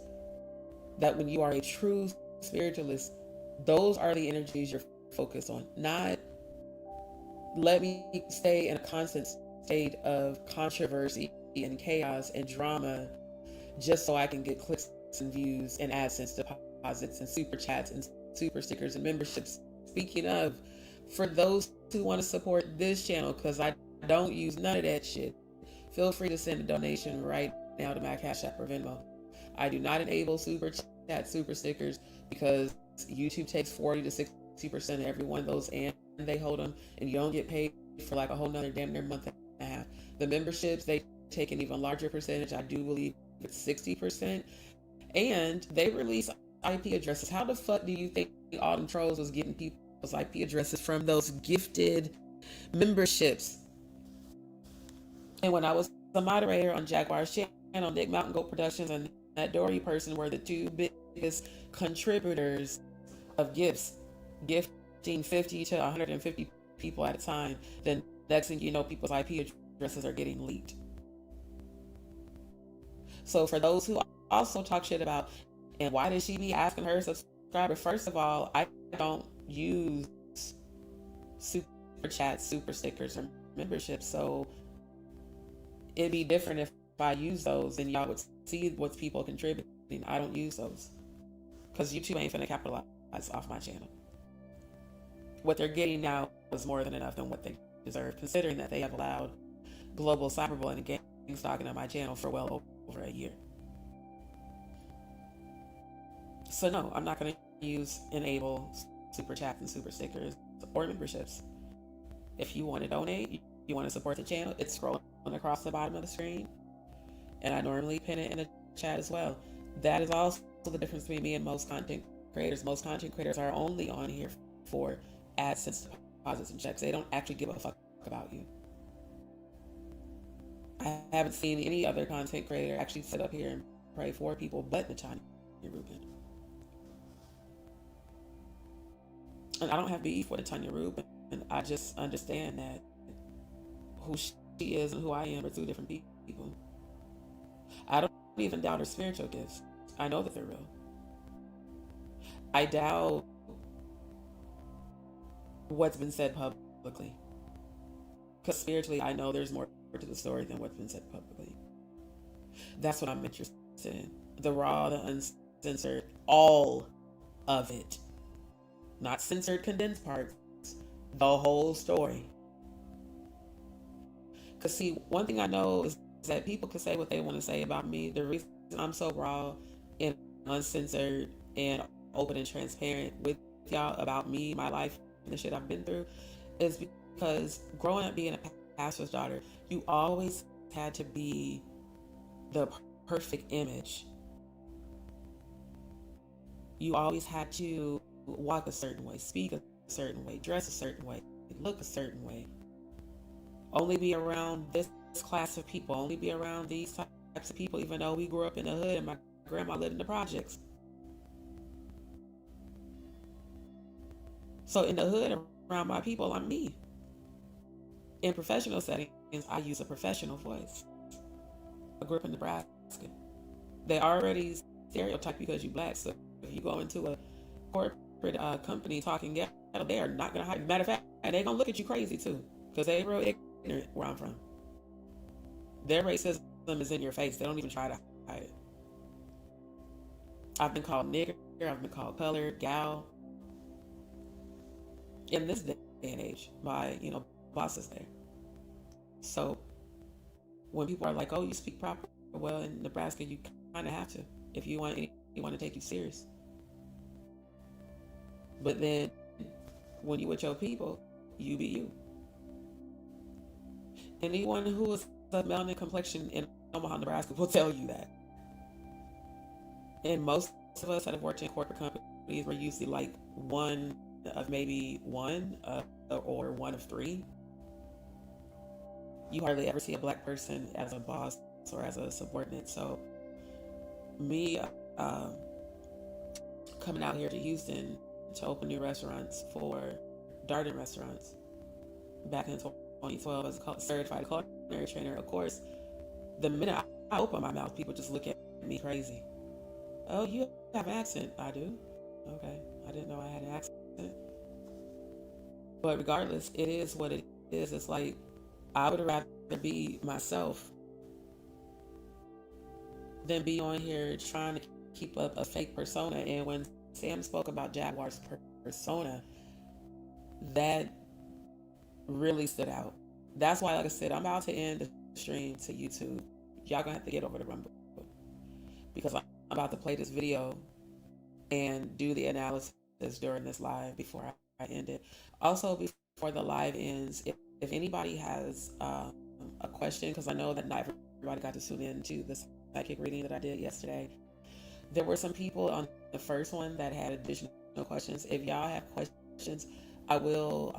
that when you are a true spiritualist, those are the energies you're focused on. Not let me stay in a constant state of controversy and chaos and drama just so I can get clicks and views and AdSense deposits and super chats and super stickers and memberships. Speaking of, for those who want to support this channel, because I don't use none of that shit, feel free to send a donation right now to my CASHAPP or VENMO. I do not enable super chat, super stickers, because YouTube takes 40 to 60% of every one of those, and they hold them, and you don't get paid for like a whole nother damn near month and a half. The memberships, they take an even larger percentage. I do believe it's 60%, and they release IP addresses. How the fuck do you think all them trolls was getting people's IP addresses from those gifted memberships? And when I was a moderator on Jaguar's channel, Nick Mountain Goat Productions and that Dory person were the two biggest contributors of gifts, gifting 50 to 150 people at a time. Then next thing you know, people's IP addresses are getting leaked. So for those who also talk shit about, and why did she be asking her subscriber? First of all, I don't use super chats, super stickers, or memberships, so it'd be different if I use those and y'all would see what's people contributing. I don't use those because YouTube ain't finna capitalize off my channel. What they're getting now is more than enough than what they deserve, considering that they have allowed global cyberbullying and gang stalking on my channel for well over a year. So no, I'm not gonna enable super chats and super stickers or memberships. If you want to donate, you want to support the channel, it's scrolling across the bottom of the screen, and I normally pin it in the chat as well. That is also the difference between me and most content creators. Most content creators are only on here for AdSense deposits and checks. They don't actually give a fuck about you. I haven't seen any other content creator actually sit up here and pray for people but Natanya Rubin. And I don't have beef with Tanya Rubin, and I just understand that who she is and who I am are two different people. I don't even doubt her spiritual gifts. I know that they're real. I doubt what's been said publicly, because spiritually I know there's more to the story than what's been said publicly. That's what I'm interested in. The raw, the uncensored, all of it. Not censored, condensed parts. The whole story. Because see, one thing I know is that people can say what they want to say about me. The reason I'm so raw and uncensored and open and transparent with y'all about me, my life, and the shit I've been through is because growing up being a pastor's daughter, you always had to be the perfect image. You always had to walk a certain way, speak a certain way, dress a certain way, look a certain way, only be around this class of people, only be around these types of people, even though we grew up in the hood and my grandma lived in the projects. So in the hood, around my people, I'm me. In professional settings, I use a professional voice. I grew up in Nebraska. They already stereotype because you black. So if you go into a corporate company talking ghetto, they are not going to hide. Matter of fact, they're going to look at you crazy too, because they're real ignorant where I'm from. Their racism is in your face. They don't even try to hide it. I've been called nigger. I've been called colored, gal. In this day and age, my bosses there. So when people are like, "Oh, you speak proper," well, in Nebraska, you kind of have to if you want anyone to take you serious. But then when you with your people, you be you. Anyone who is of melanin complexion in Omaha, Nebraska will tell you that. And most of us that have worked in corporate companies were usually like one of maybe one or one of three. You hardly ever see a black person as a boss or as a subordinate. So me coming out here to Houston to open new restaurants for Darden restaurants back in 2012 as a certified culinary trainer, of course, the minute I open my mouth, people just look at me crazy. "Oh, you have an accent." "I do." "Okay, I didn't know I had an accent." But regardless, it is what it is. It's like I would rather be myself than be on here trying to keep up a fake persona. And when Sam spoke about Jaguar's persona, that really stood out. That's why, like I said, I'm about to end the stream to YouTube. Y'all gonna have to get over to Rumble because I'm about to play this video and do the analysis during this live before I end it. Also, before the live ends, if anybody has a question, because I know that not everybody got to tune in to the psychic reading that I did yesterday. There were some people on the first one that had additional questions. If y'all have questions, I will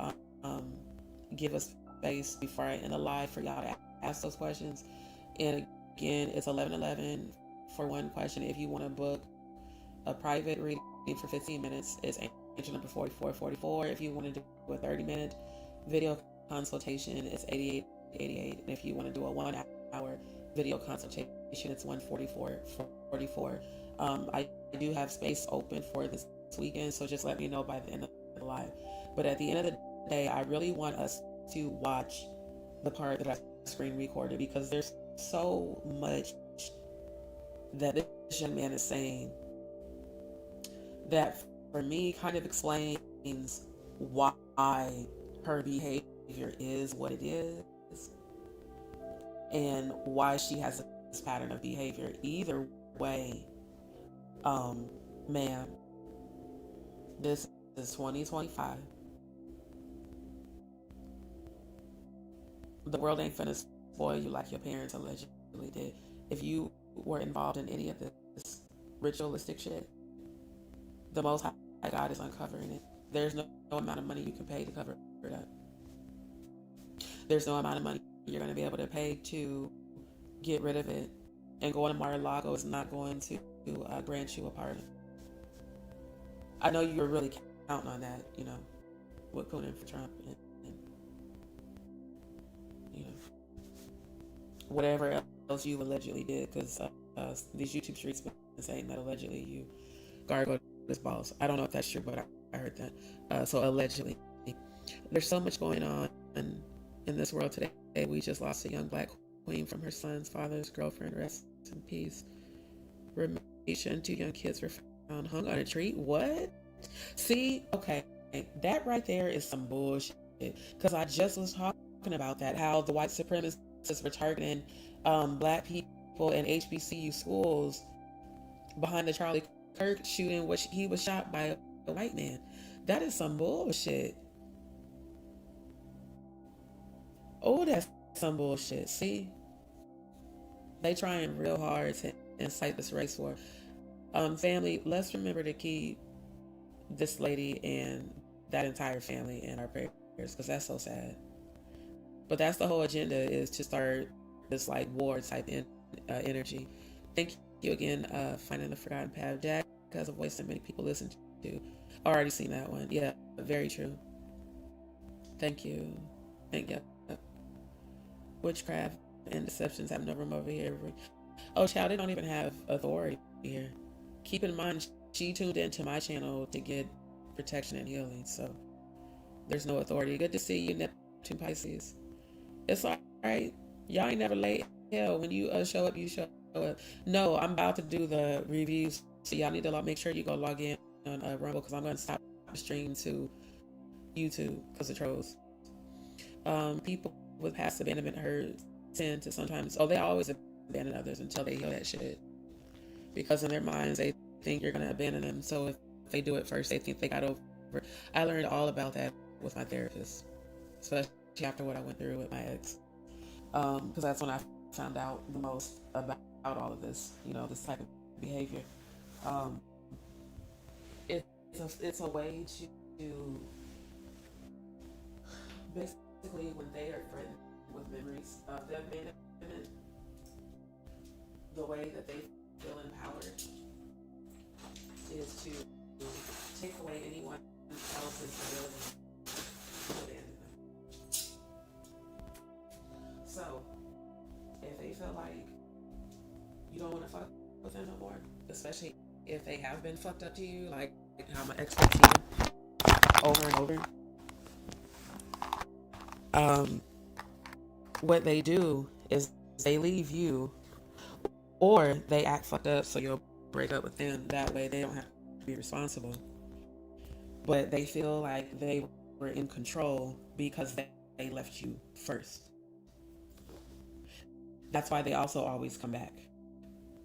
give a space before I end the live for y'all to ask those questions. And again, it's 11:11 for one question. If you want to book a private reading for 15 minutes, it's angel number 4444. If you want to do a 30-minute video consultation, it's 8888. And if you want to do a 1-hour video consultation, it's 14444. I do have space open for this weekend, so just let me know by the end of the live. But at the end of the day, I really want us to watch the part that I screen recorded, because there's so much that this young man is saying that for me kind of explains why her behavior is what it is and why she has this pattern of behavior. Either way, ma'am, this is 2025. The world ain't finna spoil you like your parents allegedly did. If you were involved in any of this ritualistic shit, the Most High God is uncovering it. There's no amount of money you can pay to cover it up. There's no amount of money you're going to be able to pay to get rid of it. And going to Mar-a-Lago is not going to grant you a pardon. I know you were really counting on that, with going in for Trump and whatever else you allegedly did, because these YouTube streets been saying that allegedly you gargled his balls. I don't know if that's true, but I heard that. So allegedly, there's so much going on in this world today. We just lost a young black queen from her son's father's girlfriend. Rest in peace. Ramisha and 2 young kids were found hung on a tree. What? See, okay, that right there is some bullshit. Because I just was talking about that, how the white supremacists were targeting black people in HBCU schools behind the Charlie Kirk shooting, which he was shot by a white man. That is some bullshit. Oh, that's some bullshit. See, they trying real hard to incite this race war. Family, let's remember to keep this lady and that entire family in our prayers, because that's so sad. But that's the whole agenda, is to start this like war type energy. Thank you again, Finding the Forgotten Path. Jack has a voice that many people listen to. Already seen that one. Yeah, very true. Thank you. Thank you. Witchcraft and deceptions have no room over here. Oh, child, they don't even have authority here. Keep in mind, she tuned into my channel to get protection and healing, so there's no authority. Good to see you, Neptune Pisces. It's all right. Y'all ain't never late. Hell, when you show up, you show up. No, I'm about to do the reviews, so y'all need to make sure you go log in on Rumble, because I'm going to stop the stream to YouTube because of trolls. People with past abandonment hurt tend to sometimes, they always abandon others until they heal that shit, because in their minds they think you're going to abandon them. So if they do it first, they think they got over it. I learned all about that with my therapist, especially after what I went through with my ex, because that's when I found out the most about all of this, this type of behavior. It's a way to basically, when they are threatened with memories of the abandonment, the way that they feel empowered is to take away anyone else's ability to abandon them. So, if they feel like you don't want to fuck with them no more, especially if they have been fucked up to you, like how my ex did to you over and over, what they do is they leave you, or they act fucked up so you'll break up with them. That way they don't have to be responsible. But they feel like they were in control because they left you first. That's why they also always come back,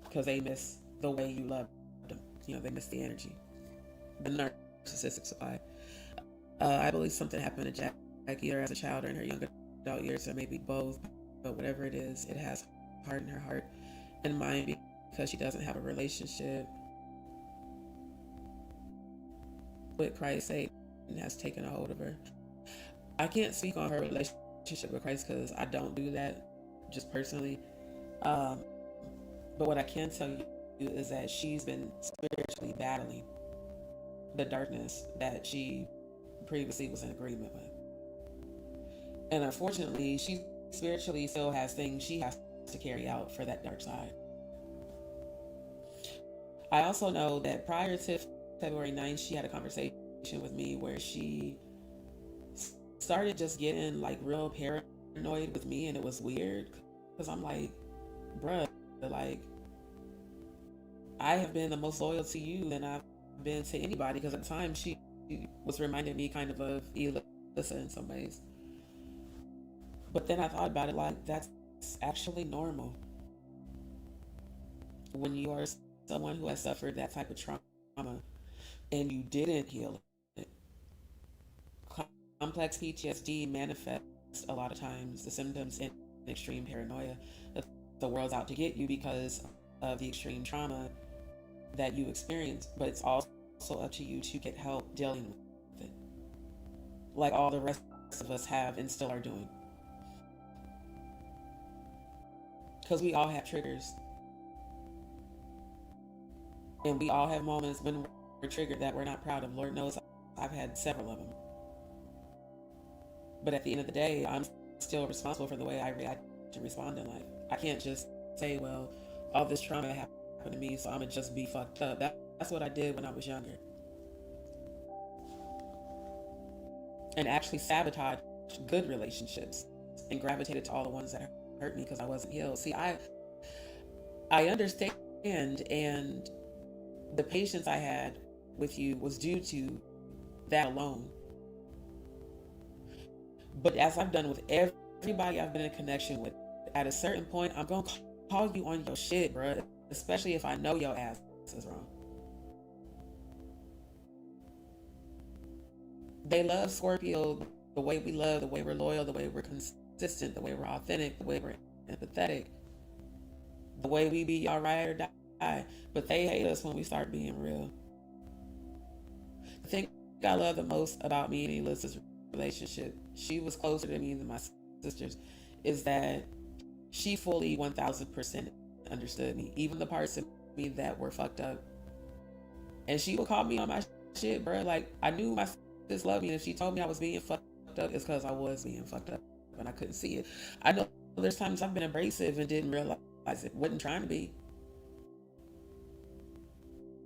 because they miss the way you loved them. They miss the energy, the narcissistic side. I believe something happened to Jack either as a child or in her young adult years, or maybe both. But whatever it is, it has hardened her heart and mind, because she doesn't have a relationship with Christ. Satan has taken a hold of her. I can't speak on her relationship with Christ because I don't do that just personally. But what I can tell you is that she's been spiritually battling the darkness that she previously was in agreement with. And unfortunately, she spiritually still has things she has to carry out for that dark side. I also know that prior to February 9th, she had a conversation with me where she started just getting like real paranoid with me, and it was weird because I'm like, bruh, like, I have been the most loyal to you than I've been to anybody, because at the time she was reminding me kind of Elissa in some ways. But then I thought about it, like, that's actually normal. When you are someone who has suffered that type of trauma and you didn't heal it, complex PTSD manifests a lot of times the symptoms in extreme paranoia that the world's out to get you because of the extreme trauma that you experienced. But it's also up to you to get help dealing with it, like all the rest of us have and still are doing. Because we all have triggers. And we all have moments when we're triggered that we're not proud of. Lord knows I've had several of them. But at the end of the day, I'm still responsible for the way I react and respond in life. I can't just say, well, all this trauma happened to me, so I'm going to just be fucked up. That's what I did when I was younger. And actually sabotaged good relationships and gravitated to all the ones that hurt me because I wasn't healed. See, I understand, and the patience I had with you was due to that alone. But as I've done with everybody I've been in connection with, at a certain point, I'm going to call you on your shit, bro. Especially if I know your ass is wrong. They love Scorpio the way we love, the way we're loyal, the way we're consistent, the way we're authentic, the way we're empathetic, the way we be y'all ride or die. But they hate us when we start being real. The thing I love the most about me and Alyssa's relationship, she was closer to me than my sisters, is that she fully 1000% understood me, even the parts of me that were fucked up. And she would call me on my shit, bro. Like, I knew my sis loved me, and if she told me I was being fucked up, it's because I was being fucked up, and I couldn't see it. I know there's times I've been abrasive and didn't realize it, wasn't trying to be.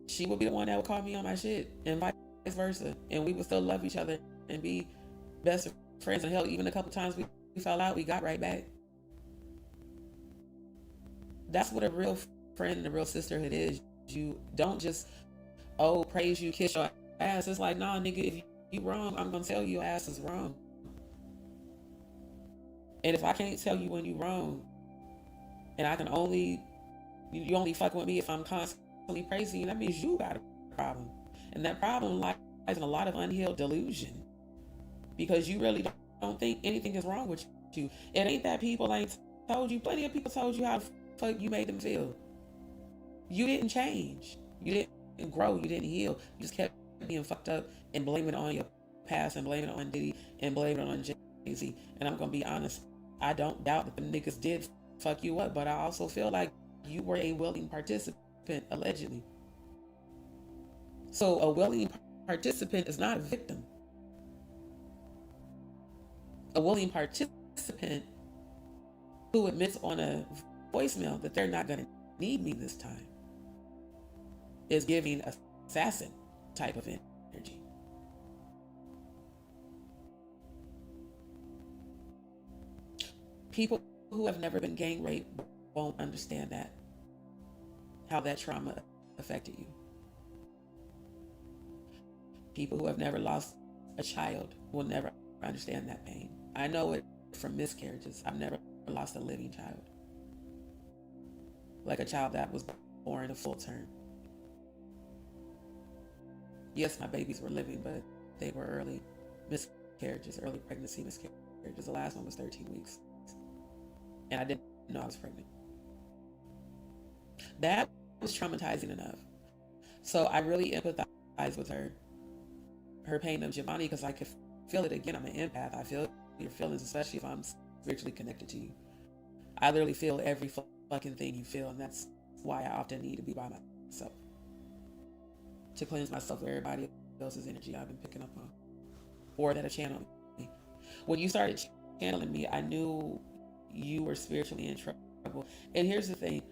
She would be the one that would call me on my shit, and vice versa, and we would still love each other and be best friends. And hell, even a couple times we fell out, we got right back. That's what a real friend and a real sisterhood is. You don't just, oh, praise you, kiss your ass. It's like, nah, nigga, if you wrong, I'm gonna tell you your ass is wrong. And if I can't tell you when you wrong, and I can you only fuck with me if I'm constantly praising you, that means you got a problem. And that problem lies in a lot of unhealed delusion, because you really don't think anything is wrong with you. It ain't that people ain't told you. Plenty of people told you how the fuck you made them feel. You didn't change. You didn't grow. You didn't heal. You just kept being fucked up and blaming it on your past and blaming it on Diddy and blaming it on Jay-Z. And I'm gonna be honest, I don't doubt that the niggas did fuck you up, but I also feel like you were a willing participant, allegedly. So a willing participant is not a victim. A willing participant who admits on a voicemail that they're not gonna need me this time is giving assassin type of energy. People who have never been gang raped won't understand that, how that trauma affected you. People who have never lost a child will never understand that pain. I know it from miscarriages. I've never lost a living child, like a child that was born a full term. Yes, my babies were living, but they were early miscarriages, early pregnancy miscarriages. The last one was 13 weeks. And I didn't know I was pregnant. That was traumatizing enough. So I really empathize with her pain of Giovanni, because I could feel it. Again, I'm an empath. I feel your feelings, especially if I'm spiritually connected to you. I literally feel every fucking thing you feel, and that's why I often need to be by myself, to cleanse myself of everybody else's energy I've been picking up on, or that are channeling me. When you started channeling me, I knew you were spiritually in trouble. And here's the thing,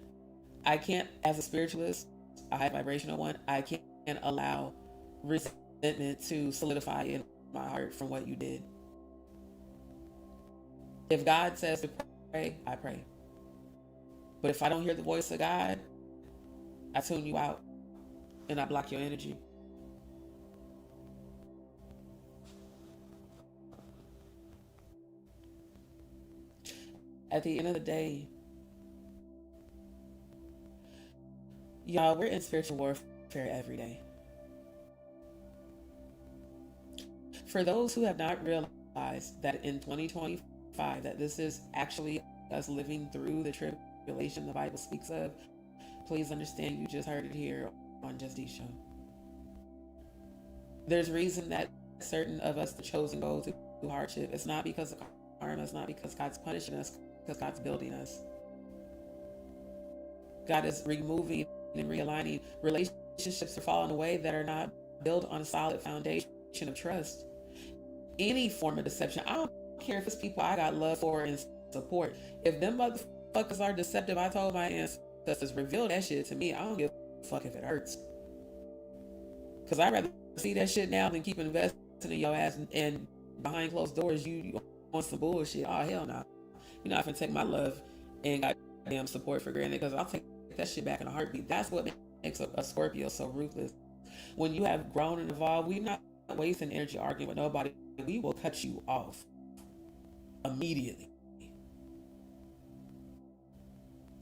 I can't, as a spiritualist, a high vibrational one, I can't allow resentment to solidify in my heart from what you did. If God says to pray, I pray. But if I don't hear the voice of God, I tune you out and I block your energy. At the end of the day, y'all, we're in spiritual warfare every day. For those who have not realized that in 2025, that this is actually us living through the tribulation the Bible speaks of, please understand you just heard it here on Just D Show. There's reason that certain of us, the chosen, go through hardship. It's not because of karma. It's not because God's punishing us, because God's building us. God is removing and realigning relationships are falling away that are not built on a solid foundation of trust. Any form of deception, I don't care if it's people I got love for and support. If them motherfuckers are deceptive, I told my ancestors, reveal that shit to me. I don't give a fuck if it hurts. Because I'd rather see that shit now than keep investing in your ass and behind closed doors you on some bullshit. Oh, hell no. You're not gonna take my love and goddamn support for granted, because I'll take that shit back in a heartbeat. That's what makes a Scorpio so ruthless. When you have grown and evolved, we're not wasting energy arguing with nobody. We will cut you off immediately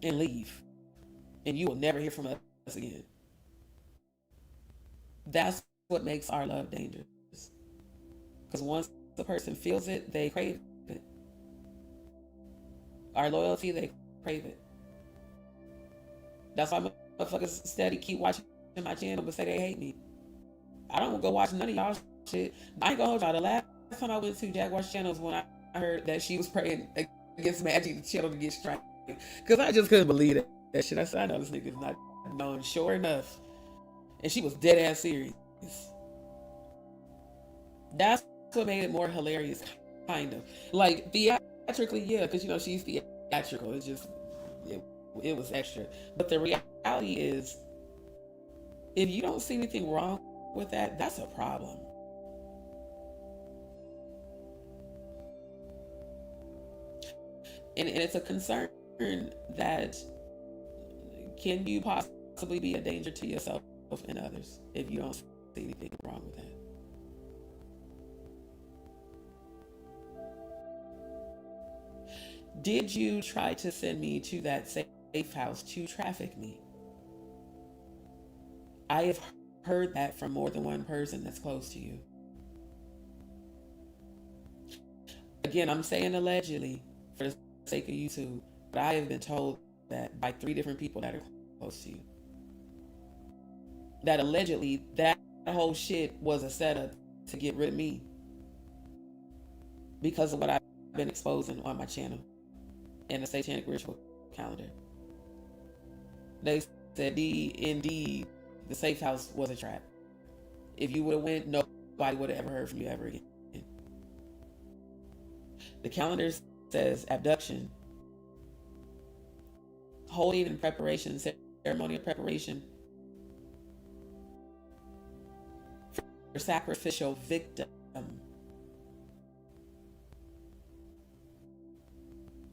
and leave, and you will never hear from us again. That's what makes our love dangerous, because once the person feels it, they crave it. Our loyalty, they crave it. That's why motherfuckers steady keep watching my channel but say they hate me. I don't go watch none of y'all shit. I ain't gonna hold y'all. The last time I went to Jaguar's channel was when I heard that she was praying against Magic, the channel to get strike. Because I just couldn't believe that shit. I said, I know this nigga's not known. Sure enough. And she was dead ass serious. That's what made it more hilarious, kind of. Like, theatrically, yeah, because, you know, she's theatrical. It's just, it was extra. But the reality is, if you don't see anything wrong with that, that's a problem. And it's a concern that can you possibly be a danger to yourself and others if you don't see anything wrong with that. Did you try to send me to that safe house to traffic me? I have heard that from more than one person that's close to you. Again, I'm saying allegedly for the sake of YouTube, but I have been told that by 3 different people that are close to you. That allegedly that whole shit was a setup to get rid of me because of what I've been exposing on my channel and the satanic ritual calendar. They said, indeed, the safe house was a trap. If you would have went, nobody would have ever heard from you ever again. The calendar says abduction, holding in preparation, ceremonial preparation for sacrificial victim.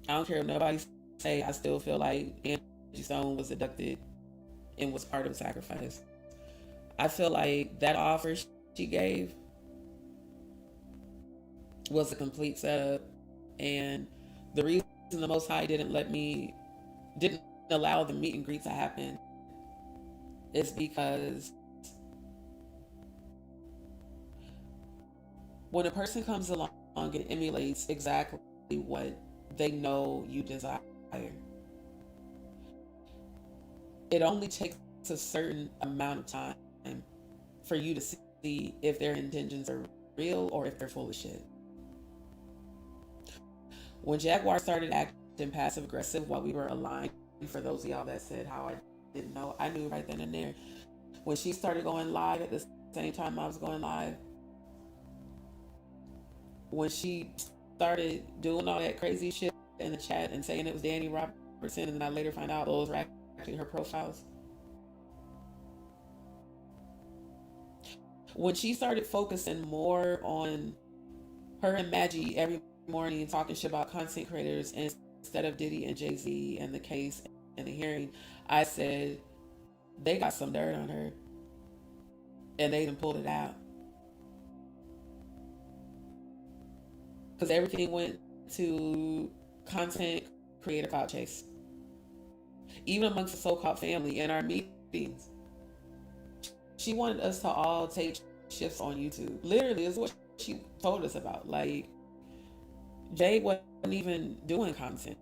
I don't care if nobody say, I still feel like Angie Stone was abducted and was part of the sacrifice. I feel like that offer she gave was a complete setup, and the reason the Most High didn't allow the meet and greet to happen is because when a person comes along and emulates exactly what they know you desire, it only takes a certain amount of time for you to see if their intentions are real or if they're full of shit. When Jaguar started acting passive aggressive while we were aligned, for those of y'all that said how I didn't know, I knew right then and there. When she started going live at the same time I was going live, when she started doing all that crazy shit in the chat and saying it was Danny Robertson, and then I later find out those were actually her profiles. When she started focusing more on her and Maggie every morning and talking shit about content creators instead of Diddy and Jay-Z and the case and the hearing, I said, they got some dirt on her and they done pulled it out. Because everything went to content creator clout chase. Even amongst the so-called family in our meetings, she wanted us to all take shifts on YouTube. Literally, is what she told us about. Like, Jay wasn't even doing content.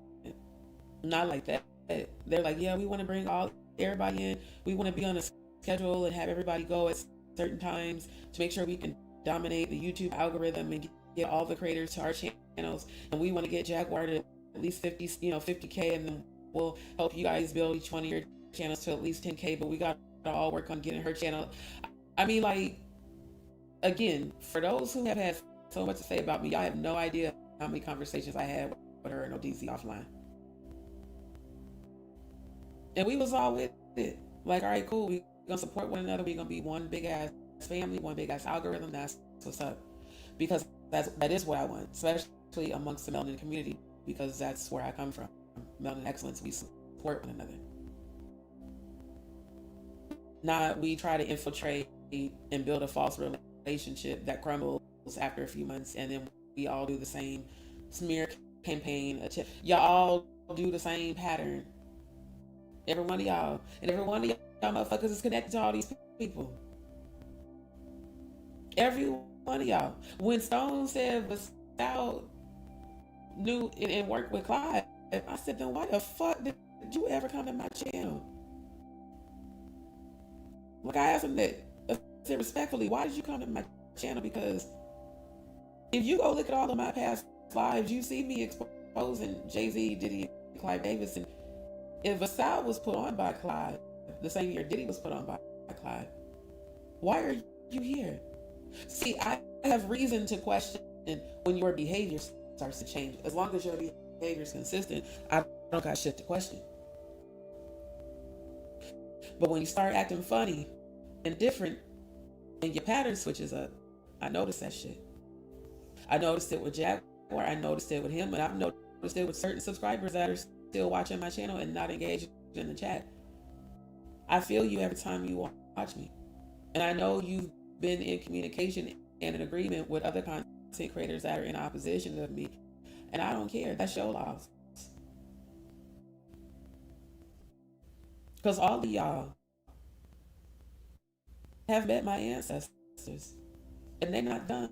Not like that. They're like, yeah, we want to bring everybody in. We want to be on a schedule and have everybody go at certain times to make sure we can dominate the YouTube algorithm and get all the creators to our channels. And we want to get Jaguar to at least 50K, and then we'll help you guys build each one of your channels to at least 10K. But we got to all work on getting her channel. I mean, like, again, for those who have had so much to say about me, I have no idea how many conversations I had with her and ODZ offline. And we was all with it. Like, all right, cool. We gonna support one another. We gonna be one big ass family, one big ass algorithm. That's what's up. Because that is what I want, especially amongst the melanin community, because that's where I come from. Melanin excellence. We support one another. Not we try to infiltrate and build a false relationship that crumbles after a few months, and then we all do the same smear campaign. Y'all all do the same pattern. Every one of y'all. And every one of y'all motherfuckers is connected to all these people. Every one of y'all. When Stone said Basal knew and worked with Clyde, I said, then why the fuck did you ever come to my channel? Like, I asked him that. said respectfully, why did you come to my channel? Because if you go look at all of my past lives, you see me exposing Jay-Z, Diddy, and Clive Davis. And if Vasal was put on by Clive the same year Diddy was put on by Clive, why are you here? See, I have reason to question when your behavior starts to change. As long as your behavior is consistent, I don't got shit to question. But when you start acting funny and different and your pattern switches up, I notice that shit. I noticed it with Jaguar. I noticed it with him, and I've noticed it with certain subscribers that are still watching my channel and not engaged in the chat. I feel you every time you watch me. And I know you've been in communication and in agreement with other content creators that are in opposition of me. And I don't care. That's your loss. Because all of y'all have met my ancestors. And they're not done.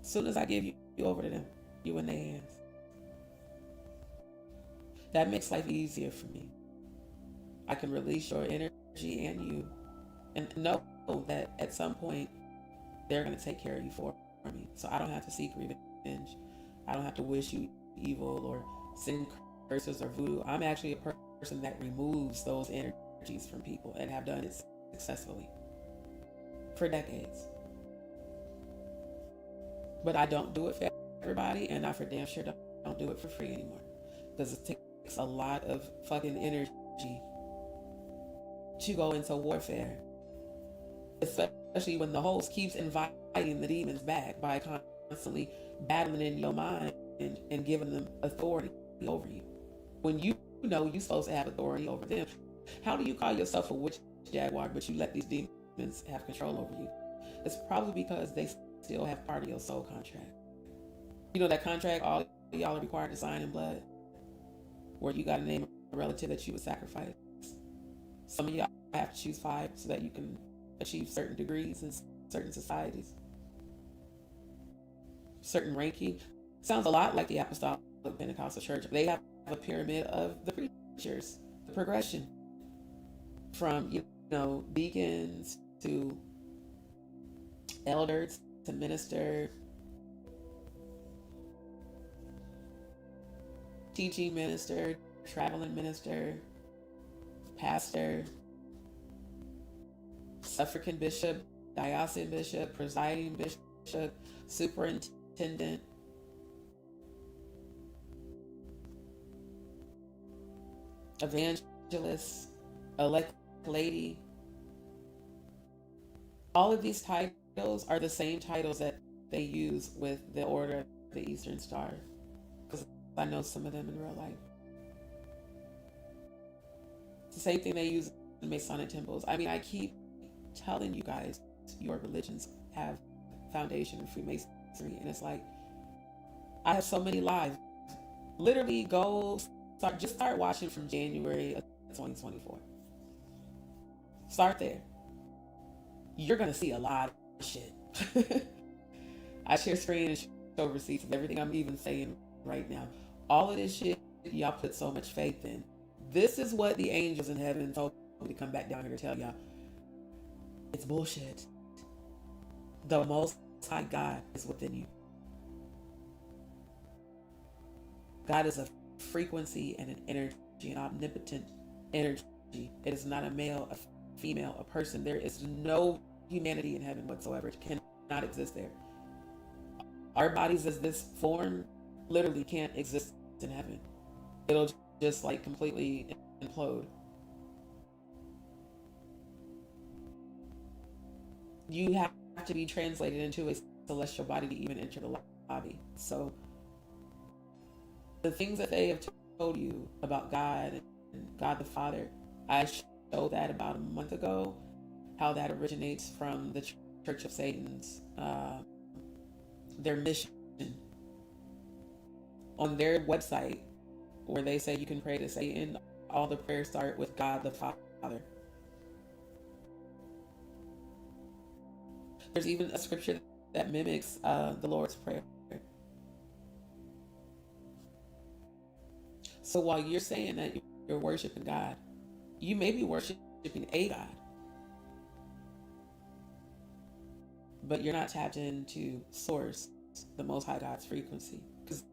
As soon as I give you over to them, you in their hands. That makes life easier for me. I can release your energy and you, and know that at some point they're going to take care of you for me. So I don't have to seek revenge. I don't have to wish you evil or send curses or voodoo. I'm actually a person that removes those energies from people and have done it successfully for decades. But I don't do it for everybody, and I for damn sure don't do it for free anymore. Because it takes a lot of fucking energy to go into warfare. Especially when the host keeps inviting the demons back by constantly battling in your mind and giving them authority over you. When you know you're supposed to have authority over them, how do you call yourself a witch, Jaguar, but you let these demons have control over you? It's probably because they still have part of your soul contract. You know that contract all y'all are required to sign in blood, where you got to name a relative that you would sacrifice. Some of y'all have to choose 5 so that you can achieve certain degrees in certain societies, certain ranking. Sounds a lot like the Apostolic Pentecostal Church. They have a pyramid of the preachers, the progression from deacons to elders to minister, teaching minister, traveling minister, pastor, suffragan bishop, diocesan bishop, presiding bishop, superintendent, evangelist, elect lady. All of these titles are the same titles that they use with the Order of the Eastern Star, because I know some of them in real life. It's the same thing they use in Masonic temples. I mean, I keep telling you guys, your religions have foundation in Freemasonry, and it's like, I have so many lives. Literally, start watching from January of 2024. Start there. You're gonna see a lot of shit. I share screen and show receipts of everything I'm even saying right now. All of this shit y'all put so much faith in. This is what the angels in heaven told me to come back down here to tell y'all. It's bullshit. The Most High God is within you. God is a frequency and an energy, an omnipotent energy. It is not a male, a female, a person. There is no humanity in heaven whatsoever. It cannot exist there. Our bodies as this form literally can't exist in heaven. It'll just like completely implode. You have to be translated into a celestial body to even enter the lobby. So the things that they have told you about God and God the Father, I showed that about a month ago, how that originates from the Church of Satan's, their mission on their website, where they say you can pray to Satan. All the prayers start with God the Father. There's even a scripture that mimics the Lord's Prayer. So while you're saying that you're worshiping God, you may be worshiping worshiping a God, but you're not tapped into source, the Most High God's frequency. Because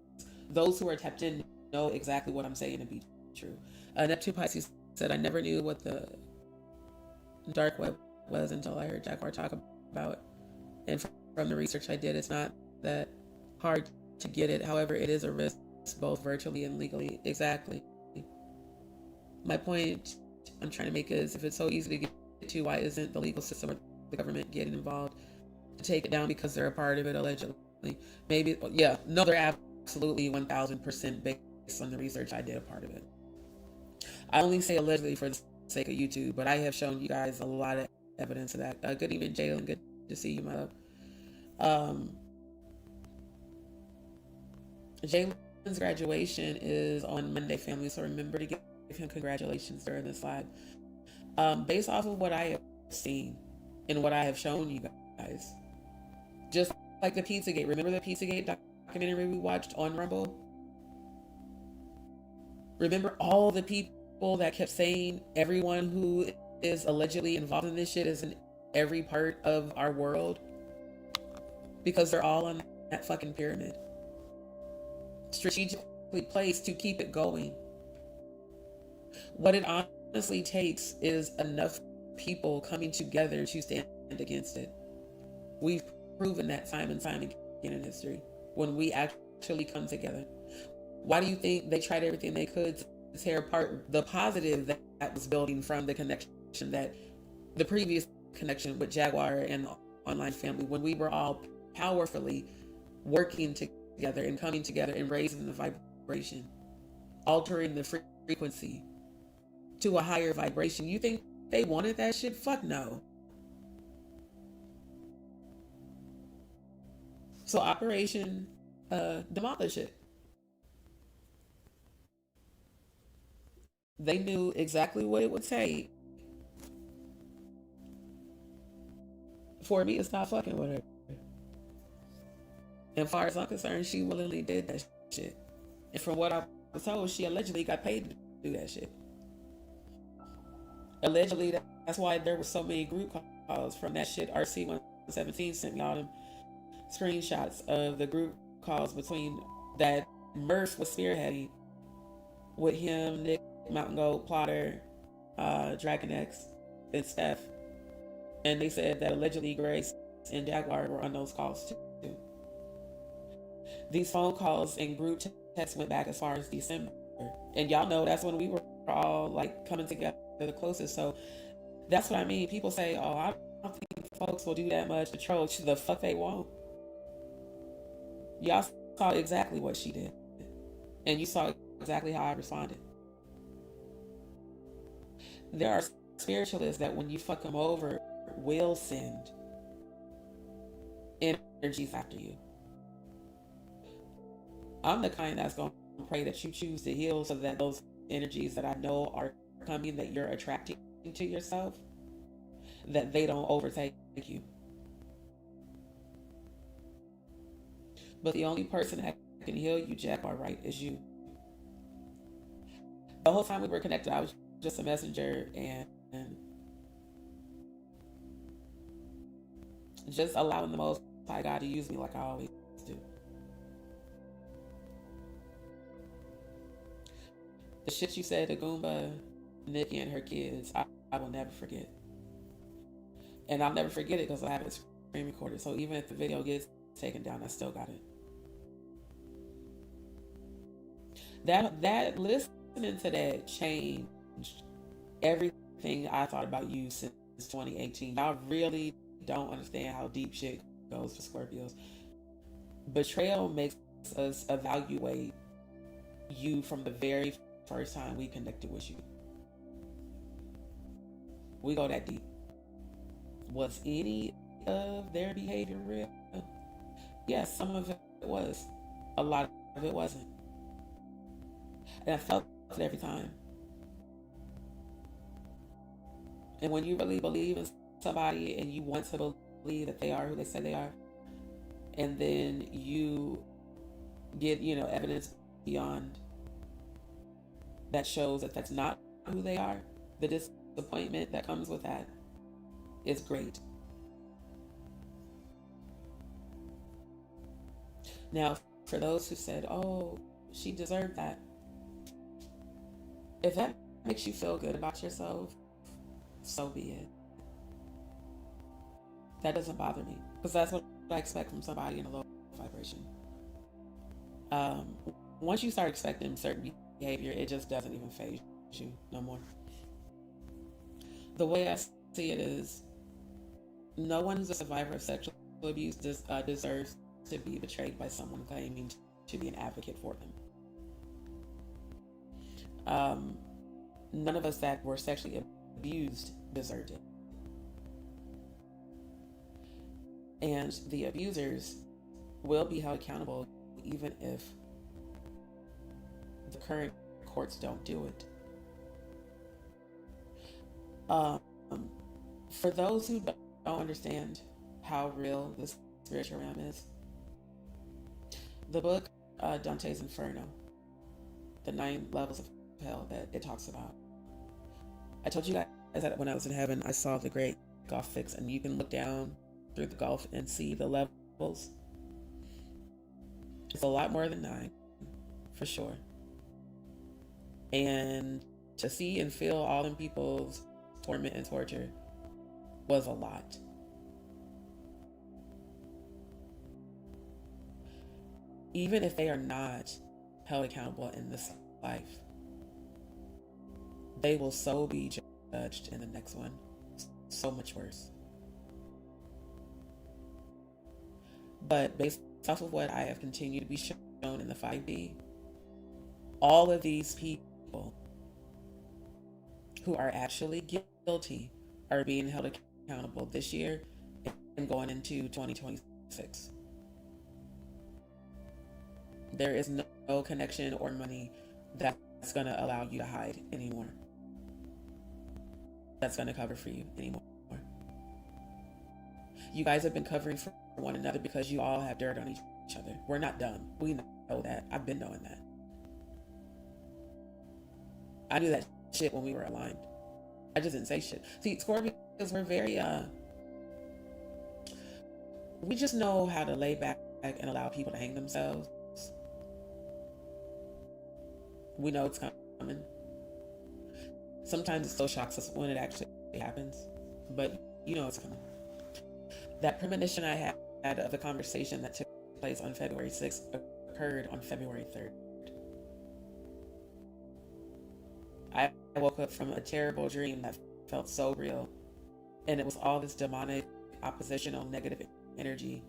those who are tapped in know exactly what I'm saying to be true. Neptune Pisces said, I never knew what the dark web was until I heard Jaguar talk about it. And from the research I did, it's not that hard to get it. However, it is a risk, both virtually and legally. Exactly. My point I'm trying to make is, if it's so easy to get to, why isn't the legal system or the government getting involved to take it down because they're a part of it, allegedly? Maybe, yeah, no, they're absolutely 1000% based on the research I did a part of it. I only say allegedly for the sake of YouTube, but I have shown you guys a lot of evidence of that. Good evening, Jalen. Good to see you, my love. Jalen's graduation is on Monday, family, so remember to give him congratulations during this live. Based off of what I have seen and what I have shown you guys, just like the Pizzagate. Remember the Pizzagate documentary we watched on Rumble? Remember all the people that kept saying everyone who is allegedly involved in this shit is in every part of our world? Because they're all on that fucking pyramid, strategically placed to keep it going. What it honestly takes is enough people coming together to stand against it. We've proven that time and time again in history, when we actually come together. Why do you think they tried everything they could to tear apart the positive that was building from the connection, that the previous connection with Jaguar and the online family, when we were all powerfully working together and coming together and raising the vibration, altering the frequency to a higher vibration? You think they wanted that shit? Fuck no. So Operation Demolish It. They knew exactly what it would take for me to stop fucking with her. And as far as I'm concerned, she willingly did that shit. And from what I was told, she allegedly got paid to do that shit. Allegedly, that's why there were so many group calls from that shit. RC117 sent me all them screenshots of the group calls between that Murph was spearheading with him, Nick, Mountain Gold, Plotter, Dragon X, and Steph. And they said that allegedly Grace and Jaguar were on those calls too. These phone calls and group texts went back as far as December. And y'all know that's when we were all like coming together the closest. So that's what I mean. People say, oh, I don't think folks will do that much to troll. The fuck they won't. Y'all saw exactly what she did. And you saw exactly how I responded. There are spiritualists that when you fuck them over, will send energies after you. I'm the kind that's going to pray that you choose to heal, so that those energies that I know are coming, that you're attracting to yourself, that they don't overtake you. But the only person that can heal you, Jaguar Wright, is you. The whole time we were connected, I was just a messenger and just allowing the Most High God to use me like I always do. The shit you said to Goomba, Nikki, and her kids, I will never forget. And I'll never forget it because I have it screen recorded. So even if the video gets taken down, I still got it. That listening to that changed everything I thought about you since 2018. Y'all really don't understand how deep shit goes for Scorpios. Betrayal makes us evaluate you from the very first time we connected with you. We go that deep. Was any of their behavior real? Yes, some of it was. A lot of it wasn't. And I felt it every time. And when you really believe in somebody and you want to believe that they are who they say they are, and then you get, evidence beyond that shows that that's not who they are, the disappointment that comes with that is great. Now, for those who said, oh, she deserved that, if that makes you feel good about yourself, so be it. That doesn't bother me, because that's what I expect from somebody in a low vibration. Once you start expecting certain behavior, it just doesn't even faze you no more. The way I see it is, no one who's a survivor of sexual abuse deserves to be betrayed by someone claiming to be an advocate for them. None of us that were sexually abused deserved it. And the abusers will be held accountable even if the current courts don't do it. For those who don't understand how real this spiritual realm is, the book Dante's Inferno, the 9 levels of hell that it talks about. I told you guys that when I was in heaven, I saw the great Gulf Fix, and you can look down through the Gulf and see the levels. It's a lot more than 9, for sure. And to see and feel all them people's torment and torture was a lot. Even if they are not held accountable in this life, they will so be judged in the next one, so much worse. But based off of what I have continued to be shown in the 5D, all of these people who are actually guilty are being held accountable this year and going into 2026. There is no connection or money that's going to allow you to hide anymore. That's going to cover for you anymore. You guys have been covering for one another because you all have dirt on each other. We're not dumb. We know that. I've been knowing that. I knew that shit when we were aligned. I just didn't say shit. See, Scorpios, we're very, we just know how to lay back and allow people to hang themselves. We know it's coming. Sometimes it still shocks us when it actually happens, but you know it's coming. That premonition I had of the conversation that took place on February 6th occurred on February 3rd. I woke up from a terrible dream that felt so real, and it was all this demonic, oppositional, negative energy.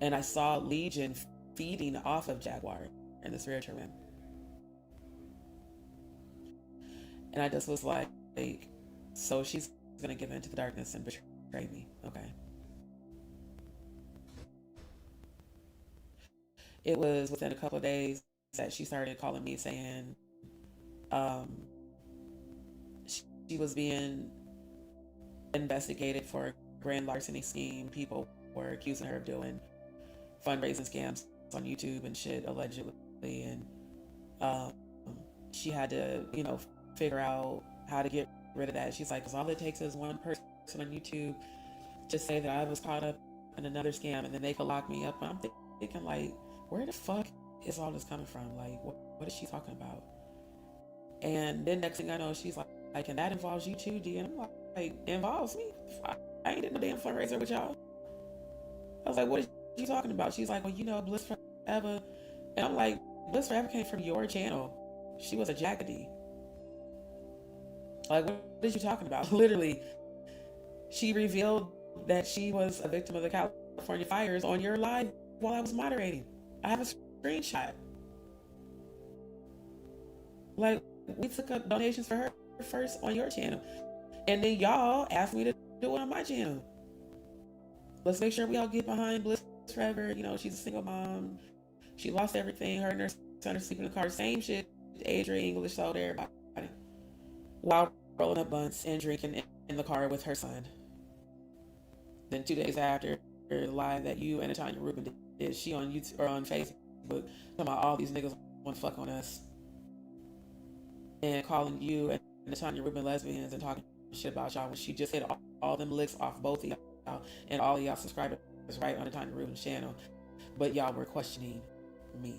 And I saw Legion feeding off of Jaguar in the spiritual realm. And I just was like, so she's gonna give in to the darkness and betray me. Okay. It was within a couple of days that she started calling me saying she was being investigated for a grand larceny scheme. People were accusing her of doing fundraising scams on YouTube and shit, allegedly. And she had to, figure out how to get rid of that. She's like, because all it takes is one person on YouTube to say that I was caught up in another scam, and then they could lock me up. And I'm thinking, like, where the fuck is all this coming from? Like, what is she talking about? And then next thing I know, she's like, and that involves you too, D. And I'm like, it involves me? I ain't in no damn fundraiser with y'all. I was like, what is she talking about? She's like, well, Bliss Forever. And I'm like, Bliss Forever came from your channel. She was a Jaguar. Like, what is you talking about? Literally, she revealed that she was a victim of the California fires on your live while I was moderating. I have a screenshot. Like, we took up donations for her first on your channel, and then y'all asked me to do it on my channel. Let's make sure we all get behind Bliss Forever. She's a single mom. She lost everything. Her and her son are sleeping in the car. Same shit Adrian English told everybody. While rolling up blunts and drinking in the car with her son. Then 2 days after the live that you and Tanya Rubin did, she on YouTube or on Facebook talking about all these niggas want to fuck on us, and calling you and the Tanya Rubin lesbians and talking shit about y'all when she just hit all them licks off both of y'all and all of y'all subscribers right on the Tanya Rubin channel, but y'all were questioning me.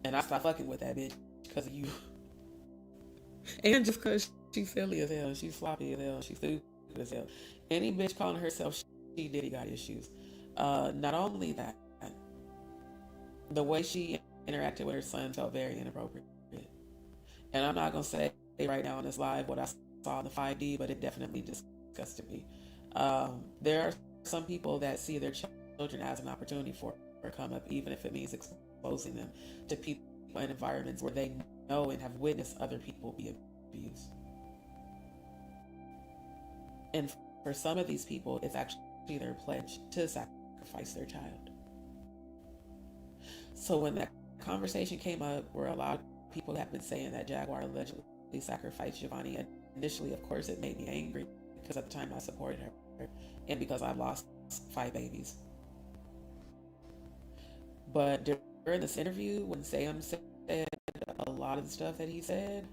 And I stopped fucking with that bitch because of you. And just because she's silly as hell, she's sloppy as hell, she's stupid as hell. Any bitch calling herself she Diddy got issues. Not only that, the way she interacted with her son felt very inappropriate. And I'm not going to say right now on this live what I saw in the 5D, but it definitely disgusted me. There are some people that see their children as an opportunity for a come up, even if it means exposing them to people and environments where they know and have witnessed other people be abused. And for some of these people, it's actually their pledge to sacrifice their child. So when that conversation came up where a lot of people have been saying that Jaguar allegedly sacrificed Giovanni, and initially, of course, it made me angry because at the time I supported her and because I lost 5 babies. But during this interview, when Sam said a lot of the stuff that he said,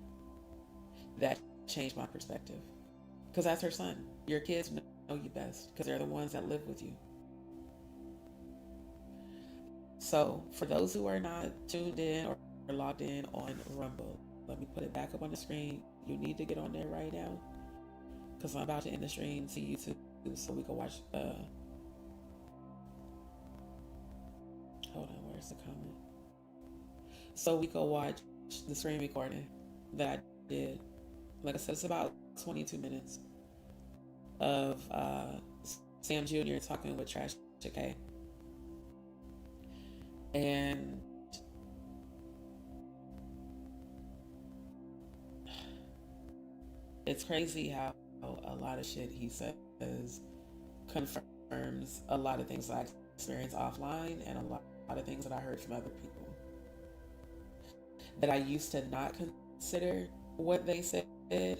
that changed my perspective. Because that's her son. Your kids know you best because they're the ones that live with you. So for those who are not tuned in or logged in on Rumble, let me put it back up on the screen. You need to get on there right now because I'm about to end the stream to YouTube so we can watch. Hold on, where's the comment? So we can watch the screen recording that I did. Like I said, it's about 22 minutes of Sam Jr. talking with Trash K. And it's crazy how a lot of shit he says confirms a lot of things I experienced offline and a lot of things that I heard from other people that I used to not consider what they said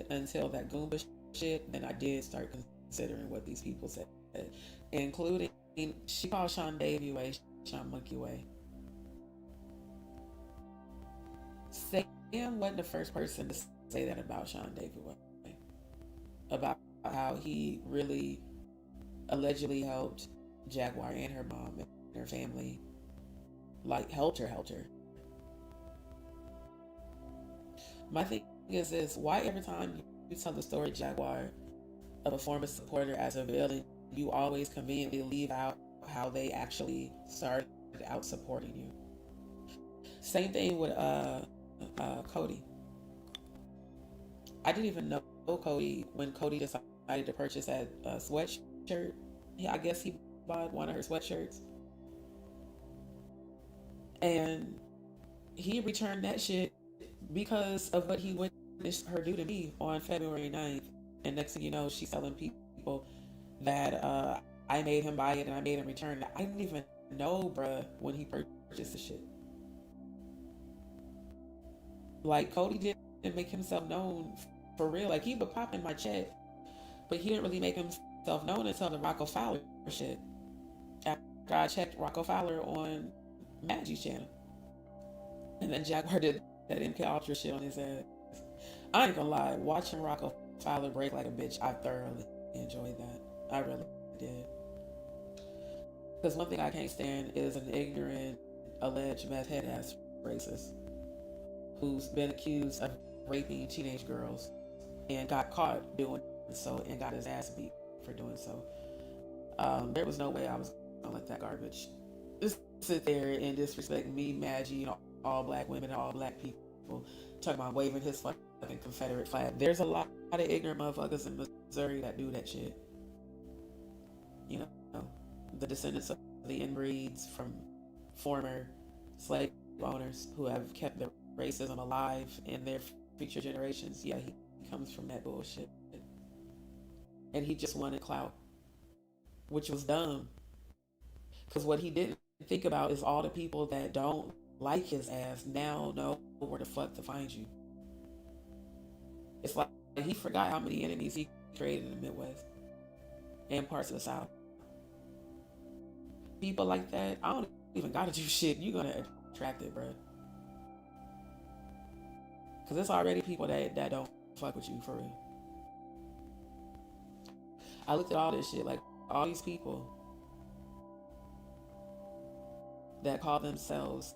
until that Goomba shit. Then I did start considering what these people said, including she called Sean Davey Way, Sean Monkey Way. Sam wasn't the first person to say that about Sean Davey Way, about how he really allegedly helped Jaguar and her mom and her family, like helped her. My thing is this: why every time you tell the story, Jaguar, of a former supporter as a villain, you always conveniently leave out how they actually started out supporting you? Same thing with Cody. I didn't even know Cody when Cody decided to purchase that sweatshirt. I guess he bought one of her sweatshirts. And he returned that shit because of what he witnessed her do to me on February 9th. And next thing you know, she's telling people that I made him buy it and I made him return it. I didn't even know, bruh, when he purchased the shit. Like, Cody didn't make himself known for real. Like, he would pop in my chat, but he didn't really make himself known until the Rocco Fowler shit. After I checked Rocco Fowler on Maggie's channel. And then Jaguar did that MK Ultra shit on his ass. I ain't gonna lie, watching Rocco Fowler break like a bitch, I thoroughly enjoyed that. I really did. Because one thing I can't stand is an ignorant, alleged meth head ass racist who's been accused of raping teenage girls and got caught doing so and got his ass beat for doing so. There was no way I was gonna let that garbage just sit there and disrespect me, Maggie, and all black women and all black people, talking about waving his fucking Confederate flag. There's a lot of ignorant motherfuckers in Missouri that do that shit. You know, the descendants of the inbreeds from former slave owners who have kept the racism alive in their future generations. Yeah, he comes from that bullshit. And he just wanted clout, which was dumb. Because what he didn't think about is all the people that don't like his ass now know where the fuck to find you. It's like he forgot how many enemies he created in the Midwest and parts of the South. People like that, I don't even gotta do shit. You're gonna attract it, bro. Because it's already people that don't fuck with you for real. I looked at all this shit, like all these people that call themselves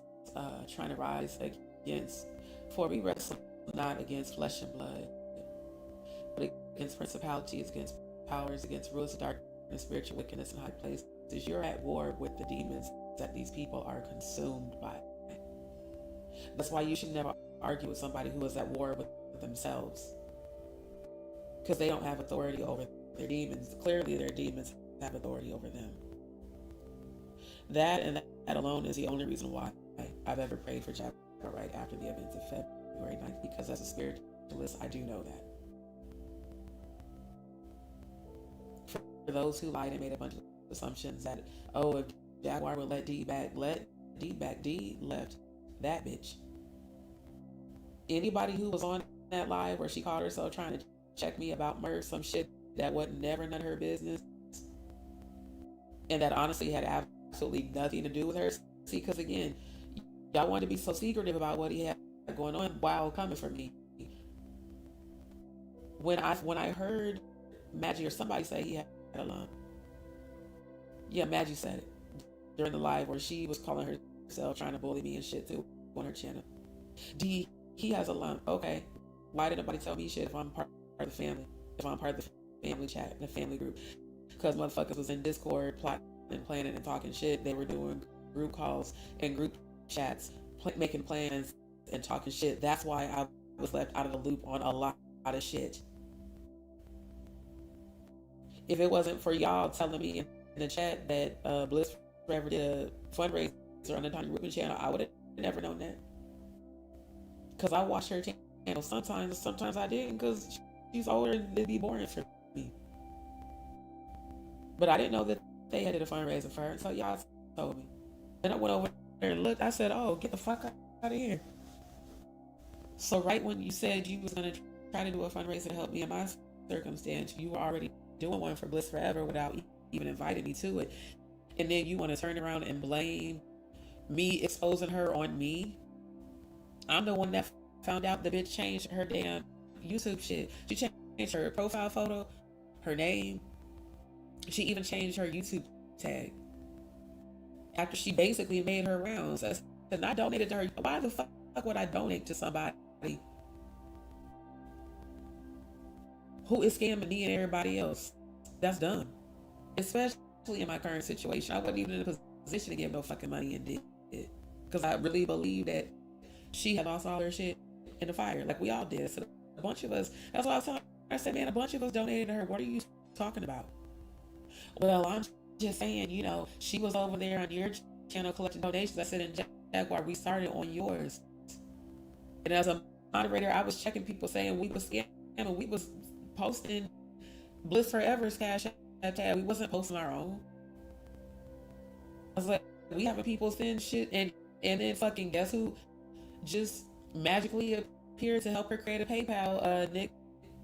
trying to rise against, for we wrestle not against flesh and blood, but against principalities, against powers, against rulers of darkness, spiritual wickedness in high places. You're at war with the demons that these people are consumed by. That's why you should never argue with somebody who is at war with themselves, because they don't have authority over their demons. Clearly their demons have authority over them. That and that alone is the only reason why I've ever prayed for Jaguar Wright after the events of February 9th, because as a spiritualist, I do know that. For those who lied and made a bunch of assumptions that, oh, if Jaguar would let D back, D left that bitch. Anybody who was on that live where she called herself trying to check me about murder, some shit that wasn't never none of her business, and that honestly had absolutely nothing to do with her. See, because again, y'all wanted to be so secretive about what he had going on while coming for me. When I heard Maggie or somebody say he had a lump, yeah, Maggie said it during the live where she was calling herself trying to bully me and shit too on her channel. D, he has a lump. Okay, why did nobody tell me shit if I'm part of the family? If I'm part of the family chat, the family group? Because motherfuckers was in Discord plotting and planning and talking shit. They were doing group calls and group chats, making plans and talking shit. That's why I was left out of the loop on a lot of shit. If it wasn't for y'all telling me in the chat that Bliss Forever did a fundraiser on the Tony Rubin channel, I would have never known that. Because I watched her channel sometimes I didn't, because she's older and it'd be boring for me. But I didn't know that they had a fundraiser for her until y'all told me. Then I went over there and looked. I said, oh, get the fuck out of here. So right when you said you was going to try to do a fundraiser to help me in my circumstance, you were already doing one for Bliss Forever without even inviting me to it. And then you want to turn around and blame me exposing her on me? I'm the one that found out the bitch changed her damn YouTube shit. She changed her profile photo, her name. She even changed her YouTube tag after she basically made her rounds. And I donated to her. Why the fuck would I donate to somebody who is scamming me and everybody else? That's dumb. Especially in my current situation. I wasn't even in a position to give no fucking money and did it. Because I really believe that she had lost all her shit in the fire. Like we all did. So a bunch of us, that's why I was telling her, I said, man, a bunch of us donated to her. What are you talking about? Well, I'm just saying, you know, she was over there on your channel collecting donations. I said, in Jaguar, we started on yours. And as a moderator, I was checking people saying we was scamming. We was posting Bliss Forever's cash tag. We wasn't posting our own. I was like, we having people send shit, and then fucking guess who just magically appeared to help her create a PayPal? Nick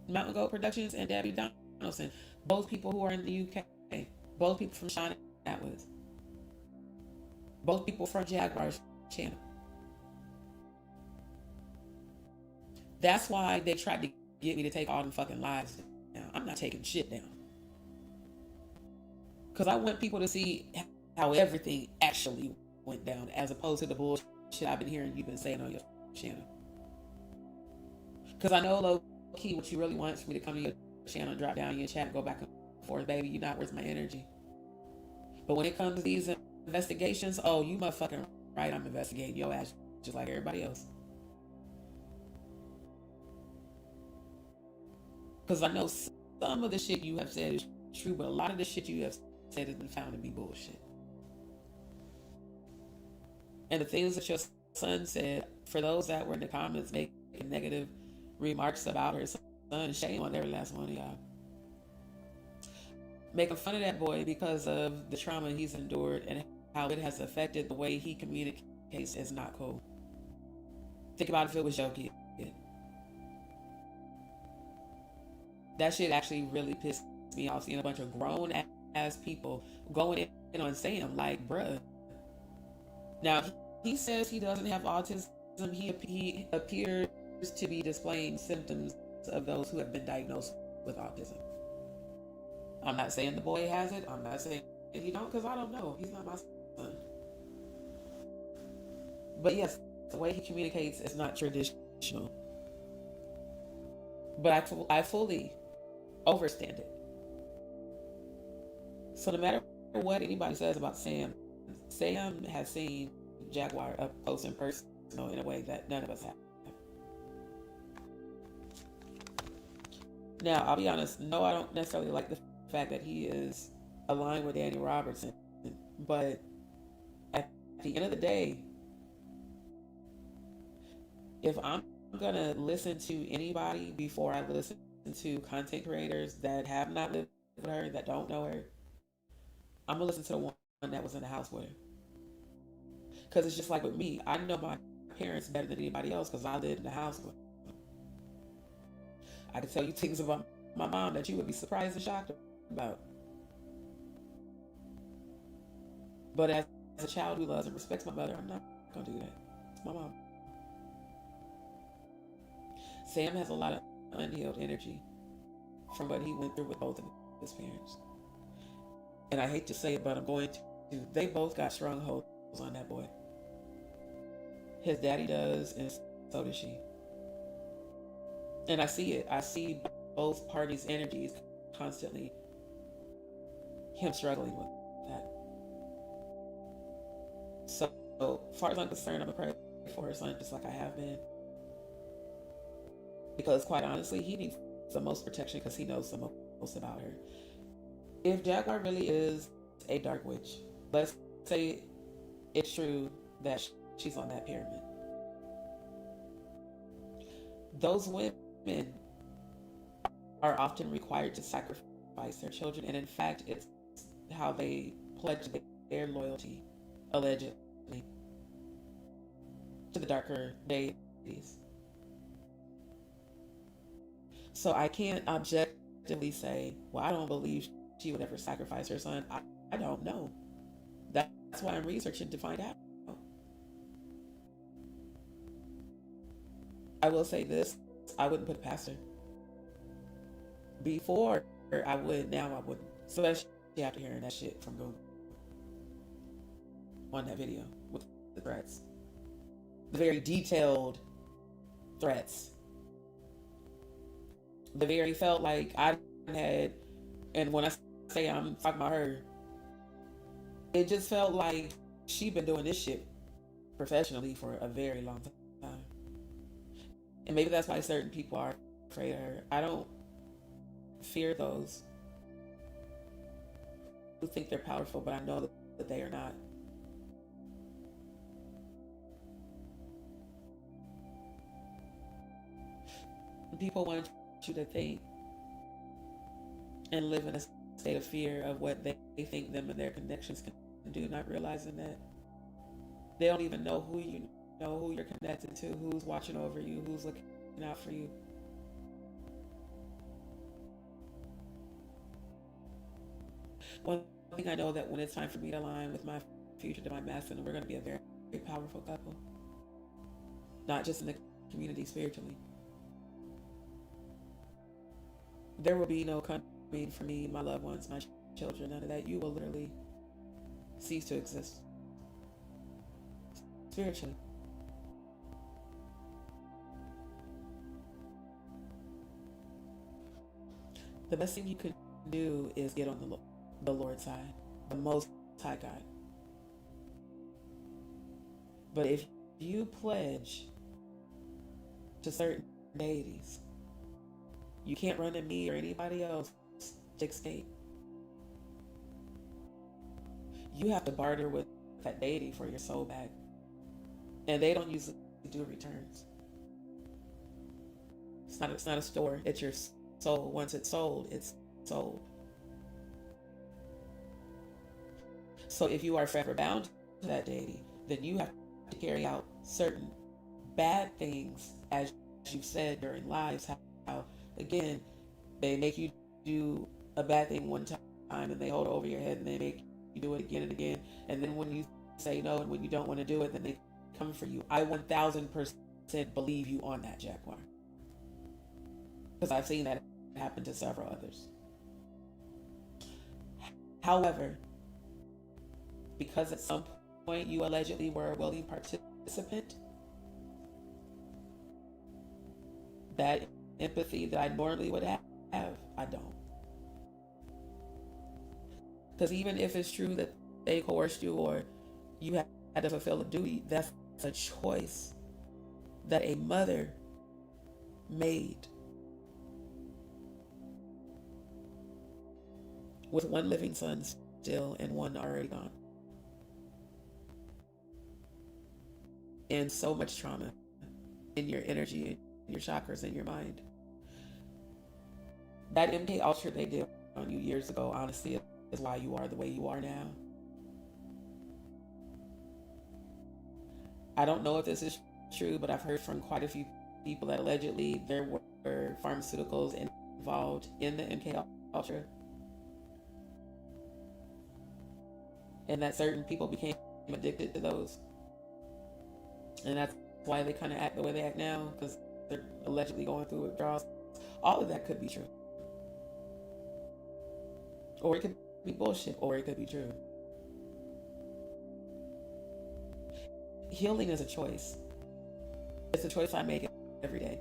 Mountain Goat Productions and Debbie Donaldson. Both people who are in the UK. Both people from Sean Atlas. Both people from Jaguar's channel. That's why they tried to get me to take all them fucking lives down. I'm not taking shit down. Because I want people to see how everything actually went down, as opposed to the bullshit I've been hearing you've been saying on your channel. Because I know low key what you really want is for me to come to your channel, drop down your chat, and go back and forth. Baby, you're not worth my energy. But when it comes to these investigations, oh, you motherfucking right, I'm investigating your ass just like everybody else. Because I know some of the shit you have said is true, but a lot of the shit you have said has been found to be bullshit. And the things that your son said, for those that were in the comments making negative remarks about her son, shame on every last one of y'all. Making fun of that boy because of the trauma he's endured and how it has affected the way he communicates is not cool. Think about if it was your kid. That shit actually really pissed me off, seeing a bunch of grown ass people going in on Sam, like, bruh. Now, he says he doesn't have autism. He appeared to be displaying symptoms of those who have been diagnosed with autism. I'm not saying the boy has it. I'm not saying he don't, because I don't know. He's not my son. But yes, the way he communicates is not traditional. But I fully understand it. So no matter what anybody says about Sam, Sam has seen Jaguar up close and personal in a way that none of us have. Now, I'll be honest, no, I don't necessarily like the fact that he is aligned with Danny Robertson, but at the end of the day, if I'm gonna listen to anybody before I listen to content creators that have not lived with her, that don't know her, I'm gonna listen to the one that was in the house with her. Because it's just like with me, I know my parents better than anybody else because I lived in the house with them. I can tell you things about my mom that you would be surprised and shocked about. But as a child who loves and respects my mother, I'm not gonna do that. It's my mom. Sam has a lot of unhealed energy from what he went through with both of his parents. And I hate to say it, but I'm going to. They both got strongholds on that boy. His daddy does, and so does she. And I see it. I see both parties' energies constantly. Him struggling with that. So, as far as I'm concerned, I'm going to pray for her son just like I have been. Because quite honestly, he needs the most protection because he knows the most about her. If Jaguar really is a dark witch, let's say it's true that she's on that pyramid. Those women are often required to sacrifice their children, and in fact, it's how they pledge their loyalty, allegedly, to the darker deities. So I can't objectively say, well, I don't believe she would ever sacrifice her son. I don't know. That's why I'm researching to find out. I will say this, I wouldn't put it past her. Before I would, now I wouldn't. Especially after hearing that shit from Google on that video with the threats. The very detailed threats. The very felt like I had, and when I say I'm talking about her, it just felt like she'd been doing this shit professionally for a very long time. And maybe that's why certain people are afraid of her. I don't fear those who think they're powerful, but I know that they are not. People want you to think and live in a state of fear of what they think them and their connections can do, not realizing that they don't even know who you know, who you're connected to, who's watching over you, who's looking out for you. One thing I know, that when it's time for me to align with my future divine masculine, we're going to be a very, very powerful couple. Not just in the community, spiritually. There will be no coming for me, my loved ones, my children, none of that. You will literally cease to exist. Spiritually. The best thing you could do is get on the Lord's side, the Most High God. But if you pledge to certain deities, you can't run to me or anybody else to escape. You have to barter with that deity for your soul back. And they don't usually do returns. It's not a store, it's your soul. Once it's sold, it's sold. So if you are forever bound to that deity, then you have to carry out certain bad things, as you said during lives, how again, they make you do a bad thing one time and they hold it over your head and they make you do it again and again. And then when you say no and when you don't want to do it, then they come for you. I 1000% believe you on that, Jaguar. Because I've seen that happen to several others. However, because at some point you allegedly were a willing participant, that empathy that I normally would have, I don't. Because even if it's true that they coerced you or you had to fulfill a duty, that's a choice that a mother made with one living son still and one already gone. And so much trauma in your energy, in your chakras, in your mind. That MK Ultra they did on you years ago, honestly, is why you are the way you are now. I don't know if this is true, but I've heard from quite a few people that allegedly there were pharmaceuticals involved in the MK Ultra, and that certain people became addicted to those, and that's why they kind of act the way they act now, because they're allegedly going through withdrawals. All of that could be true, or it could be bullshit, or it could be true. Healing is a choice. It's a choice I make every day,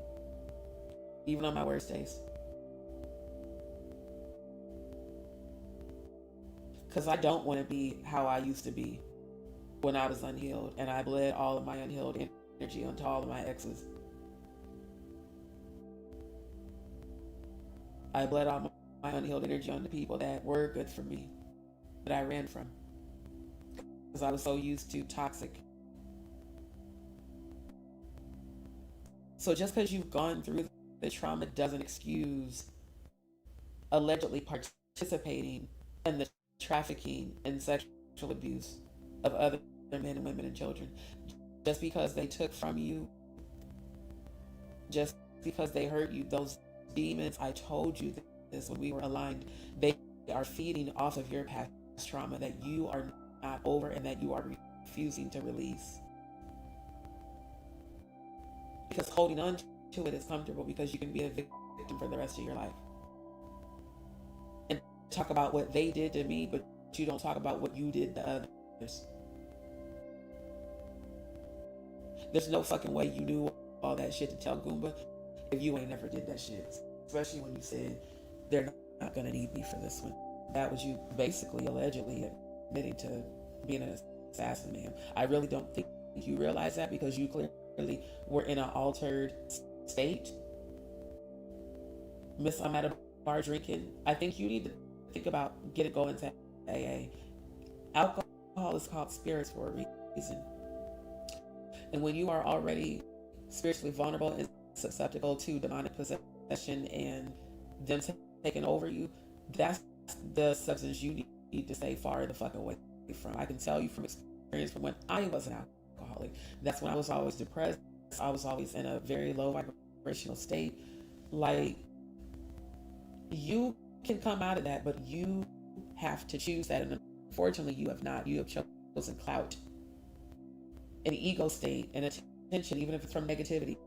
even on my worst days. Because I don't want to be how I used to be when I was unhealed, and I bled all of my unhealed energy onto all of my exes. I bled all my unhealed energy on the people that were good for me, that I ran from, because I was so used to toxic. So just because you've gone through the trauma doesn't excuse allegedly participating in the trafficking and sexual abuse of other men and women and children. Just because they took from you, just because they hurt you, those demons, I told you this when we were aligned, they are feeding off of your past trauma that you are not over and that you are refusing to release. Because holding on to it is comfortable, because you can be a victim for the rest of your life. And talk about what they did to me, but you don't talk about what you did to others. There's no fucking way you knew all that shit to tell Goomba if you ain't never did that shit. Especially when you said, they're not gonna need me for this one. That was you basically allegedly admitting to being an assassin, man. I really don't think you realize that, because you clearly were in an altered state. Miss, I'm at a bar drinking. I think you need to think about going to AA. Alcohol is called spirits for a reason. And when you are already spiritually vulnerable and susceptible to demonic possession and them taking over you, that's the substance you need to stay far the fuck away from. I can tell you from experience from when I was an alcoholic. That's when I was always depressed. I was always in a very low vibrational state. Like, you can come out of that, but you have to choose that. And unfortunately, you have not. You have chosen clout, an ego state, and attention, even if it's from negativity.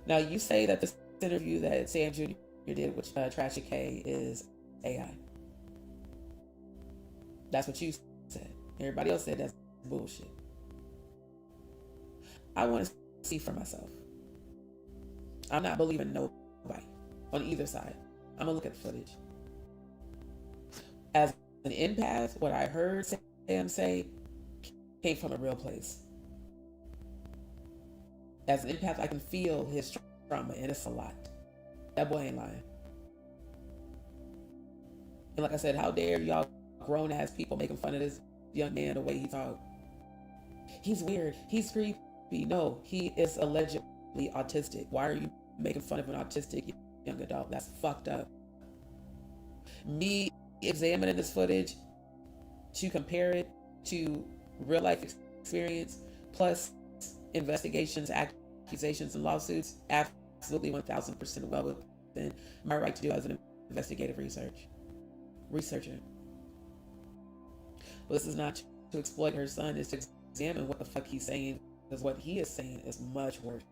Now, you say that this interview that Sam Jr. did with CKED is AI. That's what you said. Everybody else said that's bullshit. I want to see for myself. I'm not believing nobody on either side. I'm going to look at the footage. As an empath, what I heard Sam say came from a real place. As an empath, I can feel his trauma, and it's a lot. That boy ain't lying. And like I said, how dare y'all grown-ass people making fun of this young man the way he talks? He's weird. He's creepy. No, he is allegedly autistic. Why are you making fun of an autistic young adult? That's fucked up. Me examining this footage to compare it to real life experience plus investigations, accusations, and lawsuits, absolutely 1,000% well within my right to do as an investigative researcher. But this is not to exploit her son, it's to examine what the fuck he's saying, because what he is saying is much worse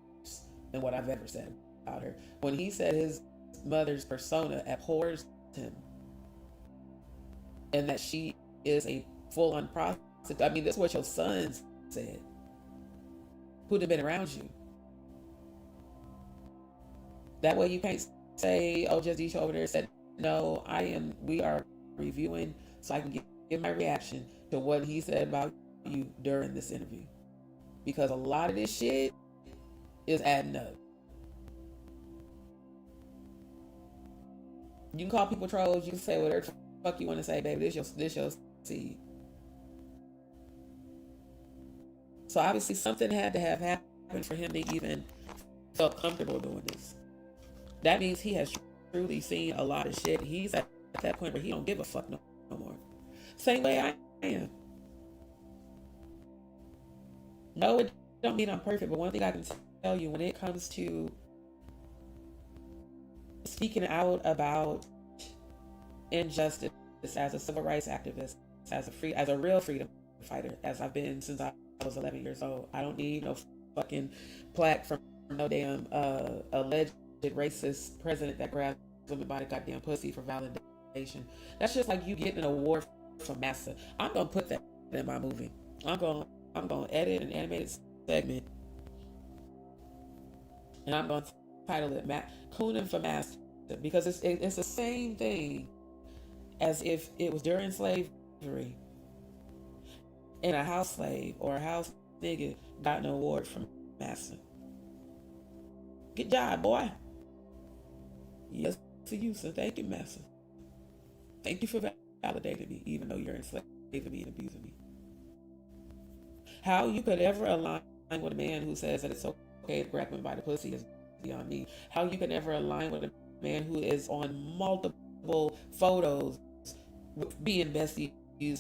than what I've ever said about her. When he said his mother's persona abhors him and that she is a full-on prostitute, I mean, that's what your son said, who'd have been around you. That way you can't say, oh, JustDeeShow over there said, no, we are reviewing so I can give my reaction to what he said about you during this interview. Because a lot of this shit is adding up. You can call people trolls, you can say whatever the fuck you want to say, baby, this your seed. So obviously something had to have happened for him to even feel comfortable doing this. That means he has truly seen a lot of shit. He's at that point where he don't give a fuck no more. Same way I am. No, it don't mean I'm perfect, but one thing I can tell you when it comes to speaking out about injustice as a civil rights activist, as a real freedom fighter, as I've been since I was 11 years old, I don't need no fucking plaque from no damn alleged racist president that grabs women by the goddamn pussy for validation. That's just like you getting an award from NASA. I'm gonna put that in my movie. I'm gonna edit an animated segment, and I'm gonna title it Cooning for Master, because it's the same thing as if it was during slavery and a house slave or a house nigga got an award from Master. Good job, boy. Yes to you, so thank you, Master. Thank you for validating me, even though you're enslaving me and abusing me. How you could ever align with a man who says that it's okay to grab him by the pussy is beyond me. How you can ever align with a man who is on multiple photos being besties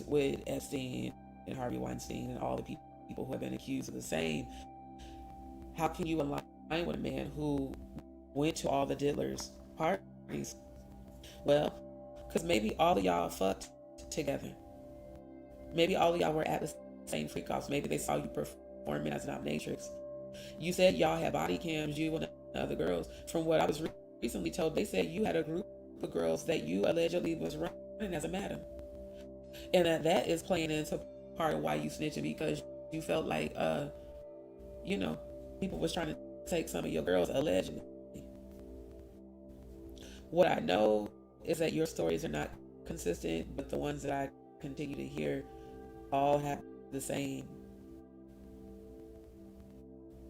with Epstein and Harvey Weinstein and all the people who have been accused of the same. How can you align with a man who went to all the diddlers' parties? Well, because maybe all of y'all fucked together. Maybe all of y'all were at the same freak offs. Maybe they saw you performing as an dominatrix. You said y'all had body cams, you and other girls. From what I was recently told, they said you had a group of girls that you allegedly was running as a madam. And that is playing into part of why you snitching, because you felt like, people was trying to take some of your girls allegedly. What I know is that your stories are not consistent, but the ones that I continue to hear all have the same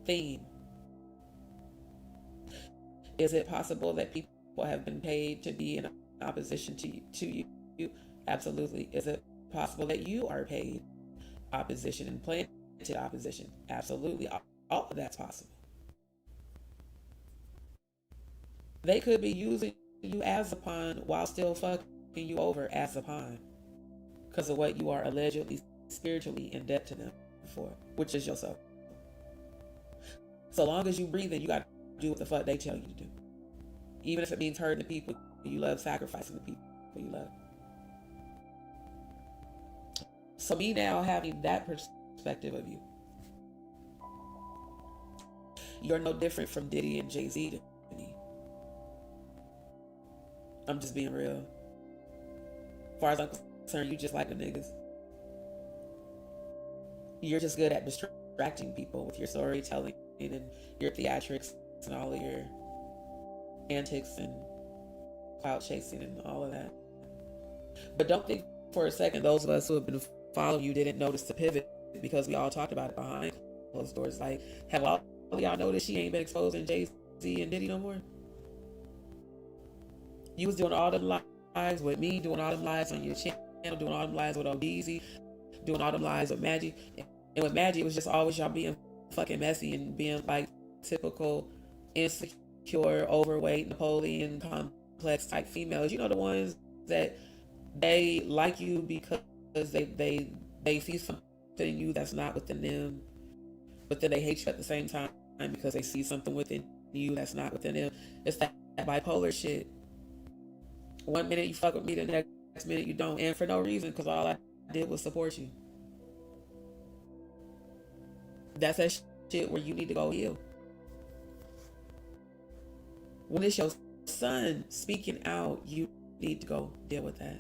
theme. Is it possible that people have been paid to be in opposition to you? Absolutely. Is it possible that you are paid opposition and planted opposition? Absolutely. All of that's possible. They could be using you as a pawn while still fucking you over as a pawn because of what you are allegedly spiritually in debt to them for, which is yourself. So long as you breathe, you got to do what the fuck they tell you to do. Even if it means hurting the people you love, sacrificing the people you love. So me now having that perspective of you, you're no different from Diddy and Jay-Z to me. I'm just being real. As far as I'm concerned, you just like the niggas. You're just good at distracting people with your storytelling and your theatrics and all of your antics and clout chasing and all of that. But don't think for a second those of us who have been following you didn't notice the pivot, because we all talked about it behind closed doors. Like, have all of y'all noticed she ain't been exposing Jay-Z and Diddy no more? You was doing all them lives with me, doing all them lives on your channel, doing all them lives with ODZ, doing all them lives with Magic. And with Magic, it was just always y'all being fucking messy and being like typical insecure, overweight, Napoleon complex type females. You know, the ones that they like you because they see something in you that's not within them, but then they hate you at the same time because they see something within you that's not within them. It's that bipolar shit. One minute you fuck with me, the next minute you don't, and for no reason, because all I did was support you. That's that shit where you need to go heal. When it's your son speaking out, you need to go deal with that.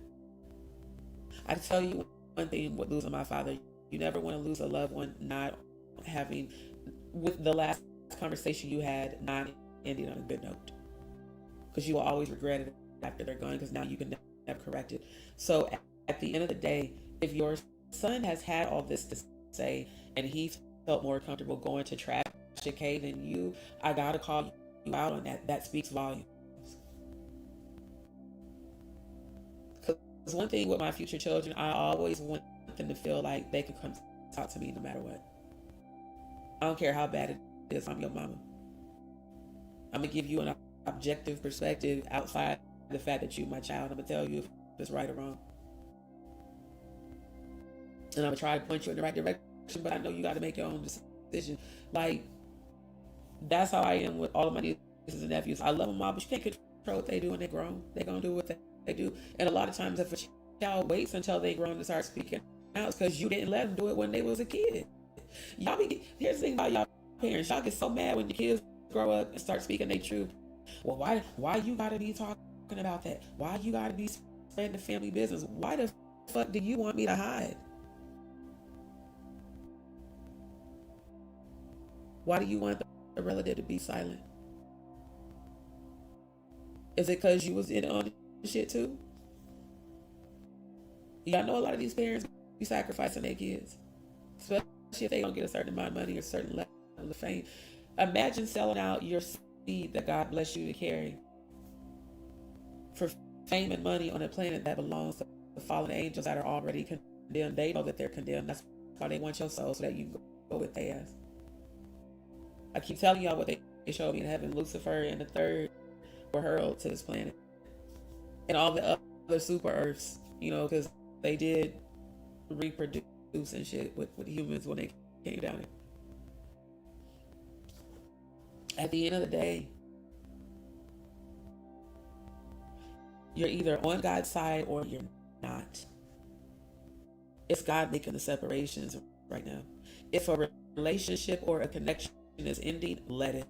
I tell you one thing with losing my father, you never want to lose a loved one not having, with the last conversation you had, not ending on a good note. Because you will always regret it after they're gone, because now you can never correct it. So at the end of the day, if your son has had all this to say and he felt more comfortable going to Trafficking than you, I gotta call you out on that. That speaks volumes. Because one thing with my future children, I always want them to feel like they can come talk to me no matter what. I don't care how bad it is. I'm your mama. I'm gonna give you an objective perspective outside the fact that you're my child. I'm gonna tell you if it's right or wrong, and I'm gonna try to point you in the right direction. But I know you got to make your own decision. Like, that's how I am with all of my nieces and nephews. I love them all, but you can't control what they do when they're grown. They're gonna do what they do. And a lot of times, if a child waits until they grown to start speaking out, it's because you didn't let them do it when they was a kid. Here's the thing about y'all parents. Y'all get so mad when your kids grow up and start speaking their truth. Well, why you gotta be talking about that? Why you gotta be spreading the family business? Why the fuck do you want me to hide? Why do you want the relative to be silent? Is it because you was in on the shit too? Y'all know a lot of these parents be sacrificing their kids, especially if they don't get a certain amount of money or a certain level of fame. Imagine selling out your seed that God bless you to carry for fame and money on a planet that belongs to the fallen angels that are already condemned. They know that they're condemned. That's why they want your soul, so that you can go with their ass. I keep telling y'all what they showed me in heaven. Lucifer and the third were hurled to this planet. And all the other super earths, because they did reproduce and shit with humans when they came down here. At the end of the day, you're either on God's side or you're not. It's God making the separations right now. If a relationship or a connection is ending, let it.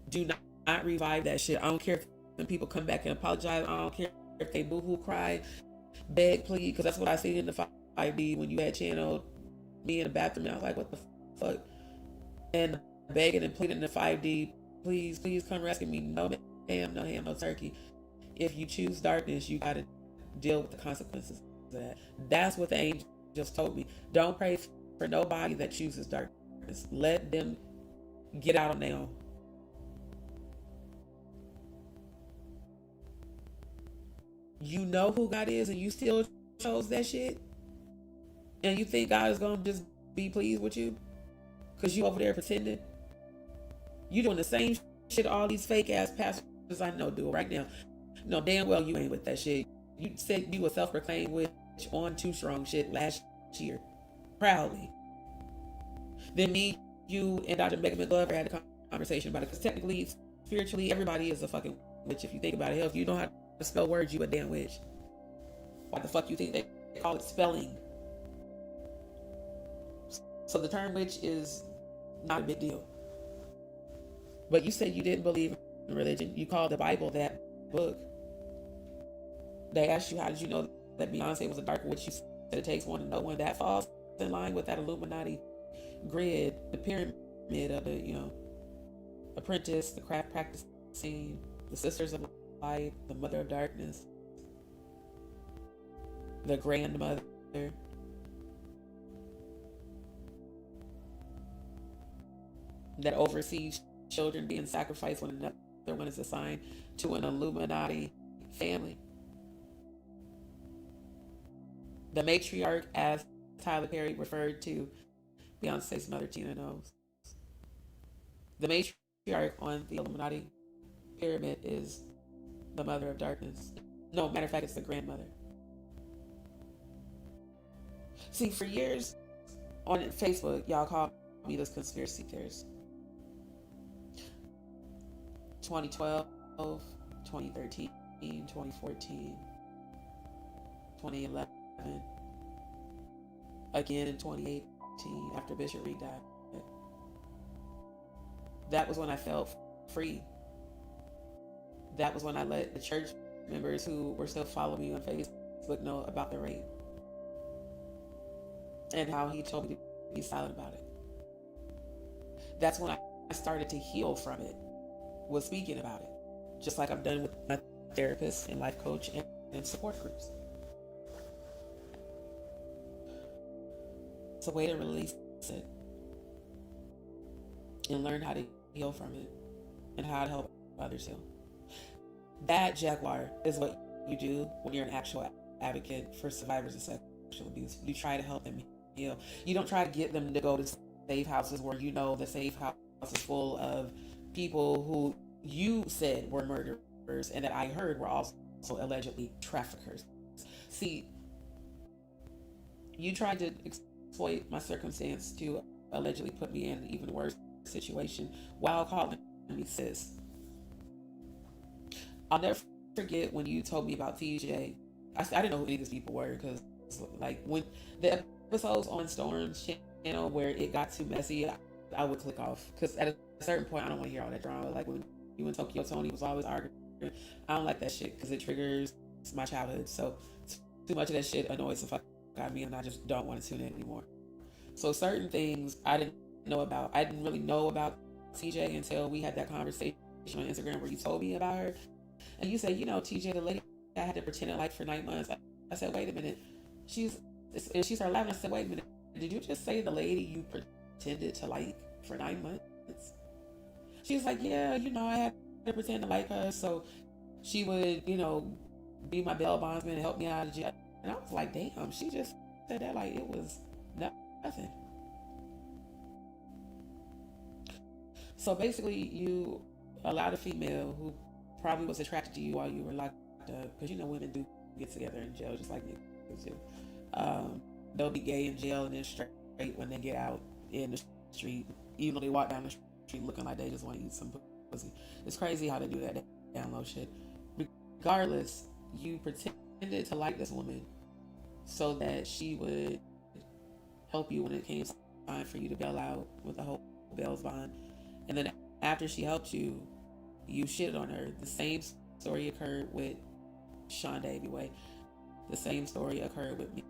Do not revive that shit. I don't care if when people come back and apologize. I don't care if they boo-hoo, cry, beg, plead, because that's what I seen in the 5D when you had channeled me in the bathroom. And I was like, what the fuck? And begging and pleading in the 5D, please come rescue me. No ma'am, no ham, no turkey. If you choose darkness, you got to deal with the consequences of that. That's what the angels told me. Don't pray for nobody that chooses darkness. Let them get out on their own. You know who God is and you still chose that shit? And you think God is going to just be pleased with you? Because you over there pretending? You doing the same shit all these fake ass pastors I know do right now. No, damn well you ain't with that shit. You said you were self-proclaimed witch on Too Strong shit last year. Proudly. Then me, you, and Dr. Megan McGlover had a conversation about it. Because technically, spiritually, everybody is a fucking witch if you think about it. Hell, if you know how to spell words, you a damn witch. Why the fuck you think they call it spelling? So the term witch is not a big deal. But you said you didn't believe in religion. You called the Bible that book. They asked you, how did you know that Beyonce was a dark witch? You said it takes one to know one. That falls in line with that Illuminati grid, the pyramid of the, apprentice, the craft practicing, the sisters of light, the mother of darkness, the grandmother, that oversees children being sacrificed when another one is assigned to an Illuminati family. The matriarch, as Tyler Perry referred to Beyonce's mother, Tina Knowles. The matriarch on the Illuminati pyramid is the mother of darkness. No, matter of fact, it's the grandmother. See, for years on Facebook, y'all called me this conspiracy theorist. 2012, 2013, 2014, 2011, again in 2018 after Bishop Reed died. That was when I felt free. That was when I let the church members who were still following me on Facebook know about the rape and how he told me to be silent about it. That's when I started to heal from it, was speaking about it, just like I've done with my therapist and life coach and support groups. It's a way to release it and learn how to heal from it and how to help others heal. That, Jaguar, is what you do when you're an actual advocate for survivors of sexual abuse. You try to help them heal. You don't try to get them to go to safe houses where you know the safe house is full of people who you said were murderers and that I heard were also allegedly traffickers. See, you tried to exploit my circumstance to allegedly put me in an even worse situation while calling me sis. I'll never forget when you told me about TJ. I didn't know who any of these people were, because like when the episodes on Storm's channel where it got too messy, I would click off, because at a certain point I don't want to hear all that drama. Like when you and Tokyo Tony was always arguing, I don't like that shit because it triggers my childhood. So too much of that shit annoys the fuck out of me, and I just don't want to tune in anymore. So certain things I didn't know about. I didn't really know about TJ until we had that conversation on Instagram where you told me about her. And you said, you know, TJ, the lady I had to pretend to like for 9 months. I said, wait a minit. She started laughing. I said, wait a minute. Did you just say the lady you pretended to like for 9 months? She was like, yeah, you know, I had to pretend to like her so she would, you know, be my bail bondsman and help me out of jail. And I was like, damn, she just said that like it was nothing. So basically, you allowed a female who probably was attracted to you while you were locked up, because you know women do get together in jail just like niggas do. They'll be gay in jail and then straight when they get out in the street, even though they walk down the street looking like they just want to eat some pussy. It's crazy how they do that down low shit. Regardless, you pretended to like this woman so that she would help you when it came time for you to bail out with the whole bail's bond. And then after she helped you, you shitted on her. The same story occurred with Sean Davey. The same story occurred with me.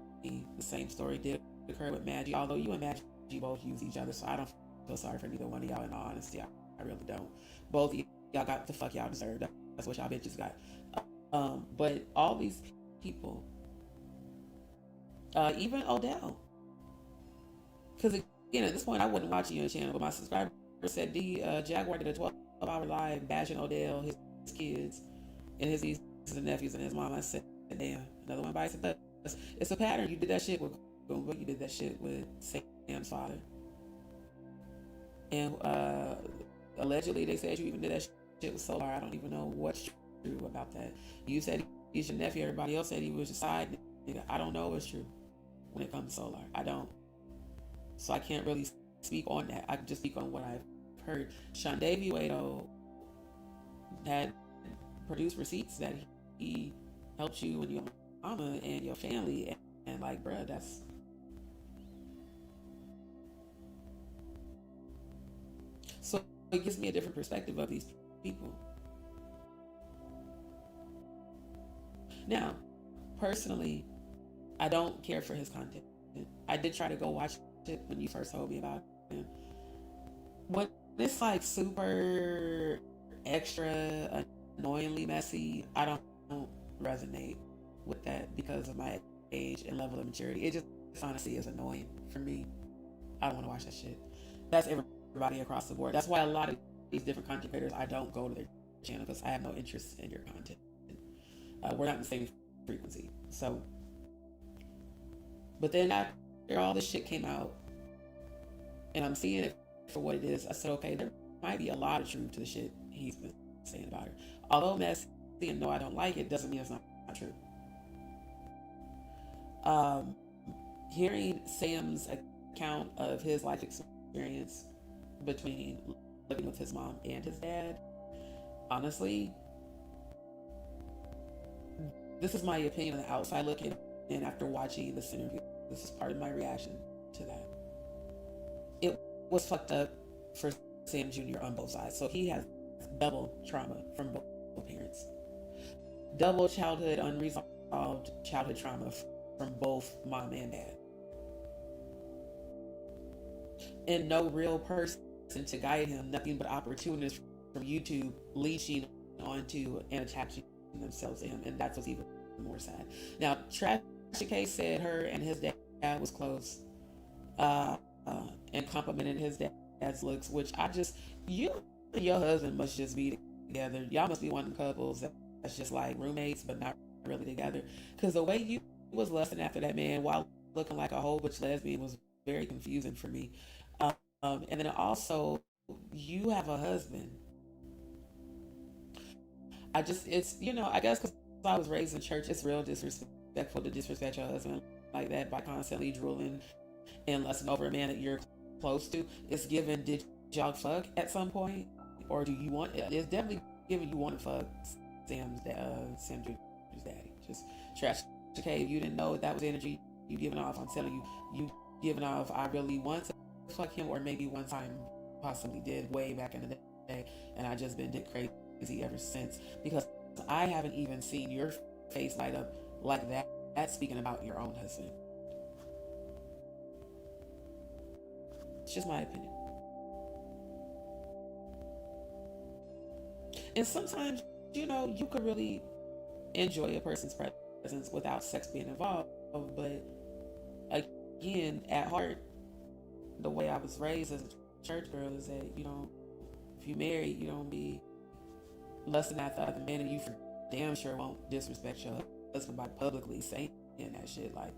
The same story did occur with Maggie. Although you and Maggie both use each other, so I don't feel sorry for neither one of y'all. In all honesty, I really don't. Both of y'all got the fuck y'all deserve. That's what y'all bitches got. But all these people, even Odell, because again at this point I wasn't watching your channel, but my subscriber said Jaguar did a 12-hour live bashing Odell, his kids, and his nieces and nephews and his mom. I said, damn, another one bites the dust. It's a pattern. You did that shit with Goomba. You did that shit with Sam's father. And allegedly they said you even did that shit with Solar. I don't even know what's true about that. You said he's your nephew. Everybody else said he was your side nigga. I don't know what's true when it comes to Solar. I don't. So I can't really speak on that. I can just speak on what I've heard. Sean Davey Waito had produced receipts that he helped you and your mama and your family, and like, bruh, that's so it gives me a different perspective of these people. Now, personally, I don't care for his content. I did try to go watch it when you first told me about him. When it's like super extra annoyingly messy, I don't resonate with that because of my age and level of maturity. It just honestly is annoying for me. I don't want to watch that shit. That's everybody across the board. That's why a lot of these different content creators, I don't go to their channel because I have no interest in your content. We're not in the same frequency. So, but then after all this shit came out and I'm seeing it for what it is, I said, okay, there might be a lot of truth to the shit he's been saying about her. Although messy and no, I don't like it, doesn't mean it's not true. Hearing Sam's account of his life experience between living with his mom and his dad, honestly, this is my opinion on the outside looking in after watching this interview. This is part of my reaction to that. It was fucked up for Sam Jr. on both sides. So he has double trauma from both parents. Double childhood, unresolved childhood trauma from both mom and dad. And no real person to guide him, nothing but opportunists from YouTube leeching onto and attaching themselves to him. And that's what's even more sad. Now, Trafficking said her and his dad was close, and complimented his dad's looks, which you and your husband must just be together. Y'all must be one of the couples that's just like roommates, but not really together. Because the way you was lusting after that man while looking like a whole butch lesbian was very confusing for me. And then also, you have a husband. I guess because I was raised in church, it's real disrespectful to disrespect your husband like that by constantly drooling and lusting over a man that you're close to. It's given, did y'all fuck at some point? Or do you want, it's definitely given you want to fuck Sam Jr.'s daddy. Just trash. Okay, if you didn't know that was energy you giving off, I'm telling you giving off, I really want to fuck him, or maybe one time possibly did way back in the day, and I just been crazy ever since, because I haven't even seen your face light up like that. That's speaking about your own husband. It's just my opinion. And sometimes, you could really enjoy a person's presence without sex being involved, but again, at heart, the way I was raised as a church girl is that if you marry, you don't be lusting after other men, and you for damn sure won't disrespect your husband by publicly saying that shit. Like,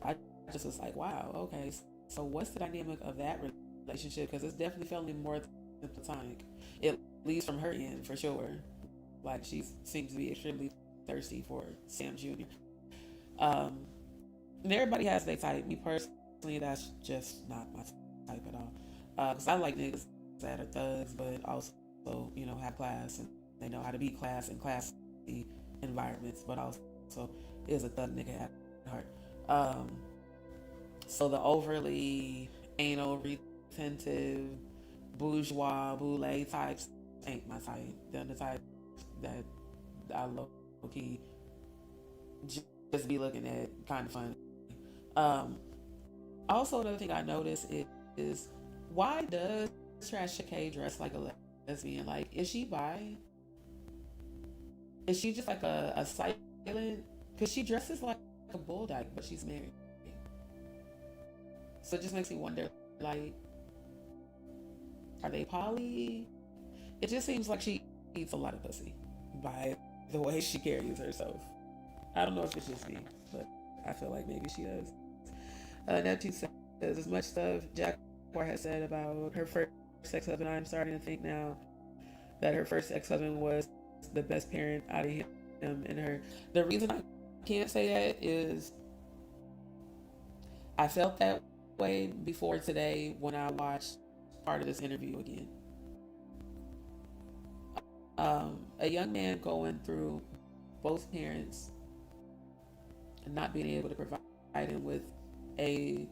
I just was like, wow, okay, so what's the dynamic of that relationship? Because it's definitely feeling more than platonic, at least from her end, for sure. Like, she seems to be extremely thirsty for Sam Jr. And everybody has their type. Me personally, that's just not my type at all. Because I like niggas that are thugs, but also, have class, and they know how to be class in classy environments, but also is a thug nigga at heart. So the overly anal, retentive, bourgeois, boule types ain't my type. They're the type that I low-key just be looking at kind of funny. Also, the other thing I noticed is why does CKED dress like a lesbian? Like, is she bi? Is she just like a silent? Because she dresses like a bulldog, but she's married. So it just makes me wonder, like, are they poly? It just seems like she eats a lot of pussy by the way she carries herself. I don't know if it's just me, but I feel like maybe she does. Neptune says, as much stuff Jaguar has said about her first ex-husband, I'm starting to think now that her first ex-husband was the best parent out of him and her. The reason I can't say that is I felt that way before today when I watched part of this interview again. A young man going through both parents and not being able to provide him with a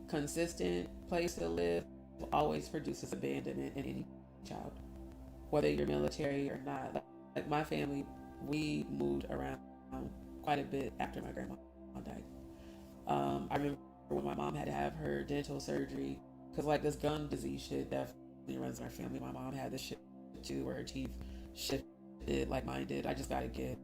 consistent place to live always produces abandonment in any child, whether you're military or not. Like my family, we moved around quite a bit after my grandma died. I remember when my mom had to have her dental surgery, because like this gum disease shit definitely runs in our family. My mom had this shit too, where her teeth shifted like mine did. I just got to get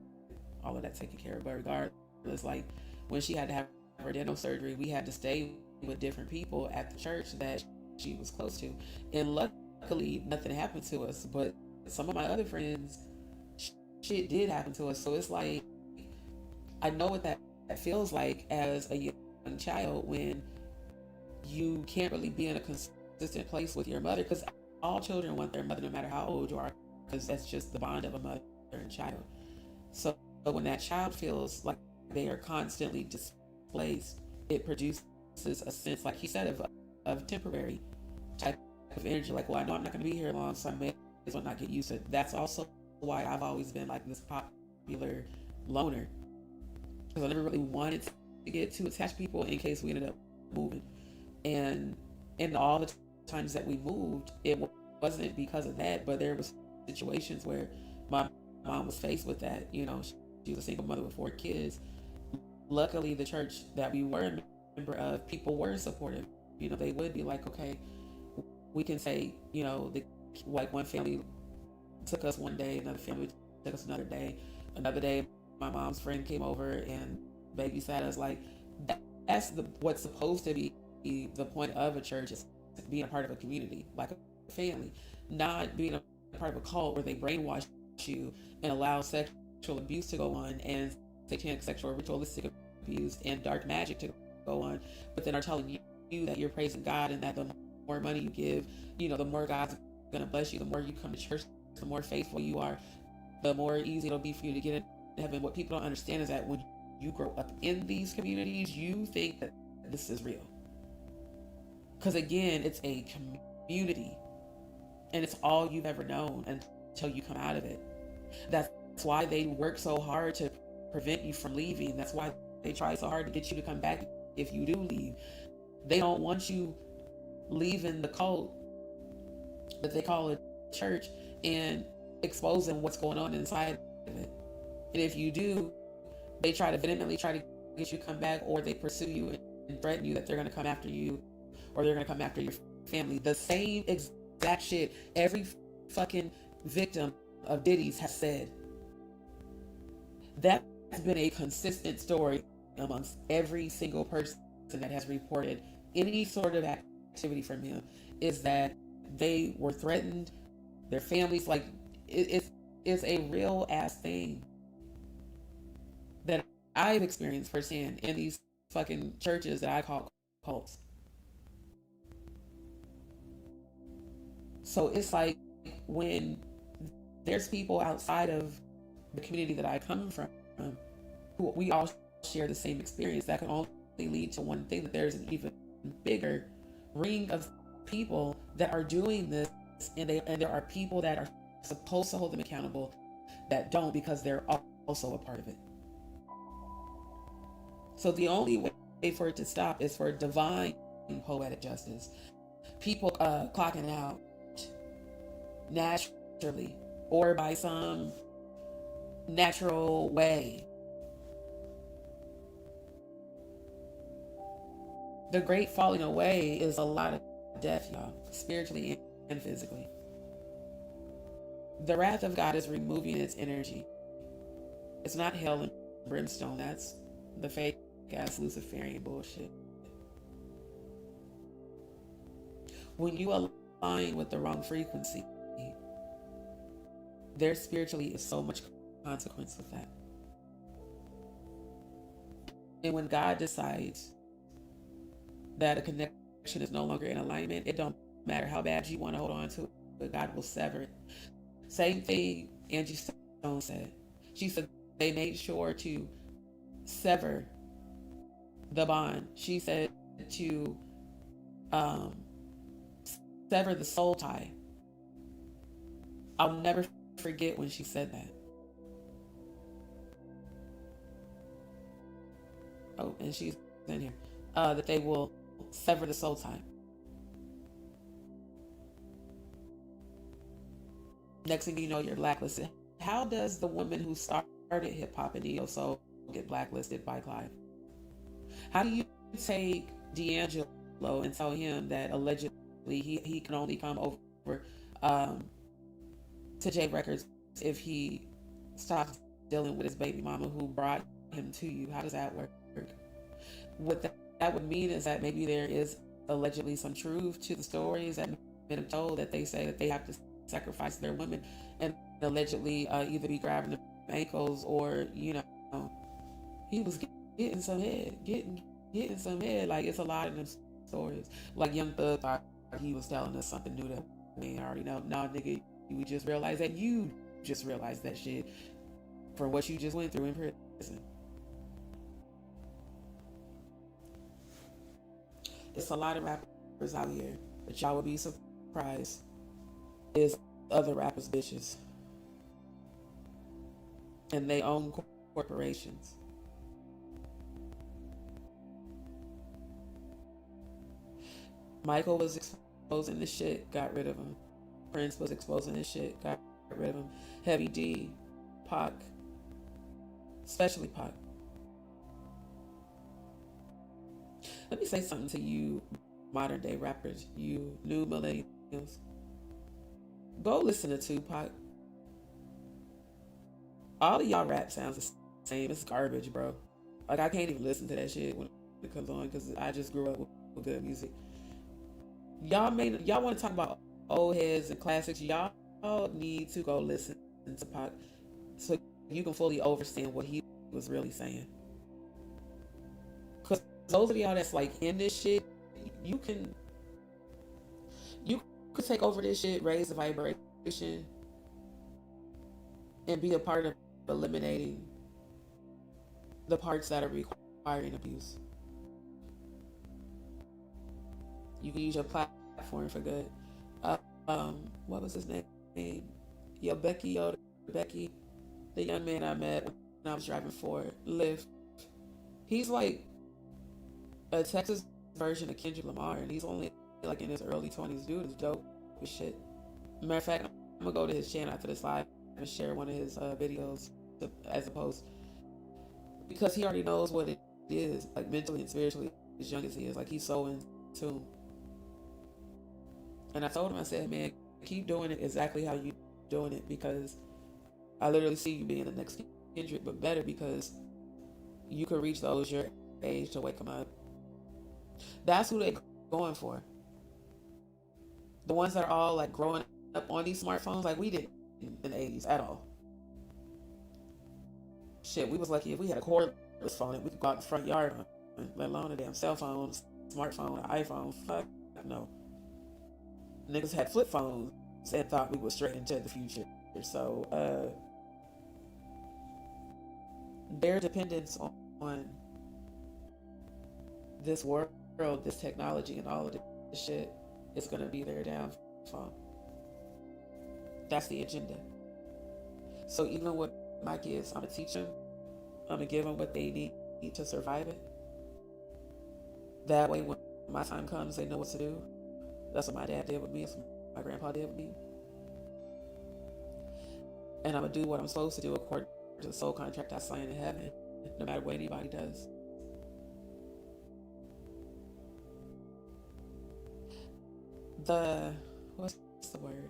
all of that taken care of. But regardless, like when she had to have her dental surgery, we had to stay with different people at the church that she was close to, and luckily nothing happened to us. But some of my other friends, shit did happen to us. So it's like, I know what that feels like as a young child when you can't really be in a consistent place with your mother, because all children want their mother no matter how old you are, because that's just the bond of a mother and child. So when that child feels like they are constantly displaced, it produces a sense, like he said, of temporary type of energy. Like, well, I know I'm not going to be here long, so I may as well not get used to it. That's also why I've always been like this popular loner, because I never really wanted to get too attached to people in case we ended up moving. And all the times that we moved, it wasn't because of that, but there was situations where my mom was faced with that. You know, she was a single mother with 4 kids. Luckily, the church that we were a member of, people were supportive. You know, they would be like, okay, we can say, you know, like one family took us one day, another family took us another day. Another day, my mom's friend came over and babysat us. Like, that's what's supposed to be the point of a church, is being a part of a community, like a family, not being a part of a cult where they brainwash you and allow sexual abuse to go on, and satanic sexual ritualistic abuse and dark magic to go on, but then are telling you that you're praising God, and that the more money you give, you know, the more God's gonna bless you. The more you come to church, the more faithful you are, the more easy it'll be for you to get in heaven. What people don't understand is that when you grow up in these communities, you think that this is real. Because again, it's a community, and it's all you've ever known until you come out of it. That's why they work so hard to prevent you from leaving. That's why they try so hard to get you to come back if you do leave. They don't want you leaving the cult that they call a church and exposing what's going on inside of it. And if you do, they try to vehemently try to get you to come back, or they pursue you and threaten you that they're going to come after you, or they're going to come after your family. The same exact shit every fucking victim of Diddy's has said. That's been a consistent story amongst every single person that has reported any sort of activity from him, is that they were threatened, their families, like, it's a real ass thing that I've experienced firsthand in these fucking churches that I call cults. So it's like, when there's people outside of the community that I come from, who we all share the same experience, that can only lead to one thing, that there's an even bigger ring of people that are doing this, and there are people that are supposed to hold them accountable that don't, because they're also a part of it. So the only way for it to stop is for divine poetic justice. People clocking out naturally, or by some natural way. The great falling away is a lot of death, y'all, spiritually and physically. The wrath of God is removing its energy. It's not hell and brimstone. That's the fake ass Luciferian bullshit. When you align with the wrong frequency, there spiritually is so much consequence with that. And when God decides that a connection is no longer in alignment, it don't matter how bad you want to hold on to it, but God will sever it. Same thing Angie Stone said. She said they made sure to sever the bond. She said to sever the soul tie. I'll never forget when she said that. Oh, and she's in here. That they will sever the soul tie. Next thing you know, you're blacklisted. How does the woman who started hip hop and neo soul get blacklisted by Clive? How do you take D'Angelo and tell him that allegedly he can only come over to J Records if he stops dealing with his baby mama who brought him to you? How does that work? What that would mean is that maybe there is allegedly some truth to the stories that men have told, that they say that they have to sacrifice their women and allegedly either be grabbing the ankles, or, you know, he was getting some head, getting some head. Like, it's a lot of them stories. Like Young Thug thought he was telling us something new that we already know. Nah, nigga, we just realized that you just realized that shit from what you just went through in prison. It's a lot of rappers out here, but y'all would be surprised is other rappers bitches, and they own corporations. Michael was exposing this shit, got rid of him. Prince was exposing this shit, got rid of him. Heavy D, Pac, especially Pac. Let me say something to you modern day rappers, you new millennials. Go listen to Tupac. All of y'all rap sounds the same. It's garbage, bro. Like, I can't even listen to that shit when it comes on because I just grew up with good music. Y'all want to talk about old heads and classics. Y'all need to go listen to Pac so you can fully understand what he was really saying. Because those of y'all that's like in this shit, you could take over this shit, raise the vibration, and be a part of eliminating the parts that are requiring abuse. You can use your platform for good. What was his name? Becky, the young man I met when I was driving Ford, Lyft. He's like a Texas version of Kendrick Lamar, and he's only like in his early 20s. Dude is dope as shit. Matter of fact, I'm gonna go to his channel after this live and share one of his videos as a post, because he already knows what it is, like mentally and spiritually, as young as he is. Like, he's so in tune. And I told him, I said, man, keep doing it exactly how you doing it, because I literally see you being the next Kendrick, but better, because you could reach those your age to wake them up. That's who they going for. The ones that are all like growing up on these smartphones like we didn't in the 80s at all. Shit, we was lucky if we had a cordless phone and we could go out in the front yard on, let alone a damn cell phone, smartphone, iPhone. Fuck no. Niggas had flip phones and thought we were straight into the future. So their dependence on this world, this technology, and all of this shit is going to be their downfall. That's the agenda. So even with my kids, I'm going to teach them, I'm going to give them what they need to survive it. That way, when my time comes, they know what to do. That's what my dad did with me. That's what my grandpa did with me. And I'm going to do what I'm supposed to do according to the soul contract I signed in heaven, no matter what anybody does. What's the word?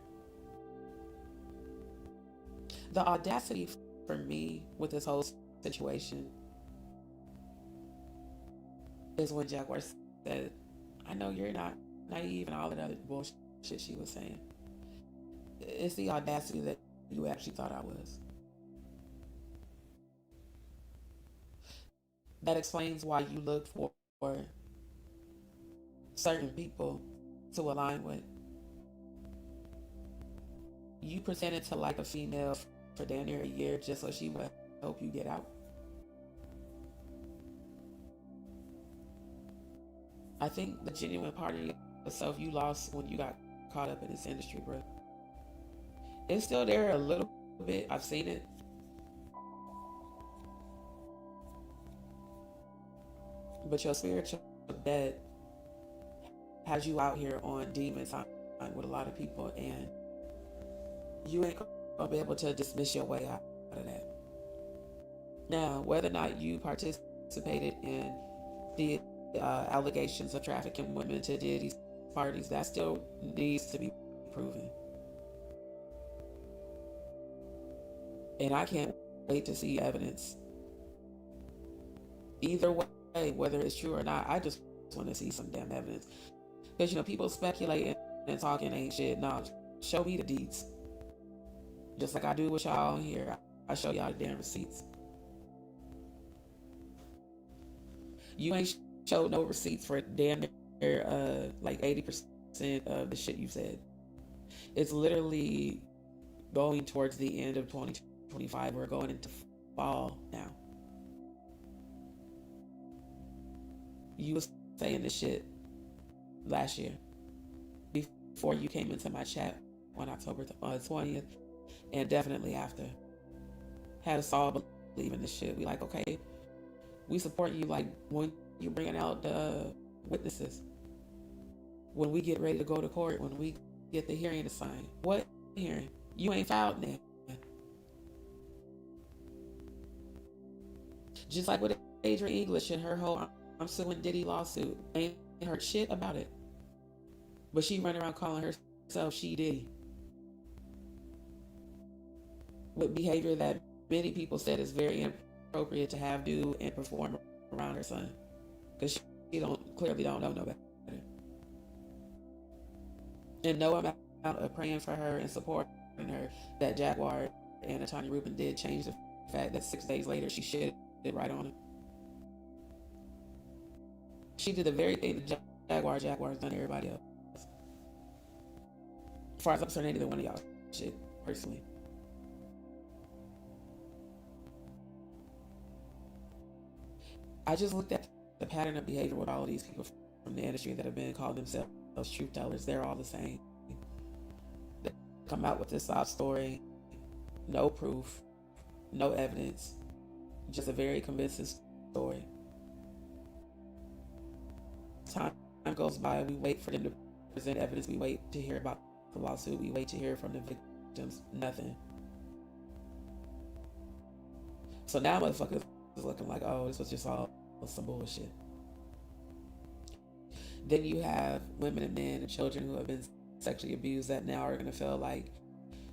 The audacity for me with this whole situation is when Jaguar said, I know you're not naive, and all that other bullshit she was saying. It's the audacity that you actually thought I was. That explains why you look for certain people to align with. You pretended to like a female for damn near a year just so she would help you get out. I think the genuine part of yourself you lost when you got caught up in this industry, bro. It's still there a little bit. I've seen it. But your spiritual dead has you out here on demon time with a lot of people, and you ain't gonna be able to dismiss your way out of that. Now, whether or not you participated in the allegations of trafficking women to Diddy's parties, that still needs to be proven. And I can't wait to see evidence. Either way, whether it's true or not, I just want to see some damn evidence. Because, people speculating and talking ain't shit. No, show me the deeds. Just like I do with y'all here, I show y'all the damn receipts. You ain't showed no receipts for damn near like 80% of the shit you said. It's literally going towards the end of 2025. We're going into fall now. You was saying this shit last year before you came into my chat on October 20th, and definitely after. Had us all believing this shit. We like, okay, we support you, like when you bringing out the witnesses. when we get ready to go to court, when we get the hearing assigned. What hearing? You ain't filed then. Just like with Adrian English and her whole I'm suing Diddy lawsuit. Ain't heard shit about it. But she run around calling herself She Diddy. With behavior that many people said is very inappropriate to have do and perform around her son. Because she clearly don't know no better. And no amount of praying for her and supporting her that Jaguar and Attorney Rubin did change the fact that 6 days later she shit right on him. She did the very thing that Jaguar's done to everybody else. As far as I'm concerned, neither one of y'all shit, personally. I just looked at the pattern of behavior with all of these people from the industry that have been calling themselves truth tellers. They're all the same. They come out with this sob story, no proof, no evidence, just a very convincing story. Time goes by, we wait for them to present evidence, we wait to hear about the lawsuit, we wait to hear from the victims, nothing. So now motherfuckers is looking like, oh, this was just all some bullshit. Then you have women and men and children who have been sexually abused that now are going to feel like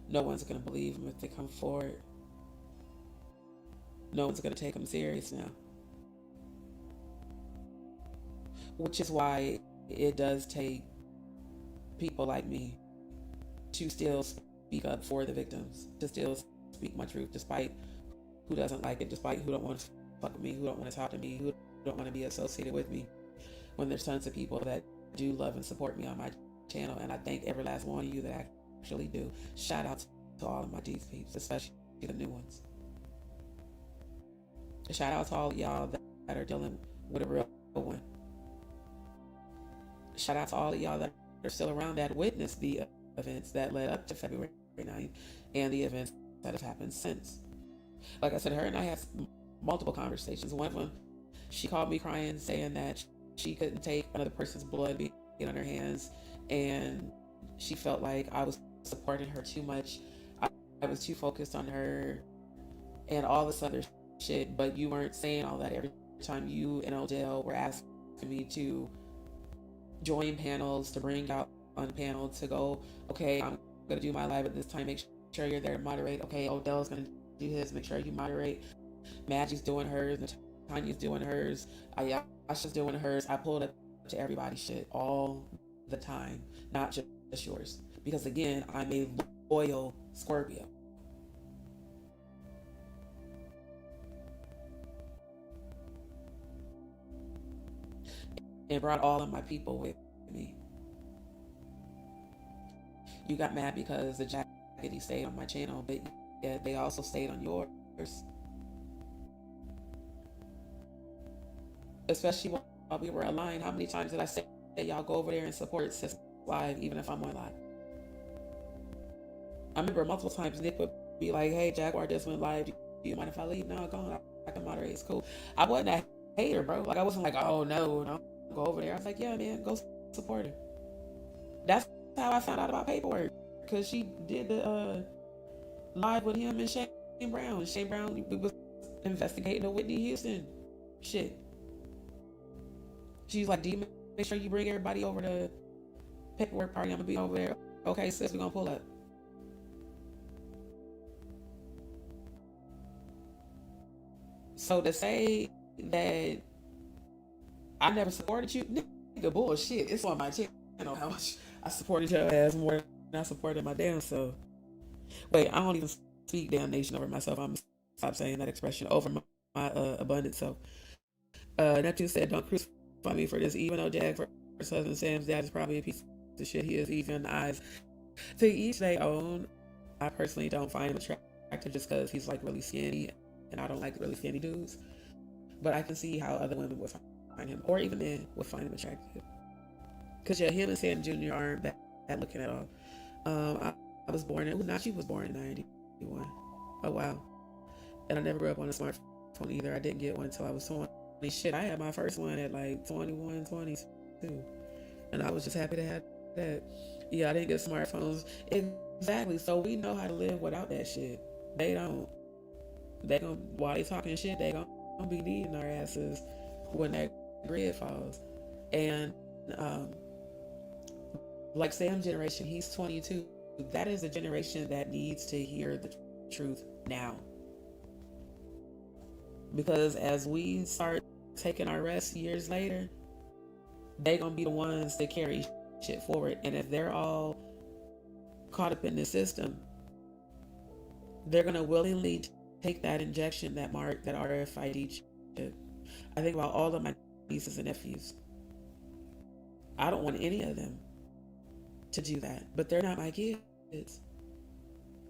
no one's going to believe them if they come forward. No one's going to take them serious now. Which is why it does take people like me to still speak up for the victims, to still speak my truth, despite who doesn't like it, despite who don't want to fuck with me, who don't want to talk to me, who don't want to be associated with me. When there's tons of people that do love and support me on my channel, and I thank every last one of you that actually do. Shout out to all of my DzPeepz, especially the new ones. Shout out to all of y'all that are dealing with a real one. Shout out to all of y'all that are still around that witnessed the events that led up to February 9th and the events that have happened since. Like I said, her and I had multiple conversations. One of them, she called me crying, saying that she couldn't take another person's blood being on her hands, and she felt like I was supporting her too much. I was too focused on her and all this other shit, but you weren't saying all that every time you and Odell were asking me to join panels, to bring out on the panel, to go, okay, I'm going to do my live at this time, make sure you're there to moderate. Okay, Odell's going to do his, make sure you moderate. Maggie's doing hers, Tanya's doing hers, Ayasha's doing hers. I pulled up to everybody's shit all the time, not just yours. Because again, I'm a loyal Scorpio. And brought all of my people with me. You got mad because the Jackety stayed on my channel, but yeah, they also stayed on yours. Especially while we were aligned. How many times did I say that y'all go over there and support Sis Live, even if I'm on live? I remember multiple times Nick would be like, hey, Jaguar just went live. Do you mind if I leave? No, go on. I can moderate. It's cool. I wasn't a hater, bro. Like, I wasn't like, oh, no, don't go over there. I was like, yeah, man, go support her. That's how I found out about Paperwork. Because she did the live with him and Shane Brown. Shane Brown was investigating the Whitney Houston shit. She's like, do you make sure you bring everybody over to Paperwork party? I'm going to be over there. Okay, sis, we're going to pull up. So to say that I never supported you, nigga, bullshit. It's on my channel how much I supported your ass more than I supported my damn self. Wait, I don't even speak damnation over myself. I'm going to stop saying that expression over my abundant self. Neptune said, don't crucify me for this, even though Jack, first husband Sam's dad, is probably a piece of shit. He is easy in the eyes. To each their own. I personally don't find him attractive just because he's like really skinny, and I don't like really skinny dudes. But I can see how other women would find him, or even men would find him attractive. Because yeah, him and Sam Jr. aren't bad looking at all. I was born in, she was born in 91. Oh wow. And I never grew up on a smartphone either. I didn't get one until I was 20. Shit, I had my first one at like 21, 22. I was just happy to have that. Yeah, I didn't get smartphones. Exactly. So we know how to live without that shit. They don't. They gonna, while they talking shit, they gonna be needing our asses when that grid falls. And like Sam's generation, he's 22. That is a generation that needs to hear the truth now. Because as we start taking our rest years later, they gonna be the ones that carry shit forward. And if they're all caught up in the system, they're gonna willingly take that injection, that mark, that RFID chip. I think about all of my nieces and nephews. I don't want any of them to do that, but they're not my kids.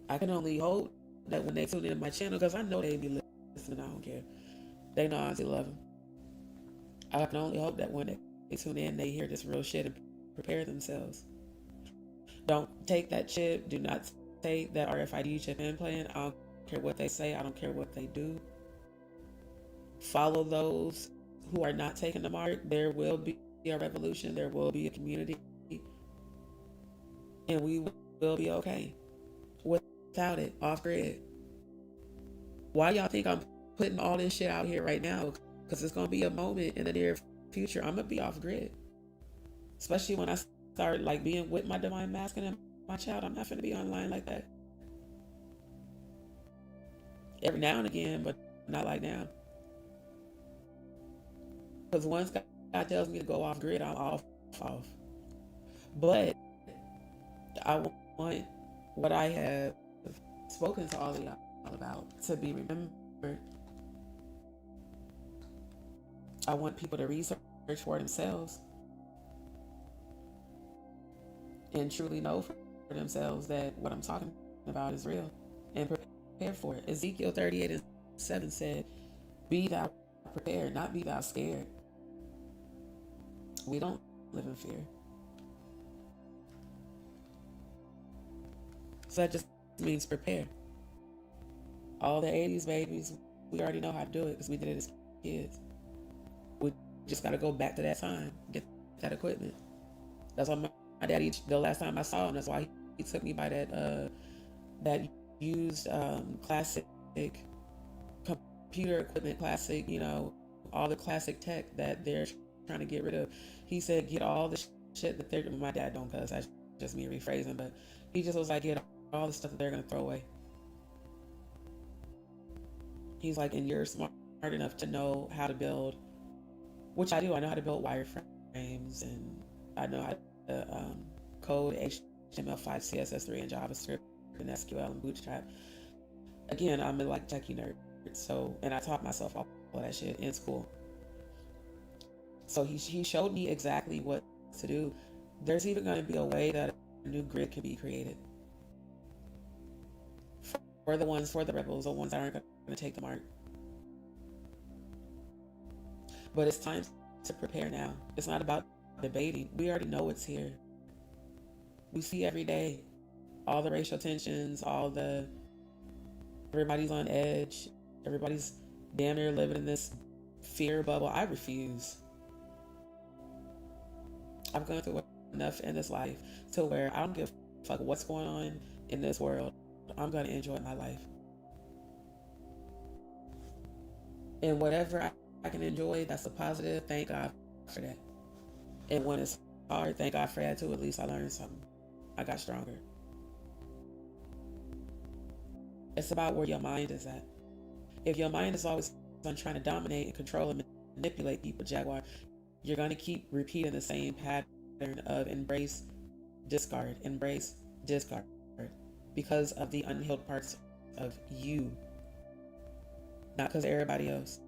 I can only hope that when they tune into my channel, because I know they be listening, I don't care. They know I still love them. I can only hope that when they tune in, they hear this real shit and prepare themselves. Don't take that chip. Do not take that RFID chip implant. I don't care what they say. I don't care what they do. Follow those who are not taking the mark. There will be a revolution. There will be a community. And we will be okay without it, off grid. Why y'all think I'm putting all this shit out here right now? Because it's going to be a moment in the near future. I'm going to be off grid. Especially when I start like being with my divine masculine and my child. I'm not going to be online like that. Every now and again, but not like now. Because once God tells me to go off grid, I'm off. But I want what I have spoken to all of y'all about to be remembered. I want people to research for themselves and truly know for themselves that what I'm talking about is real and prepare for it. Ezekiel 38:7 said, "Be thou prepared, not be thou scared." We don't live in fear. So that just means prepare. All the 80s babies, we already know how to do it because we did it as kids. We just got to go back to that time, get that equipment. That's why my daddy, the last time I saw him, that's why he took me by that used classic computer equipment, classic, all the classic tech that they're trying to get rid of. He said, get all the shit that they're, my dad don't cuss, that's just me rephrasing, but he just was like, get all the stuff that they're going to throw away. He's like, and you're smart enough to know how to build, which I do. I know how to build wireframes, and I know how to code HTML5, CSS3, and JavaScript, and SQL, and Bootstrap. Again, I'm a techie nerd, so, and I taught myself all that shit in school. So he showed me exactly what to do. There's even going to be a way that a new grid can be created for the rebels, the ones that aren't going to take the mark. But it's time to prepare now. It's not about debating. We already know it's here. We see every day all the racial tensions, everybody's on edge, everybody's damn near living in this fear bubble. I refuse. I've gone through enough in this life to where I don't give a fuck what's going on in this world. I'm going to enjoy my life. And whatever I can enjoy, that's a positive. Thank God for that. And when it's hard, thank God for that too. At least I learned something. I got stronger. It's about where your mind is at. If your mind is always on trying to dominate and control and manipulate people, Jaguar, you're going to keep repeating the same pattern of embrace, discard, because of the unhealed parts of you, not because of everybody else.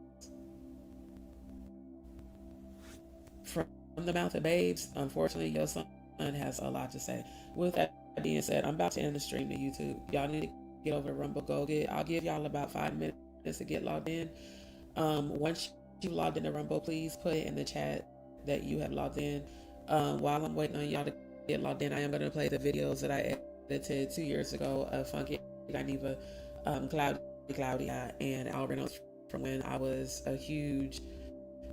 From the mouth of babes, unfortunately, your son has a lot to say. With that being said, I'm about to end the stream to YouTube. Y'all need to get over to Rumble. I'll give y'all about 5 minutes to get logged in. Once you logged into Rumble, please put it in the chat that you have logged in. While I'm waiting on y'all to get logged in, I am going to play the videos that I edited 2 years ago of Funky Dineva, Cloudy, and Al Reynolds from when I was a huge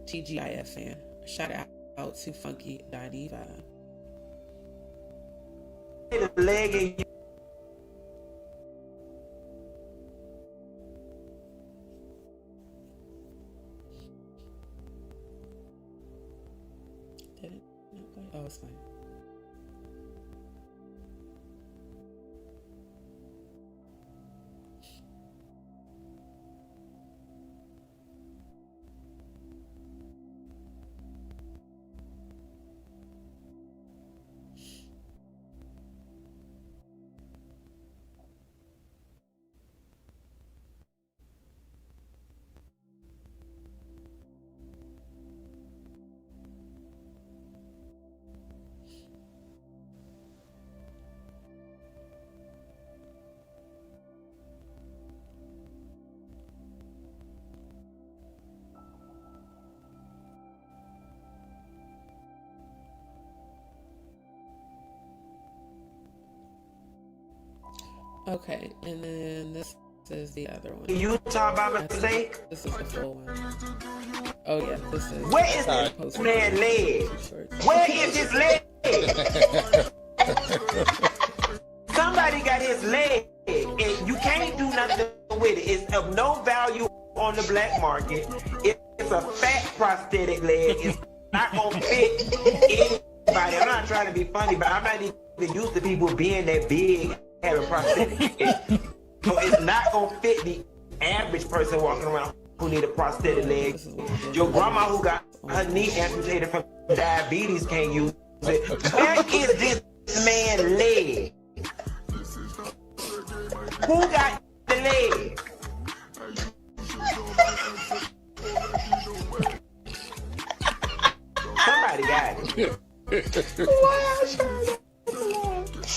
TGIF fan. Shout out out to Funky Diva. The leg in you. Did it? Oh, it's fine. Okay, and then this is the other one. You talk about mistake. This is the full one. Oh yeah, this is. Where is this man's leg? Where is his leg? Somebody got his leg, and you can't do nothing with it. It's of no value on the black market. It's a fat prosthetic leg. It's not gonna fit anybody. I'm not trying to be funny, but I'm not even used to people being that big having prosthetics. So it's not gonna fit the average person walking around who need a prosthetic leg. Your grandma who got her knee amputated from diabetes can't use it. Where is this man's leg? Who got the leg? Somebody got it.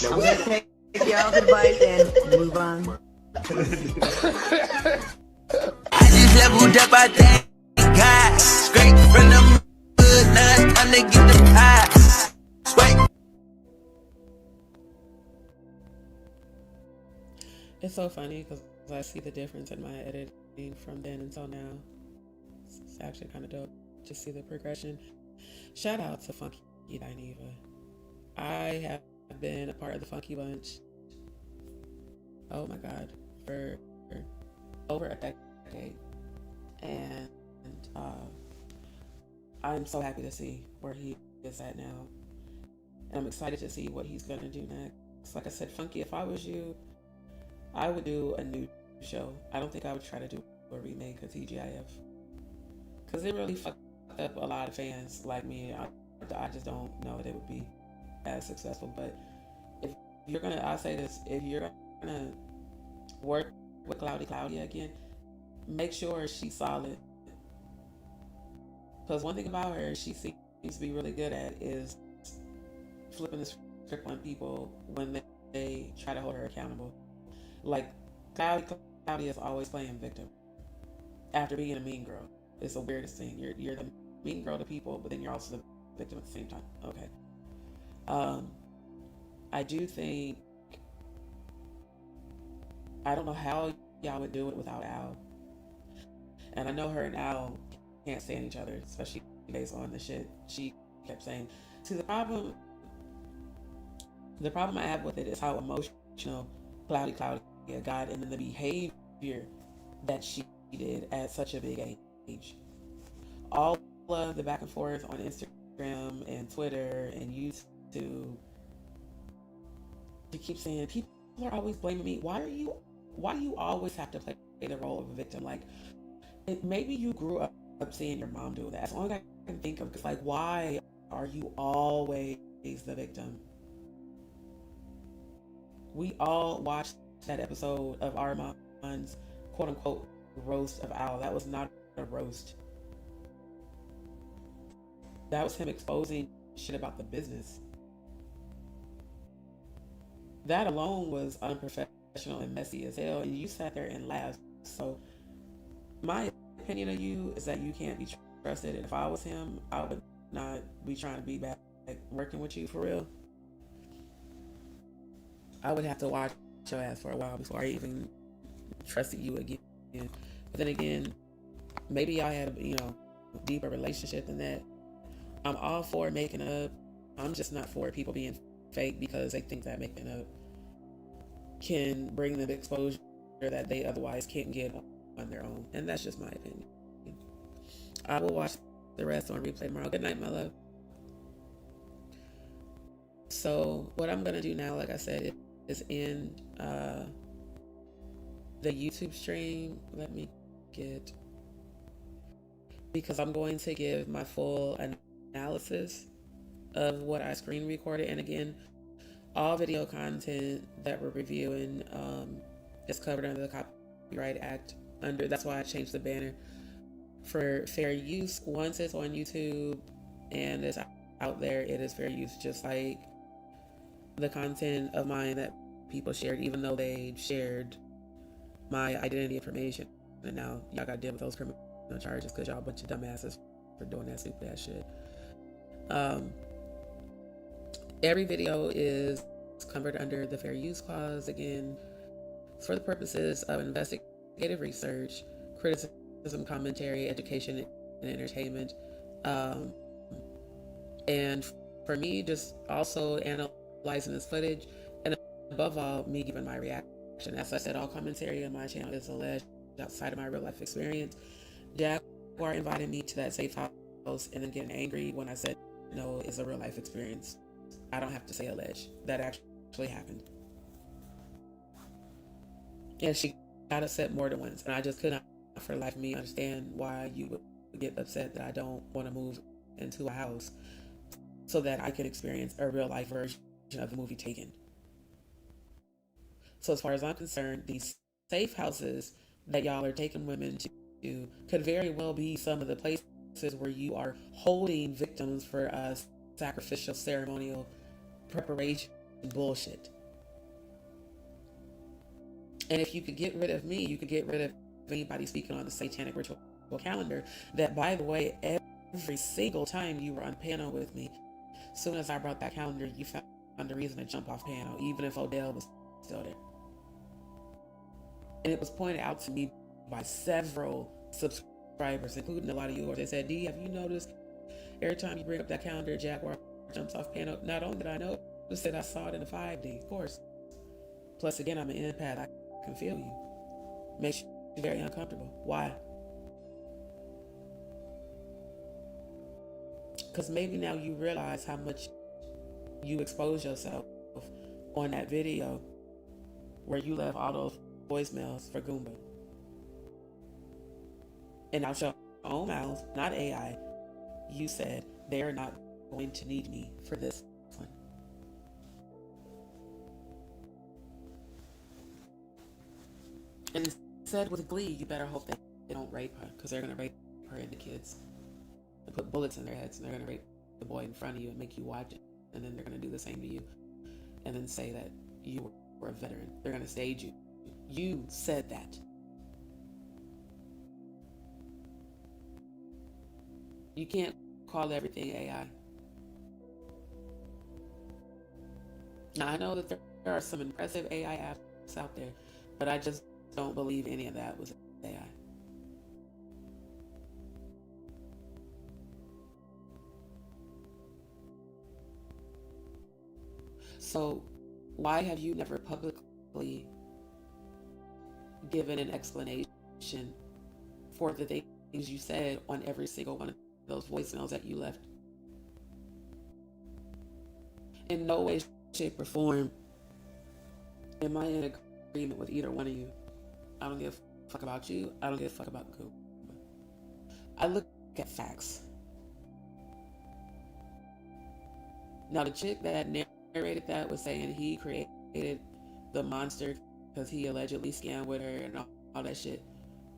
I'm gonna take y'all's advice and move on. I just leveled up, I thank God. Straight from the hood, now it's time to get the pie. Swipe. It's so funny because I see the difference in my editing from then until now. It's actually kind of dope to see the progression. Shout out to Funky Diva. I have been a part of the Funky Bunch, oh my god, for over a decade, and I'm so happy to see where he is at now, and I'm excited to see what he's gonna do next. Like I said, Funky, if I was you, I would do a new show. I don't think I would try to do a remake of TGIF, because it really fucked up a lot of fans like me. I just don't know that it would be as successful. But if you're gonna, I'll say this, if you're gonna work with Claudia again, make sure she's solid. Because one thing about her she seems to be really good at is flipping the script on people when they try to hold her accountable. Like Claudia is always playing victim after being a mean girl. It's the weirdest thing. You're the mean girl to people, but then you're also the victim at the same time. Okay. I do think, I don't know how y'all would do it without Al. And I know her and Al can't stand each other, especially based on the shit she kept saying. See, the problem I have with it is how emotional Claudia got, and then the behavior that she did at such a big age. All of the back and forth on Instagram and Twitter and YouTube. She keeps saying, people are always blaming me. Why do you always have to play the role of a victim? Like, maybe you grew up seeing your mom do that. That's the only thing I can think of. Because, like, why are you always the victim? We all watched that episode of Armand's quote-unquote roast of Al. That was not a roast. That was him exposing shit about the business. That alone was unprofessional and messy as hell, and you sat there and laughed. So my opinion of you is that you can't be trusted, and if I was him, I would not be trying to be back working with you for real. I would have to watch your ass for a while before I even trusted you again. But then again, maybe I had a deeper relationship than that, I'm all for making up. I'm just not for people being fake because they think that making up can bring them exposure that they otherwise can't get on their own. And that's just my opinion. I will watch the rest on replay tomorrow. Good night, my love. So what I'm going to do now, like I said, is end the YouTube stream. Let me get, because I'm going to give my full analysis of what I screen recorded. And again, all video content that we're reviewing is covered under the Copyright Act. That's why I changed the banner for fair use. Once it's on YouTube and it's out there, it is fair use, just like the content of mine that people shared, even though they shared my identity information. And now y'all gotta deal with those criminal charges because y'all a bunch of dumbasses for doing that stupid ass shit. Every video is covered under the fair use clause, again, for the purposes of investigative research, criticism, commentary, education, and entertainment. And for me, just also analyzing this footage, and above all, me giving my reaction. As I said, all commentary on my channel is alleged outside of my real life experience. Jaguar invited me to that safe house and then getting angry when I said no, it's a real life experience. I don't have to say alleged. That actually happened. And she got upset more than once. And I just could not, for the life of me, understand why you would get upset that I don't want to move into a house so that I can experience a real life version of the movie Taken. So as far as I'm concerned, these safe houses that y'all are taking women to could very well be some of the places where you are holding victims for sacrificial ceremonial preparation bullshit. And if you could get rid of me, you could get rid of anybody speaking on the satanic ritual calendar that, by the way, every single time you were on panel with me, as soon as I brought that calendar, you found a reason to jump off panel, even if Odell was still there. And it was pointed out to me by several subscribers, including a lot of yours. They said, D, have you noticed every time you bring up that calendar, Jaguar jumps off panel? Not only did I notice it, I saw it in the 5D, of course. Plus, again, I'm an empath. I can feel you. Makes you very uncomfortable. Why? Because maybe now you realize how much you expose yourself on that video where you left all those voicemails for Goomba. And out your own mouth, not AI, you said they're not going to need me for this one. And said with glee, you better hope they don't rape her, because they're going to rape her and the kids and put bullets in their heads, and they're going to rape the boy in front of you and make you watch it, and then they're going to do the same to you and then say that you were a veteran. They're going to stage you. You said that. You can't call everything AI. Now, I know that there are some impressive AI apps out there, but I just don't believe any of that was AI. So, why have you never publicly given an explanation for the things you said on every single one of those voicemails that you left? In no way, shape, or form am I in agreement with either one of you. I don't give a fuck about you. I don't give a fuck about Goop. I look at facts. Now, the chick that narrated that was saying he created the monster because he allegedly scammed with her and all that shit.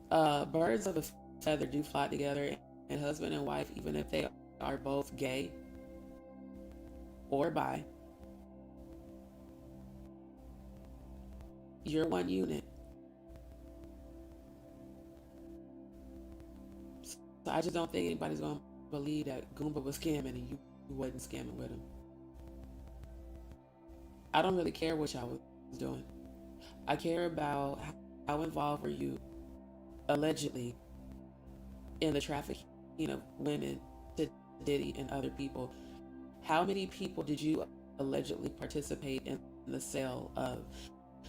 Birds of a feather do fly together, and husband and wife, even if they are both gay or bi, you're one unit. So I just don't think anybody's gonna believe that Goomba was scamming and you wasn't scamming with him. I don't really care what y'all was doing. I care about how involved were you, allegedly, in the trafficking of women to Diddy and other people. How many people did you allegedly participate in the sale of?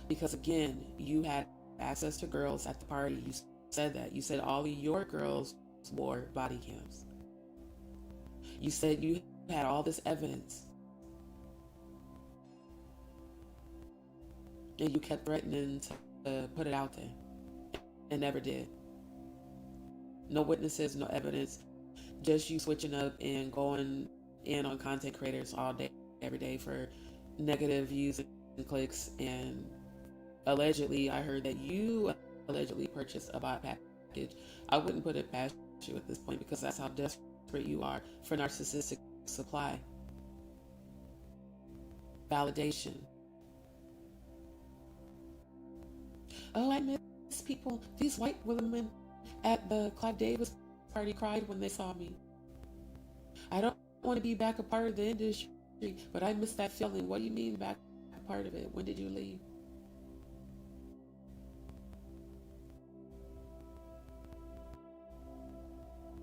Because again, you had access to girls at the party. You said that. You said all of your girls wore body cams. You said you had all this evidence. And you kept threatening to put it out there and never did. No witnesses, no evidence, just you switching up and going in on content creators all day, every day for negative views and clicks. And allegedly, I heard that you allegedly purchased a bot package. I wouldn't put it past you at this point because that's how desperate you are for narcissistic supply. Validation. Oh, I miss people. These white women at the Clive Davis party cried when they saw me. I don't want to be back a part of the industry, but I miss that feeling. What do you mean back a part of it? When did you leave?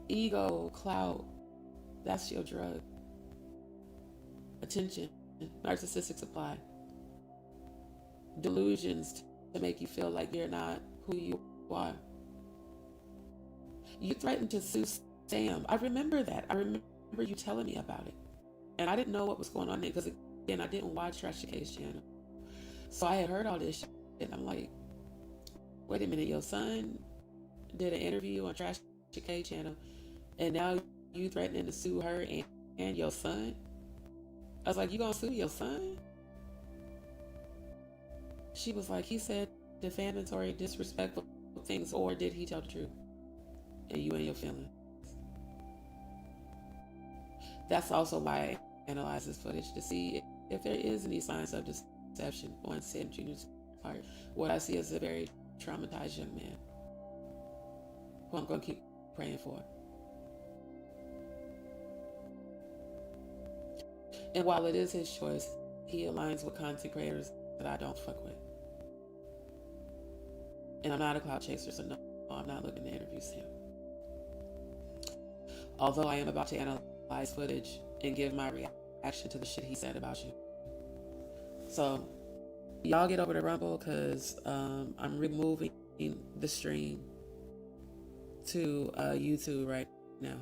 Ego, clout, that's your drug. Attention, narcissistic supply. Delusions to make you feel like you're not who you are. You threatened to sue Sam. I remember that. I remember you telling me about it. And I didn't know what was going on there because, again, I didn't watch Trafficking's channel. So I had heard all this shit. I'm like, wait a minute, your son did an interview on Trafficking channel and now you threatening to sue her and your son? I was like, you gonna sue your son? She was like, he said defamatory, disrespectful things, or did he tell the truth? And you and your feelings. That's also why I analyze this footage to see if there is any signs of deception on Sam Jr.'s part. What I see is a very traumatized young man who I'm going to keep praying for. And while it is his choice, he aligns with content creators that I don't fuck with. And I'm not a clout chaser, so no, I'm not looking to interview Sam. Although I am about to analyze footage and give my reaction to the shit he said about you. So, y'all get over to Rumble because I'm removing the stream to YouTube right now.